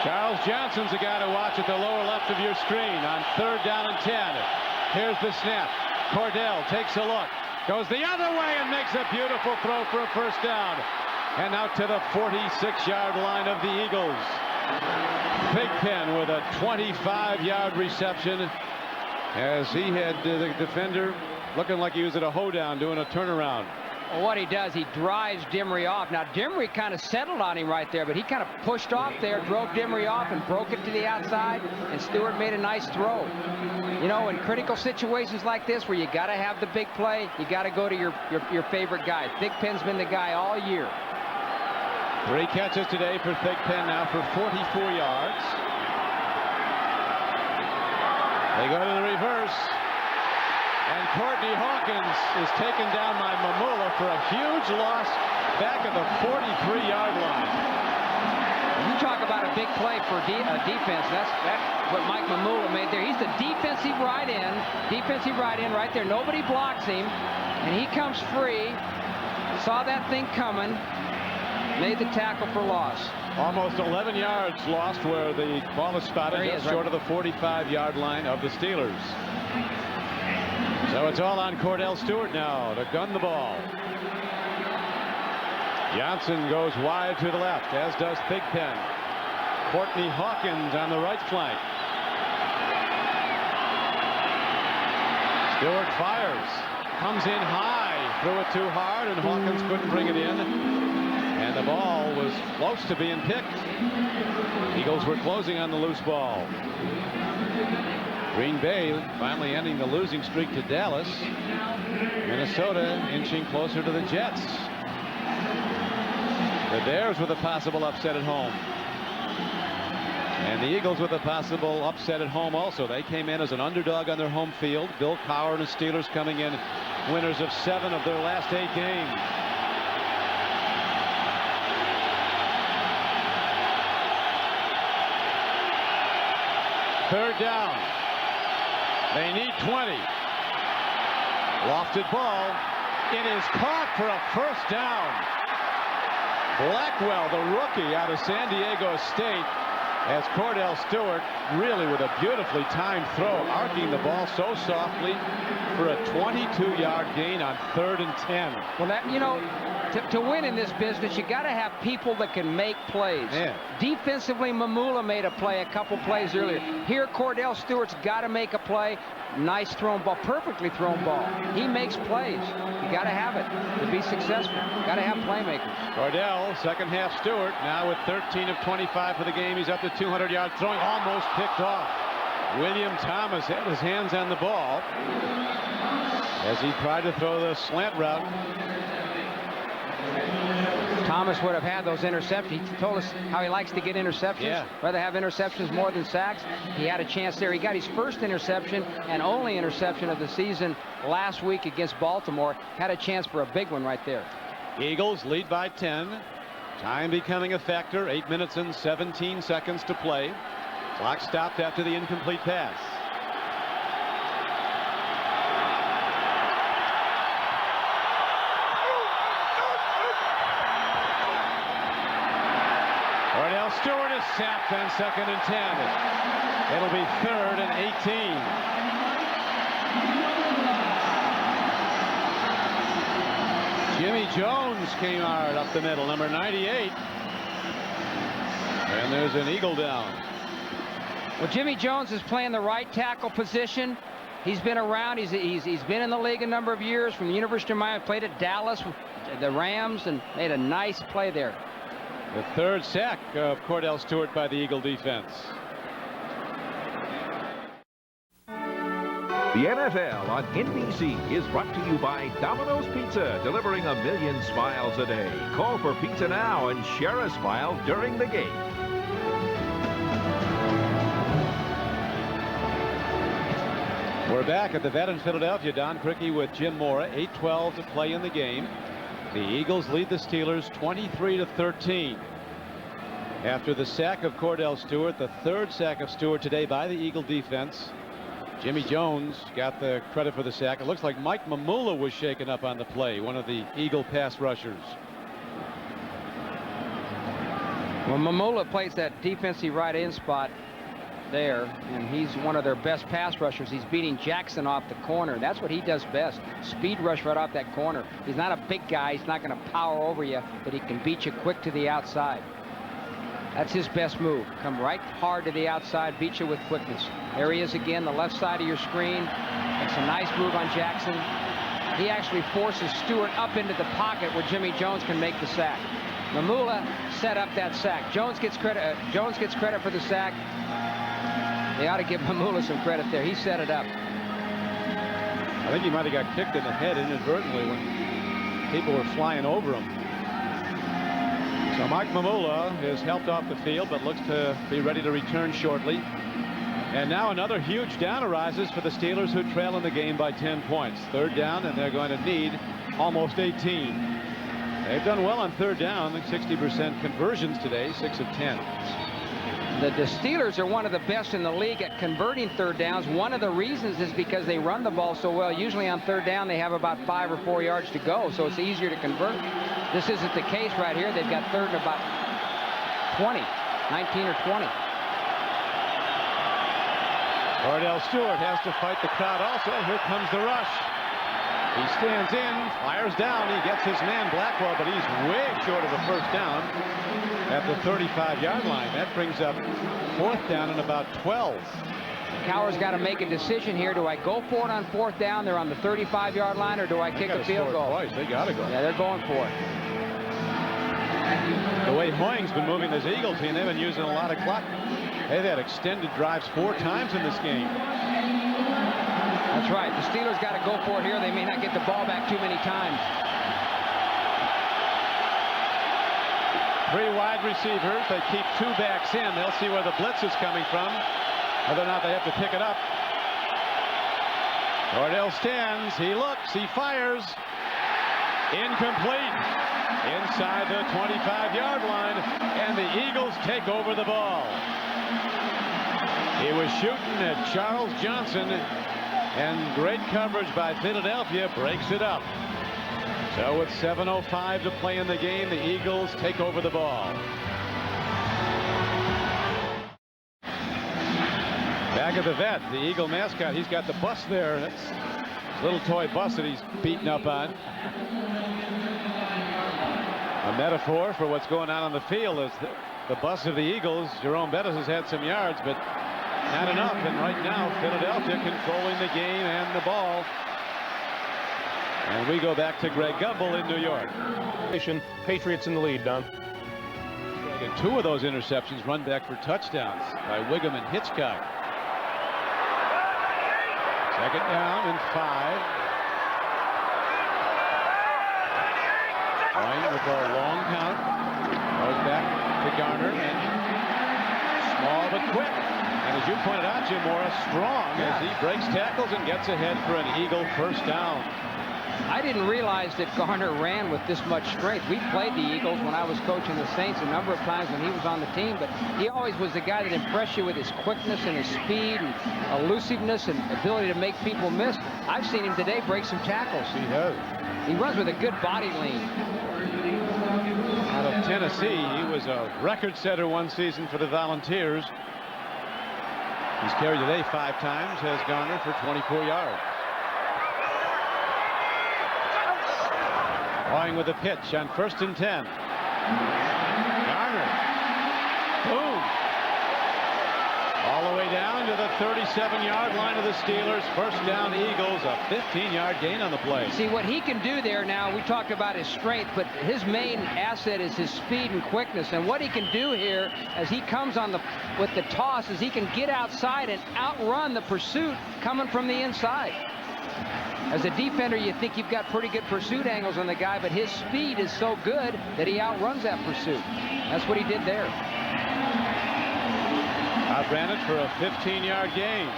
Charles Johnson's a guy to watch at the lower left of your screen on 3rd down and 10. Here's the snap. Cordell takes a look, goes the other way and makes a beautiful throw for a first down. And out to the 46-yard line of the Eagles. Thigpen with a 25-yard reception as he had the defender looking like he was at a hoedown doing a turnaround. Well, what he does, he drives Dimry off. Now, Dimry kind of settled on him right there, but he kind of pushed off there, drove Dimry off, and broke it to the outside, and Stewart made a nice throw. You know, in critical situations like this where you got to have the big play, you got to go to your favorite guy. Thigpen's been the guy all year. 3 catches today for Thigpen now for 44 yards. They go to the reverse. And Courtney Hawkins is taken down by Mamula for a huge loss back at the 43-yard line. You talk about a big play for defense. That's what Mike Mamula made there. He's the defensive right end right there. Nobody blocks him, and he comes free. Saw that thing coming, made the tackle for loss. Almost 11 yards lost where the ball is spotted just short of the 45-yard line of the Steelers. So it's all on Cordell Stewart now to gun the ball. Johnson goes wide to the left, as does Thigpen. Courtney Hawkins on the right flank. Stewart fires, comes in high, threw it too hard, and Hawkins couldn't bring it in. And the ball was close to being picked. Eagles were closing on the loose ball. Green Bay finally ending the losing streak to Dallas. Minnesota inching closer to the Jets. The Bears with a possible upset at home. And the Eagles with a possible upset at home also. They came in as an underdog on their home field. Bill Cowher and the Steelers coming in winners of 7 of their last 8 games. Third down. They need 20. Lofted ball. It is caught for a first down. Blackwell, the rookie out of San Diego State, as Cordell Stewart really with a beautifully timed throw, arcing the ball so softly for a 22-yard gain on 3rd and 10. Well, that, you know, to win in this business, you got to have people that can make plays. Yeah. Defensively, Mamula made a play a couple plays earlier. Here, Cordell Stewart's got to make a play. Nice thrown ball, perfectly thrown ball. He makes plays. You got to have it to be successful. Got to have playmakers. Cordell, second half Stewart, now with 13 of 25 for the game. He's up to 200 yards throwing, almost picked off. William Thomas had his hands on the ball as he tried to throw the slant route. Thomas would have had those interceptions. He told us how he likes to get interceptions. Yeah. Rather have interceptions more than sacks. He had a chance there. He got his first interception and only interception of the season last week against Baltimore. Had a chance for a big one right there. Eagles lead by 10. Time becoming a factor. 8 minutes and 17 seconds to play. Clock stopped after the incomplete pass. Cordell Stewart is sacked on 2nd and 10. It'll be 3rd and 18. Jimmy Jones came hard up the middle, number 98. And there's an Eagle down. Well, Jimmy Jones is playing the right tackle position. He's been around. He's been in the league a number of years from the University of Miami. Played at Dallas, the Rams, and made a nice play there. The 3rd sack of Cordell Stewart by the Eagle defense. The NFL on NBC is brought to you by Domino's Pizza, delivering 1 million smiles a day. Call for pizza now and share a smile during the game. We're back at the vet in Philadelphia. Don Criqui with Jim Mora. 8:12 to play in the game. The Eagles lead the Steelers 23-13. After the sack of Cordell Stewart, the 3rd sack of Stewart today by the Eagle defense. Jimmy Jones got the credit for the sack. It looks like Mike Mamula was shaken up on the play, one of the Eagle pass rushers. Well, Mamula plays that defensive right end spot there, and he's one of their best pass rushers. He's beating Jackson off the corner. That's what he does best. Speed rush right off that corner. He's not a big guy. He's not going to power over you, but he can beat you quick to the outside. That's his best move. Come right hard to the outside, beat you with quickness. There he is again, the left side of your screen. Makes a nice move on Jackson. He actually forces Stewart up into the pocket where Jimmy Jones can make the sack. Mamula set up that sack. Jones gets credit for the sack. They ought to give Mamula some credit there. He set it up. I think he might have got kicked in the head inadvertently when people were flying over him. So Mike Mamula is helped off the field, but looks to be ready to return shortly. And now another huge down arises for the Steelers, who trail in the game by 10 points. 3rd down, and they're going to need almost 18. They've done well on 3rd down, 60% conversions today, 6 of 10. The Steelers are one of the best in the league at converting 3rd downs. One of the reasons is because they run the ball so well. Usually on 3rd down, they have about 5 or 4 yards to go, so it's easier to convert. This isn't the case right here. They've got 3rd and about 20, 19 or 20. Cordell Stewart has to fight the crowd also. Here comes the rush. He stands in, fires down. He gets his man Blackwell, but he's way short of a first down at the 35-yard line. That brings up 4th down and about 12. Cowher's got to make a decision here. Do I go for it on 4th down? They're on the 35-yard line, or do I kick a field goal? Twice. They got to go. Yeah, they're going for it. The way Hoying's been moving this Eagle team, they've been using a lot of clock. They've had extended drives 4 times in this game. That's right. The Steelers got to go for it here. They may not get the ball back too many times. 3 wide receivers. They keep 2 backs in. They'll see where the blitz is coming from, whether or not they have to pick it up. Cordell stands, he looks, he fires. Incomplete. Inside the 25-yard line, and the Eagles take over the ball. He was shooting at Charles Johnson, and great coverage by Philadelphia breaks it up. So with 7:05 to play in the game, the Eagles take over the ball. Back at the vet, the Eagle mascot, he's got the bus there. That's a little toy bus that he's beaten up on. A metaphor for what's going on the field is the bus of the Eagles. Jerome Bettis has had some yards, but not enough. And right now, Philadelphia controlling the game and the ball. And we go back to Greg Gumbel in New York. Patriots in the lead, Don. And 2 of those interceptions run back for touchdowns by Wiggum and Hitchcock. Second down and 5. Going with a long count. Goes back to Garner. And small but quick. And as you pointed out, Jim, Mora strong as he breaks tackles and gets ahead for an Eagle first down. I didn't realize that Garner ran with this much strength. We played the Eagles when I was coaching the Saints a number of times when he was on the team, but he always was the guy that impressed you with his quickness and his speed and elusiveness and ability to make people miss. I've seen him today break some tackles. He has. He runs with a good body lean. Out of Tennessee, he was a record setter one season for the Volunteers. He's carried today 5 times, has Garner for 24 yards. Going with a pitch on 1st and 10. Garner. Boom. All the way down to the 37-yard line of the Steelers. First down, Eagles. A 15-yard gain on the play. See what he can do there now. We talked about his strength, but his main asset is his speed and quickness. And what he can do here as he comes on with the toss is he can get outside and outrun the pursuit coming from the inside. As a defender, you think you've got pretty good pursuit angles on the guy, but his speed is so good that he outruns that pursuit. That's what he did there. Outran it for a 15-yard gain.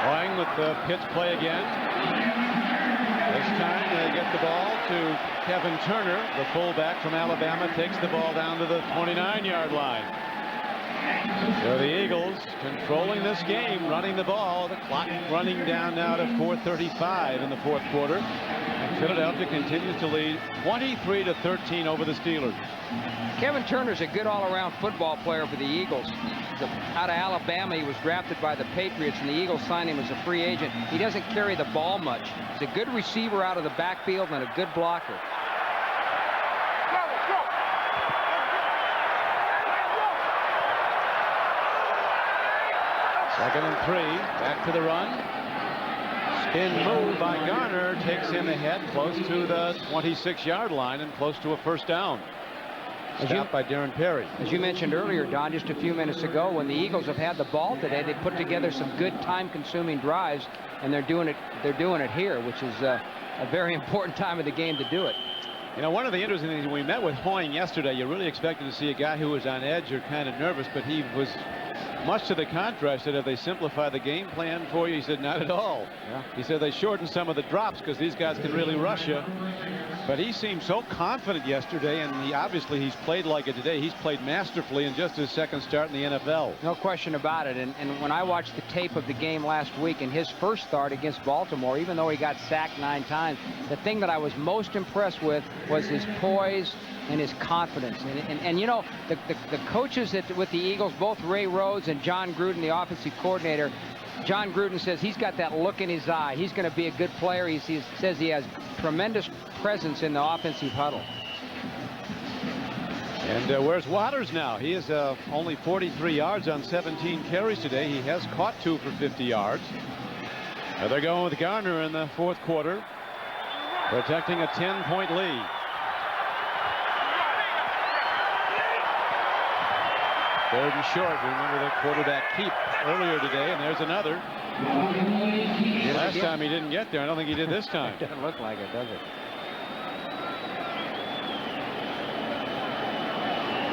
Going with the pitch play again. This time they get the ball to Kevin Turner, the fullback from Alabama, takes the ball down to the 29-yard line. So the Eagles controlling this game, running the ball. The clock running down now to 4:35 in the 4th quarter. And Philadelphia continues to lead 23-13 over the Steelers. Kevin Turner's a good all-around football player for the Eagles. Out of Alabama, he was drafted by the Patriots, and the Eagles signed him as a free agent. He doesn't carry the ball much. He's a good receiver out of the backfield and a good blocker. Second and 3, back to the run. Spin move by Garner takes him ahead close to the 26-yard line and close to a first down. Stopped by Darren Perry. As you mentioned earlier, Don, just a few minutes ago, when the Eagles have had the ball today, they put together some good time-consuming drives, and they're doing it here, which is a very important time of the game to do it. You know, one of the interesting things, when we met with Hoying yesterday, you really expected to see a guy who was on edge or kind of nervous, but he was much to the contrast. That if they simplify the game plan for you, he said, not at all. Yeah. He said they shortened some of the drops because these guys can really rush you. But he seemed so confident yesterday, and obviously he's played like it today. He's played masterfully in just his second start in the NFL. No question about it. And when I watched the tape of the game last week and his first start against Baltimore, even though he got sacked 9 times, the thing that I was most impressed with was his poise and his confidence. And you know, the coaches with the Eagles, both Ray Rhodes and John Gruden, the offensive coordinator, John Gruden says he's got that look in his eye. He's going to be a good player. He says he has tremendous presence in the offensive huddle. And where's Waters now? He is only 43 yards on 17 carries today. He has caught 2 for 50 yards. They're going with Garner in the 4th quarter, protecting a 10-point lead. Third and short. Remember the quarterback keep earlier today, and there's another. Last time he didn't get there. I don't think he did this time. Doesn't look like it, does it?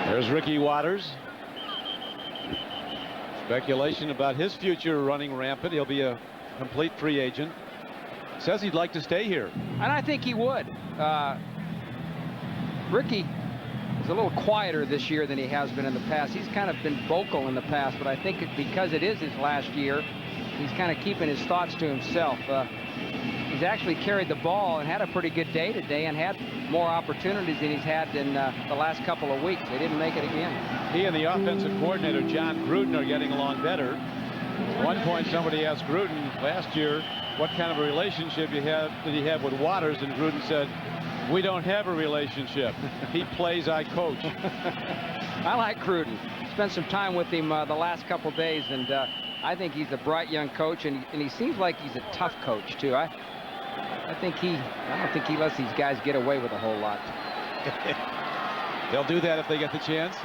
There's Ricky Waters. Speculation about his future running rampant. He'll be a complete free agent. Says he'd like to stay here. And I think he would. Ricky is a little quieter this year than he has been in the past. He's kind of been vocal in the past, but I think because it is his last year, he's kind of keeping his thoughts to himself. He's actually carried the ball and had a pretty good day today and had more opportunities than he's had in the last couple of weeks. They didn't make it again. He and the offensive coordinator, John Gruden, are getting along better. At one point, somebody asked Gruden last year what kind of a relationship did he have with Waters, and Gruden said, "We don't have a relationship. He plays, I coach." I like Gruden. Spent some time with him the last couple days, and I think he's a bright young coach, and he seems like he's a tough coach too. I don't think he lets these guys get away with a whole lot. They'll do that if they get the chance.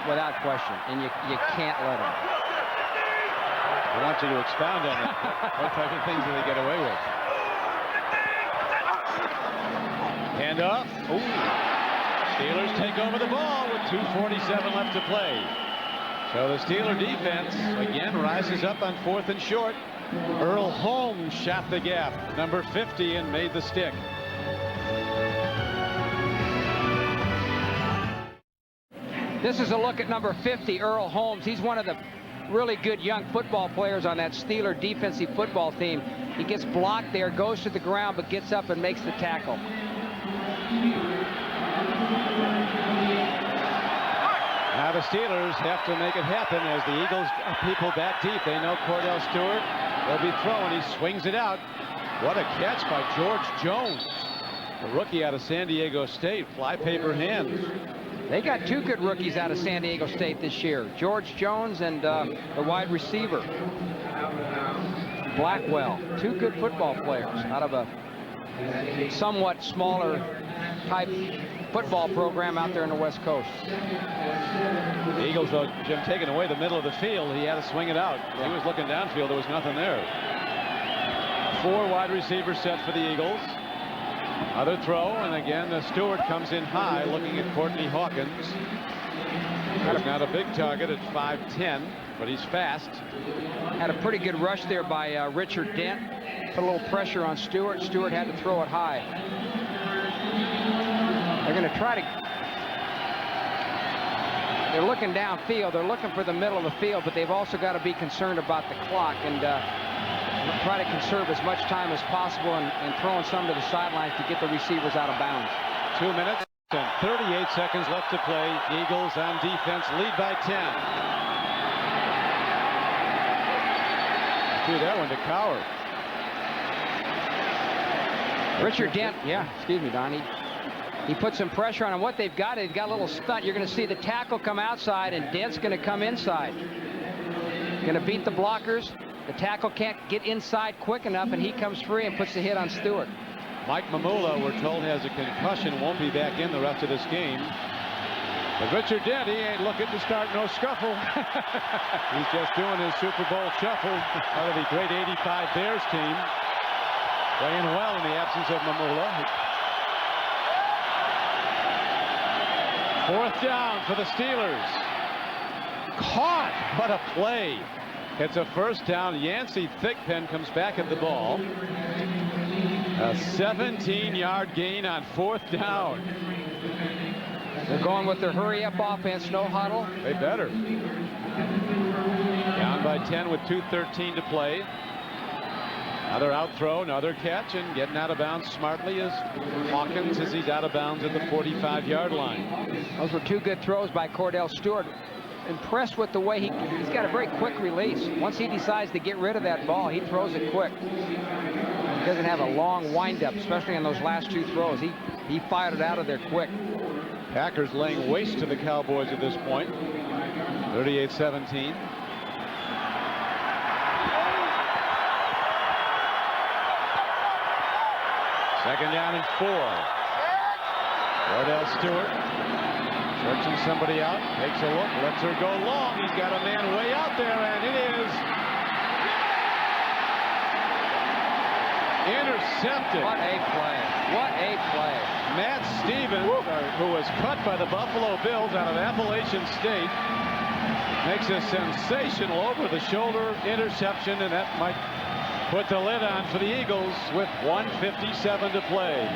Without question, and you can't let them. I want you to expound on it. What type of things do they get away with? Hand off. Ooh. Steelers take over the ball with 2:47 left to play. So the Steeler defense again rises up on 4th and short. Earl Holmes shot the gap, number 50, and made the stick. This is a look at number 50, Earl Holmes. He's one of the really good young football players on that Steeler defensive football team. He gets blocked there, goes to the ground, but gets up and makes the tackle. Now the Steelers have to make it happen as the Eagles people back deep. They know Cordell Stewart will be throwing. He swings it out. What a catch by George Jones, the rookie out of San Diego State. Flypaper hands. They got two good rookies out of San Diego State this year. George Jones and the wide receiver, Blackwell. Two good football players out of a somewhat smaller type football program out there in the West Coast. The Eagles, though, Jim, taking away the middle of the field. He had to swing it out. He was looking downfield. There was nothing there. 4 wide receivers set for the Eagles. Other throw, and again, Stewart comes in high, looking at Courtney Hawkins. He's not a big target at 5'10", but he's fast. Had a pretty good rush there by Richard Dent. Put a little pressure on Stewart. Stewart had to throw it high. They're going to try to... They're looking downfield. They're looking for the middle of the field, but they've also got to be concerned about the clock and try to conserve as much time as possible and throwing some to the sidelines to get the receivers out of bounds. 2 minutes and 38 seconds left to play. Eagles on defense lead by 10. Threw that one to Cowher. Richard Dent, excuse me, Don. He put some pressure on him. What they've got, a little stunt. You're going to see the tackle come outside, and Dent's going to come inside. Going to beat the blockers. The tackle can't get inside quick enough, and he comes free and puts the hit on Stewart. Mike Mamula, we're told, has a concussion, won't be back in the rest of this game. But Richard Dent, he ain't looking to start no scuffle. He's just doing his Super Bowl shuffle out of the great '85 Bears team. Playing well in the absence of Mamula. 4th down for the Steelers. Caught! What a play. It's a 1st down. Yancey Thigpen comes back at the ball. A 17-yard gain on 4th down. They're going with their hurry-up offense, no huddle. They better. Down by 10 with 2:13 to play. Another out throw, another catch, and getting out of bounds smartly is Hawkins as he's out of bounds at the 45-yard line. Those were 2 good throws by Cordell Stewart. Impressed with the way he's got a very quick release. Once he decides to get rid of that ball, he throws it quick. He doesn't have a long windup, especially on those last 2 throws. He fired it out of there quick. Packers laying waste to the Cowboys at this point. 38-17. Second down and 4. Cordell Stewart searching somebody out, takes a look, lets her go long. He's got a man way out there, and it is Intercepted. What a play. What a play. Matt Stevens, who was cut by the Buffalo Bills out of Appalachian State, makes a sensational over-the-shoulder interception, and that might put the lid on for the Eagles with 1:57 to play.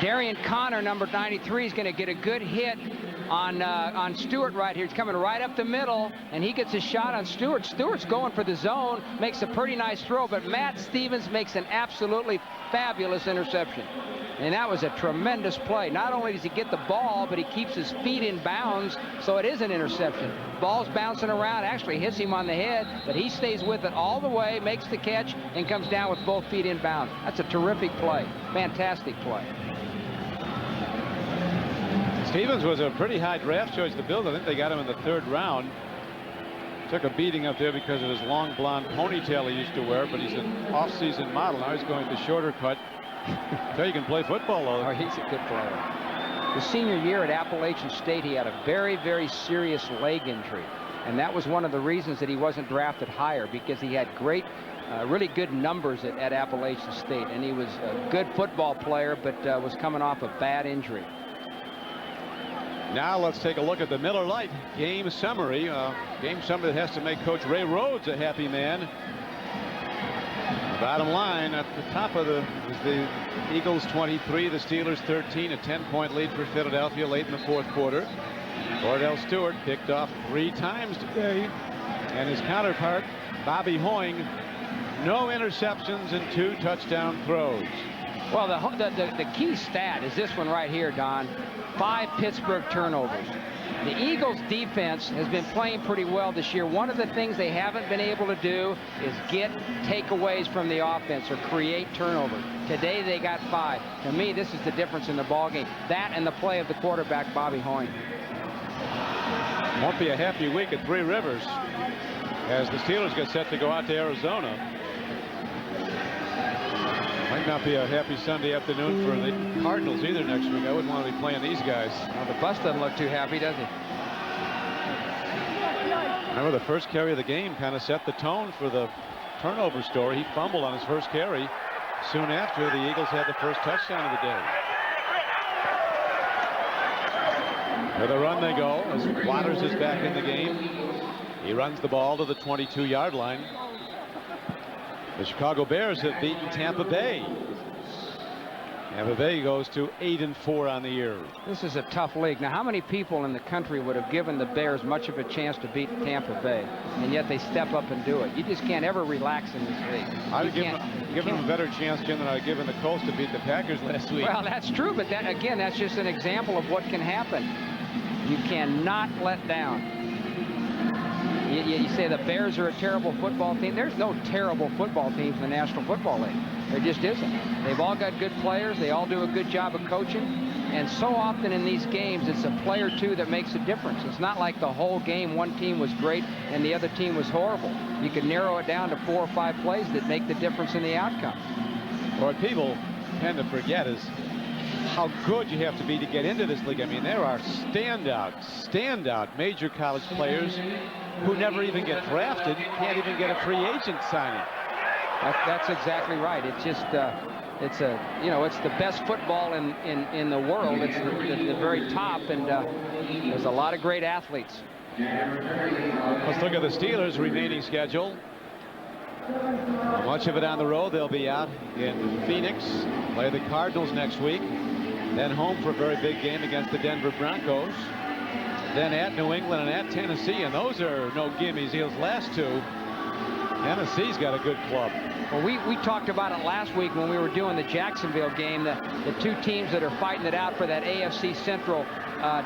Darian Connor, number 93, is going to get a good hit on Stewart right here. He's coming right up the middle, and he gets a shot on Stewart. Stewart's going for the zone, makes a pretty nice throw, but Matt Stevens makes an absolutely fabulous interception. And that was a tremendous play. Not only does he get the ball, but he keeps his feet in bounds, so it is an interception. Ball's bouncing around, actually hits him on the head, but he stays with it all the way, makes the catch, and comes down with both feet in bounds. That's a terrific play. Fantastic play. Stevens was a pretty high draft choice. The Bills, I think they got him in the 3rd round. Took a beating up there because of his long blonde ponytail he used to wear, but he's an off-season model. Now he's going the shorter cut. So you can play football, though. Oh, he's a good player. The senior year at Appalachian State, he had a very, very serious leg injury. And that was one of the reasons that he wasn't drafted higher, because he had great, really good numbers at Appalachian State. And he was a good football player, but was coming off a bad injury. Now let's take a look at the Miller Lite game summary. Game summary that has to make Coach Ray Rhodes a happy man. Bottom line at the top of is the Eagles 23, the Steelers 13, a 10-point lead for Philadelphia late in the 4th quarter. Cordell Stewart picked off 3 times today, and his counterpart Bobby Hoying, no interceptions and 2 touchdown throws. Well, the key stat is this one right here, Don. 5 Pittsburgh turnovers. The Eagles defense has been playing pretty well this year. One of the things they haven't been able to do is get takeaways from the offense or create turnovers. Today they got 5. To me, this is the difference in the ballgame. That and the play of the quarterback, Bobby Hoying. Won't be a happy week at Three Rivers as the Steelers get set to go out to Arizona. Might not be a happy Sunday afternoon for the Cardinals either next week. I wouldn't want to be playing these guys. Well, the bus doesn't look too happy, does he? Remember, the first carry of the game kind of set the tone for the turnover story. He fumbled on his first carry. Soon after, the Eagles had the first touchdown of the day. With a run they go as Waters is back in the game. He runs the ball to the 22-yard line. The Chicago Bears have beaten Tampa Bay. Tampa Bay goes to 8-4 on the year. This is a tough league. Now, how many people in the country would have given the Bears much of a chance to beat Tampa Bay, and yet they step up and do it? You just can't ever relax in this league. I'd give them a better chance, Jim, than I'd given the Colts to beat the Packers last week. Well, that's true, but that, again, that's just an example of what can happen. You cannot let down. You say the Bears are a terrible football team. There's no terrible football teams in the National Football League. There just isn't. They've all got good players. They all do a good job of coaching. And so often in these games, it's a play or two that makes a difference. It's not like the whole game one team was great and the other team was horrible. You can narrow it down to 4 or 5 plays that make the difference in the outcome. What people tend to forget is how good you have to be to get into this league. I mean, there are standout major college players who never even get drafted, can't even get a free agent signing. That's exactly right. It's just it's the best football in the world. It's the very top, and there's a lot of great athletes. Let's look at the Steelers' remaining schedule. Much of it on the road. They'll be out in Phoenix, play the Cardinals next week, then home for a very big game against the Denver Broncos, then at New England and at Tennessee, and those are no gimmies. Those last 2, Tennessee's got a good club. Well, we talked about it last week when we were doing the Jacksonville game, the 2 teams that are fighting it out for that AFC Central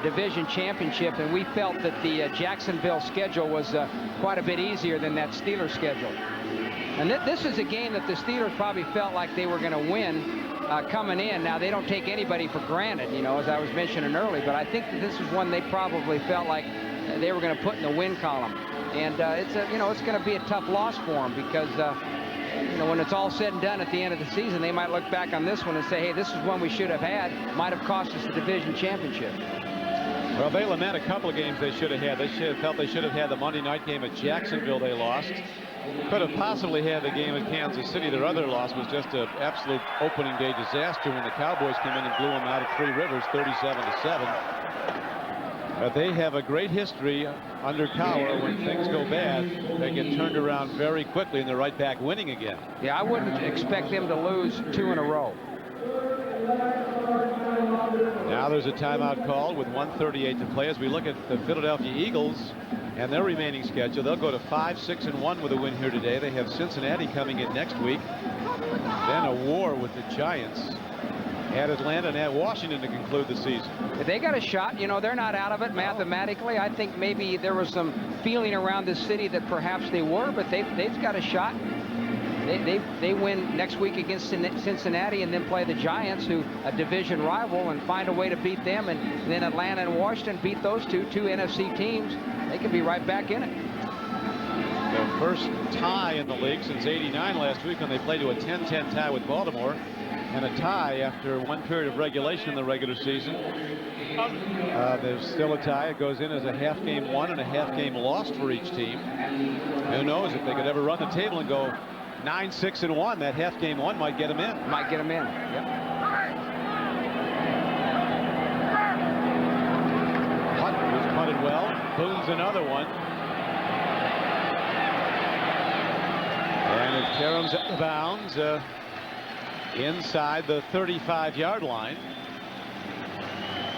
Division Championship, and we felt that the Jacksonville schedule was quite a bit easier than that Steelers schedule. And this is a game that the Steelers probably felt like they were going to win coming in. Now, they don't take anybody for granted, as I was mentioning earlier, but I think that this is one they probably felt like they were going to put in the win column. And it's going to be a tough loss for them because when it's all said and done at the end of the season, they might look back on this one and say, hey, this is one we should have had. Might have cost us the division championship. Well, they lament a couple of games they should have had. They felt they should have had the Monday night game at Jacksonville they lost. Could have possibly had the game at Kansas City. Their other loss was just an absolute opening day disaster when the Cowboys came in and blew them out of Three Rivers 37-7. But they have a great history under Cowher. When things go bad, they get turned around very quickly, and they're right back winning again. Yeah, I wouldn't expect them to lose 2 in a row. Now there's a timeout called with 1:38 to play. As we look at the Philadelphia Eagles and their remaining schedule, they'll go to 5-6-1 with a win here today. They have Cincinnati coming in next week. Then a war with the Giants at Atlanta and at Washington to conclude the season. If they got a shot, you know, they're not out of it mathematically. I think maybe there was some feeling around the city that perhaps they were, but they've got a shot. They win next week against Cincinnati and then play the Giants, who a division rival, and find a way to beat them, and then Atlanta and Washington beat those two NFC teams. They could be right back in it. The first tie in the league since '89 last week when they played to a 10-10 tie with Baltimore, and a tie after one period of regulation in the regular season. There's still a tie. It goes in as a half game won and a half game lost for each team. Who knows if they could ever run the table and go 9-6-1. That half game one might get them in. Might get them in. Yep. Hunt was punted well. Boone's another one. And it caroms out of bounds inside the 35-yard line.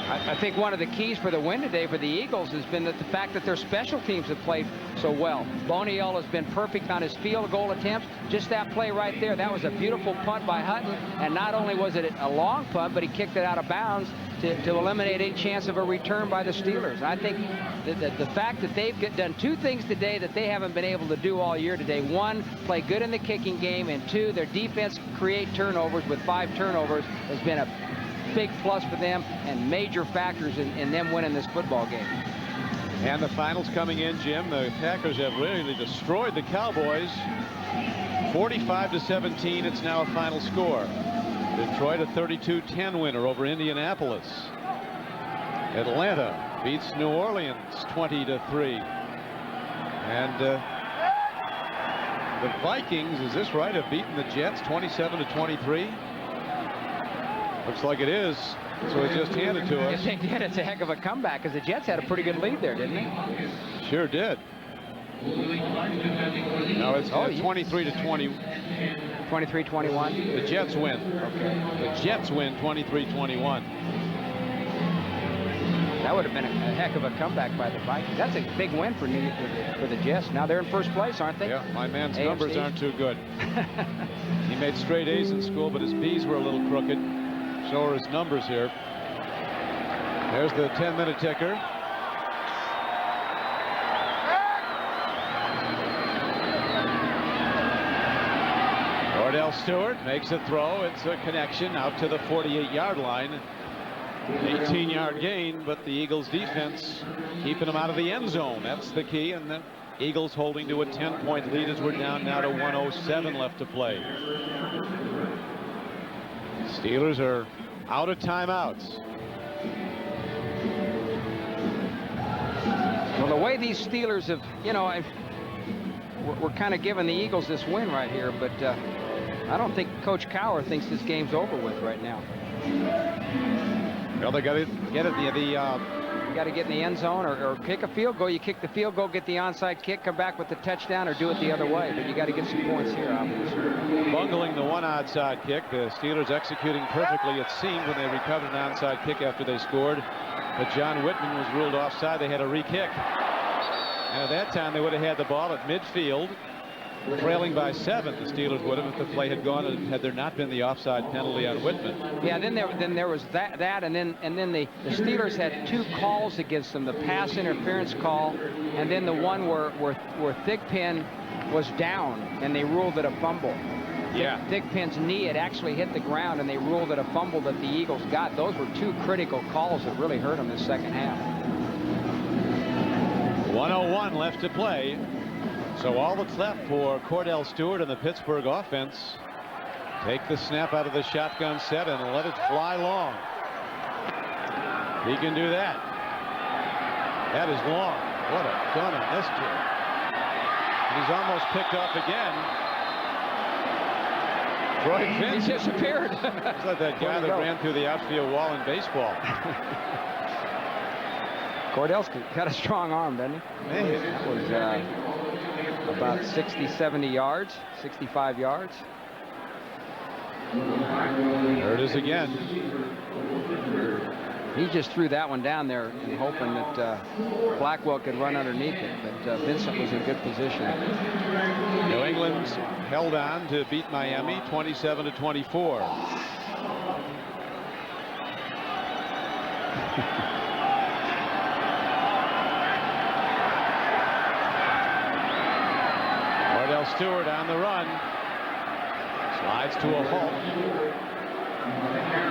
I think one of the keys for the win today for the Eagles has been that the fact that their special teams have played so well. Boniel has been perfect on his field goal attempts. Just that play right there, that was a beautiful punt by Hutton, and not only was it a long punt, but he kicked it out of bounds to eliminate any chance of a return by the Steelers. I think that the fact that they've done 2 things today that they haven't been able to do all year today. 1, play good in the kicking game, and 2, their defense create turnovers with 5 turnovers has been a big plus for them and major factors in them winning this football game. And the finals coming in, Jim. The Packers have really destroyed the Cowboys. 45-17. It's now a final score. Detroit a 32-10 winner over Indianapolis. Atlanta beats New Orleans 20-3. And the Vikings, is this right, have beaten the Jets 27-23. Looks like it is, so it just handed to us. You think it's a heck of a comeback, because the Jets had a pretty good lead there, didn't they? Sure did. No, it's 23-20. 23-21. The Jets win. Okay. The Jets win 23-21. That would have been a heck of a comeback by the Vikings. That's a big win for the Jets. Now they're in first place, aren't they? Yeah, my man's numbers aren't too good. He made straight A's in school, but his B's were a little crooked. So are his numbers here. There's the 10-minute ticker. Cordell Stewart makes a throw. It's a connection out to the 48-yard line. 18-yard gain, but the Eagles defense keeping them out of the end zone. That's the key, and the Eagles holding to a 10-point lead as we're down now to 1:07 left to play. Steelers are out of timeouts. Well, the way these Steelers have, you know, we're kind of giving the Eagles this win right here, but I don't think Coach Cowher thinks this game's over with right now. Well, they got to get it. You got to get in the end zone or kick a field goal. You kick the field goal, get the onside kick, come back with the touchdown, or do it the other way. But you got to get some points here, obviously. Bungling the one onside kick. The Steelers executing perfectly, it seemed, when they recovered an onside kick after they scored. But John Whitman was ruled offside. They had a re-kick. And at that time, they would have had the ball at midfield, trailing by 7. The Steelers would have if the play had gone and had there not been the offside penalty on Whitman. Yeah, then there was that and then the Steelers had 2 calls against them: the pass interference call, and then the one where Thigpen was down and they ruled it a fumble. Yeah, Thigpen's knee had actually hit the ground and they ruled it a fumble that the Eagles got. Those were 2 critical calls that really hurt them this second half. 1:01 left to play. So all that's left for Cordell Stewart and the Pittsburgh offense. Take the snap out of the shotgun set and let it fly long. He can do that. That is long. What a gun on this kid. He's almost picked off again. Troy Vince disappeared. It's like that guy that ran through the outfield wall in baseball. Cordell's got a strong arm, doesn't he? Man. That was about 60, 70 yards, 65 yards. There it is again. He just threw that one down there and hoping that Blackwell could run underneath it, but Vincent was in good position. New England held on to beat Miami 27-24. Cordell Stewart on the run. Slides to a halt.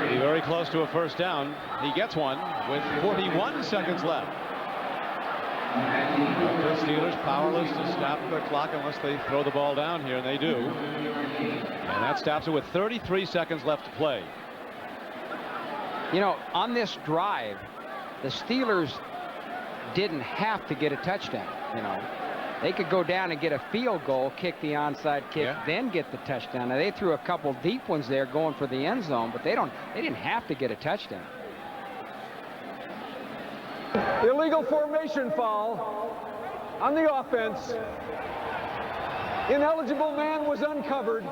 Be very close to a first down. He gets one with 41 seconds left. The Steelers powerless to stop the clock unless they throw the ball down here, and they do. And that stops it with 33 seconds left to play. You know, on this drive, the Steelers didn't have to get a touchdown. You know, they could go down and get a field goal, kick the onside kick, then get the touchdown. Now, they threw a couple deep ones there going for the end zone, but they didn't have to get a touchdown. Illegal formation foul on the offense. Ineligible man was uncovered.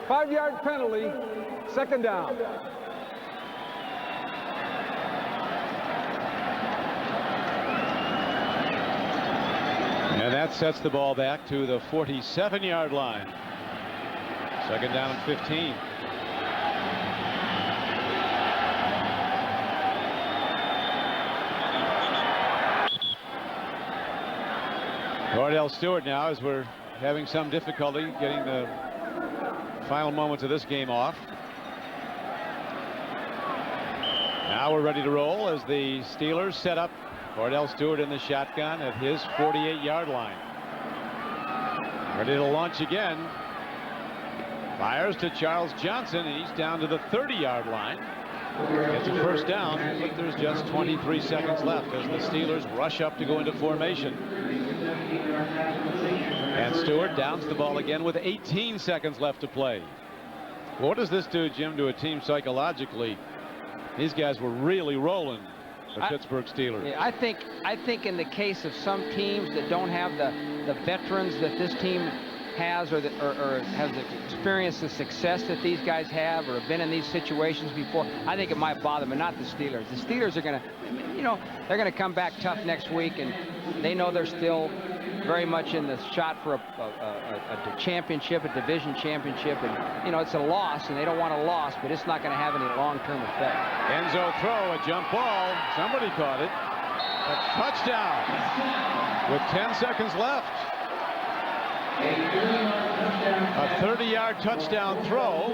5-yard penalty, second down. And that sets the ball back to the 47-yard line. Second down and 15. Cordell Stewart now, as we're having some difficulty getting the final moments of this game off. Now we're ready to roll as the Steelers set up Cordell Stewart in the shotgun at his 48-yard line. Ready to launch again. Fires to Charles Johnson. He's down to the 30-yard line. Gets a first down, but there's just 23 seconds left as the Steelers rush up to go into formation. And Stewart downs the ball again with 18 seconds left to play. What does this do, Jim, to a team psychologically? These guys were really rolling. The Pittsburgh Steelers. Yeah, I think in the case of some teams that don't have the veterans that this team has, or has experienced the success that these guys have, or have been in these situations before, I think it might bother them, but not the Steelers. The Steelers are going to, you know, they're going to come back tough next week, and they know they're still very much in the shot for a championship, a division championship, and you know it's a loss, and they don't want a loss, but it's not going to have any long-term effect. Enzo throw, a jump ball. Somebody caught it. A touchdown with 10 seconds left. A 30-yard touchdown throw.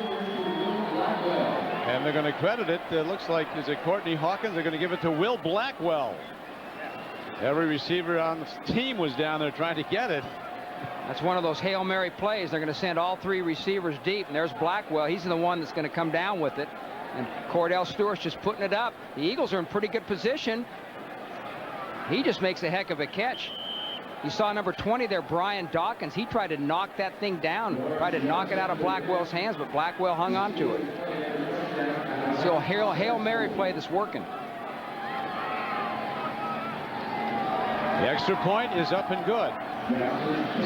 And they're going to credit it. It looks like, is it Courtney Hawkins? They're going to give it to Will Blackwell. Every receiver on the team was down there trying to get it. That's one of those Hail Mary plays. They're going to send all three receivers deep, and there's Blackwell. He's the one that's going to come down with it. And Cordell Stewart's just putting it up. The Eagles are in pretty good position. He just makes a heck of a catch. You saw number 20 there, Brian Dawkins. He tried to knock that thing down, tried to knock it out of Blackwell's hands, but Blackwell hung on to it. So Hail Mary play that's working. The extra point is up and good.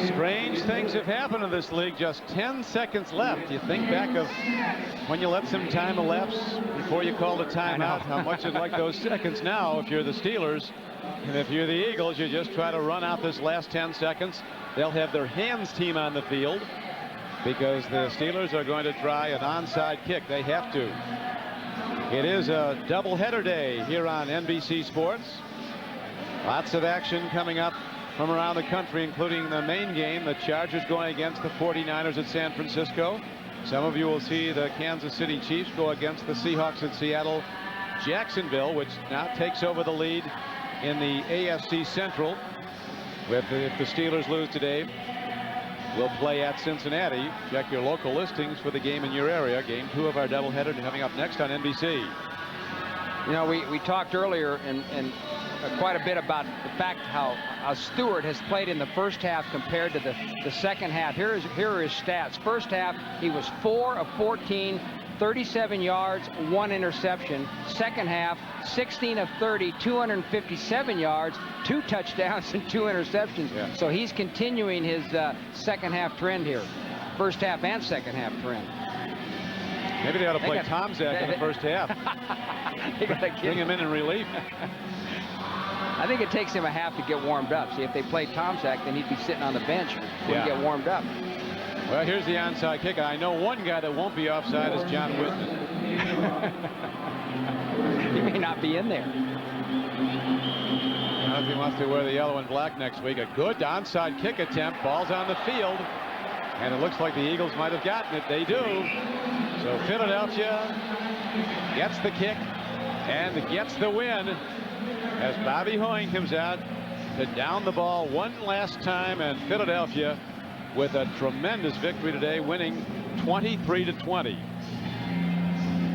Strange things have happened in this league. Just 10 seconds left. You think back of when you let some time elapse before you called a timeout, how much you'd like those seconds now if you're the Steelers. And if you're the Eagles, you just try to run out this last 10 seconds. They'll have their hands team on the field because the Steelers are going to try an onside kick. They have to. It is a doubleheader day here on NBC Sports. Lots of action coming up from around the country, including the main game, the Chargers going against the 49ers at San Francisco. Some of you will see the Kansas City Chiefs go against the Seahawks at Seattle. Jacksonville, which now takes over the lead in the AFC Central. If the Steelers lose today, will play at Cincinnati. Check your local listings for the game in your area. Game 2 of our doubleheader coming up next on NBC. You know, we talked earlier, and quite a bit about the fact how Stewart has played in the first half compared to the second half. Here are his stats. First half, he was 4 of 14, 37 yards, 1 interception. Second half, 16 of 30, 257 yards, 2 touchdowns, and 2 interceptions. Yeah. So he's continuing his second half trend here. First half and second half trend. Maybe they ought to play Tomczak in the first half. Bring him in relief. I think it takes him a half to get warmed up. See, if they played Tomczak, then he'd be sitting on the bench and get warmed up. Well, here's the onside kick. I know one guy that won't be offside is John Whitman. He may not be in there. Well, if he wants to wear the yellow and black next week. A good onside kick attempt. Ball's on the field. And it looks like the Eagles might have gotten it. They do. So Philadelphia gets the kick and gets the win as Bobby Hoying comes out to down the ball one last time, and Philadelphia with a tremendous victory today, winning 23-20.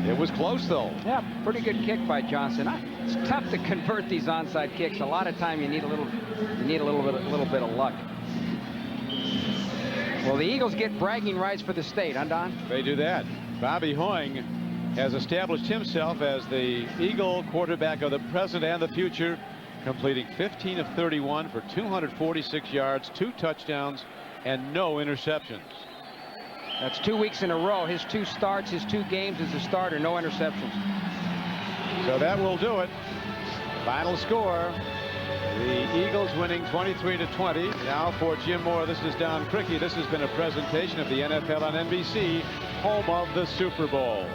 It was close, though. Yeah, pretty good kick by Johnson. It's tough to convert these onside kicks. A lot of time you need a little bit of luck. Well, the Eagles get bragging rights for the state, huh, Don? They do that. Bobby Hoying has established himself as the Eagle quarterback of the present and the future, completing 15 of 31 for 246 yards, 2 touchdowns, and no interceptions. That's 2 weeks in a row. His 2 starts, his 2 games as a starter, no interceptions. So that will do it. Final score, the Eagles winning 23-20. Now for Jim Mora, this is Don Criqui. This has been a presentation of the NFL on NBC, home of the Super Bowl.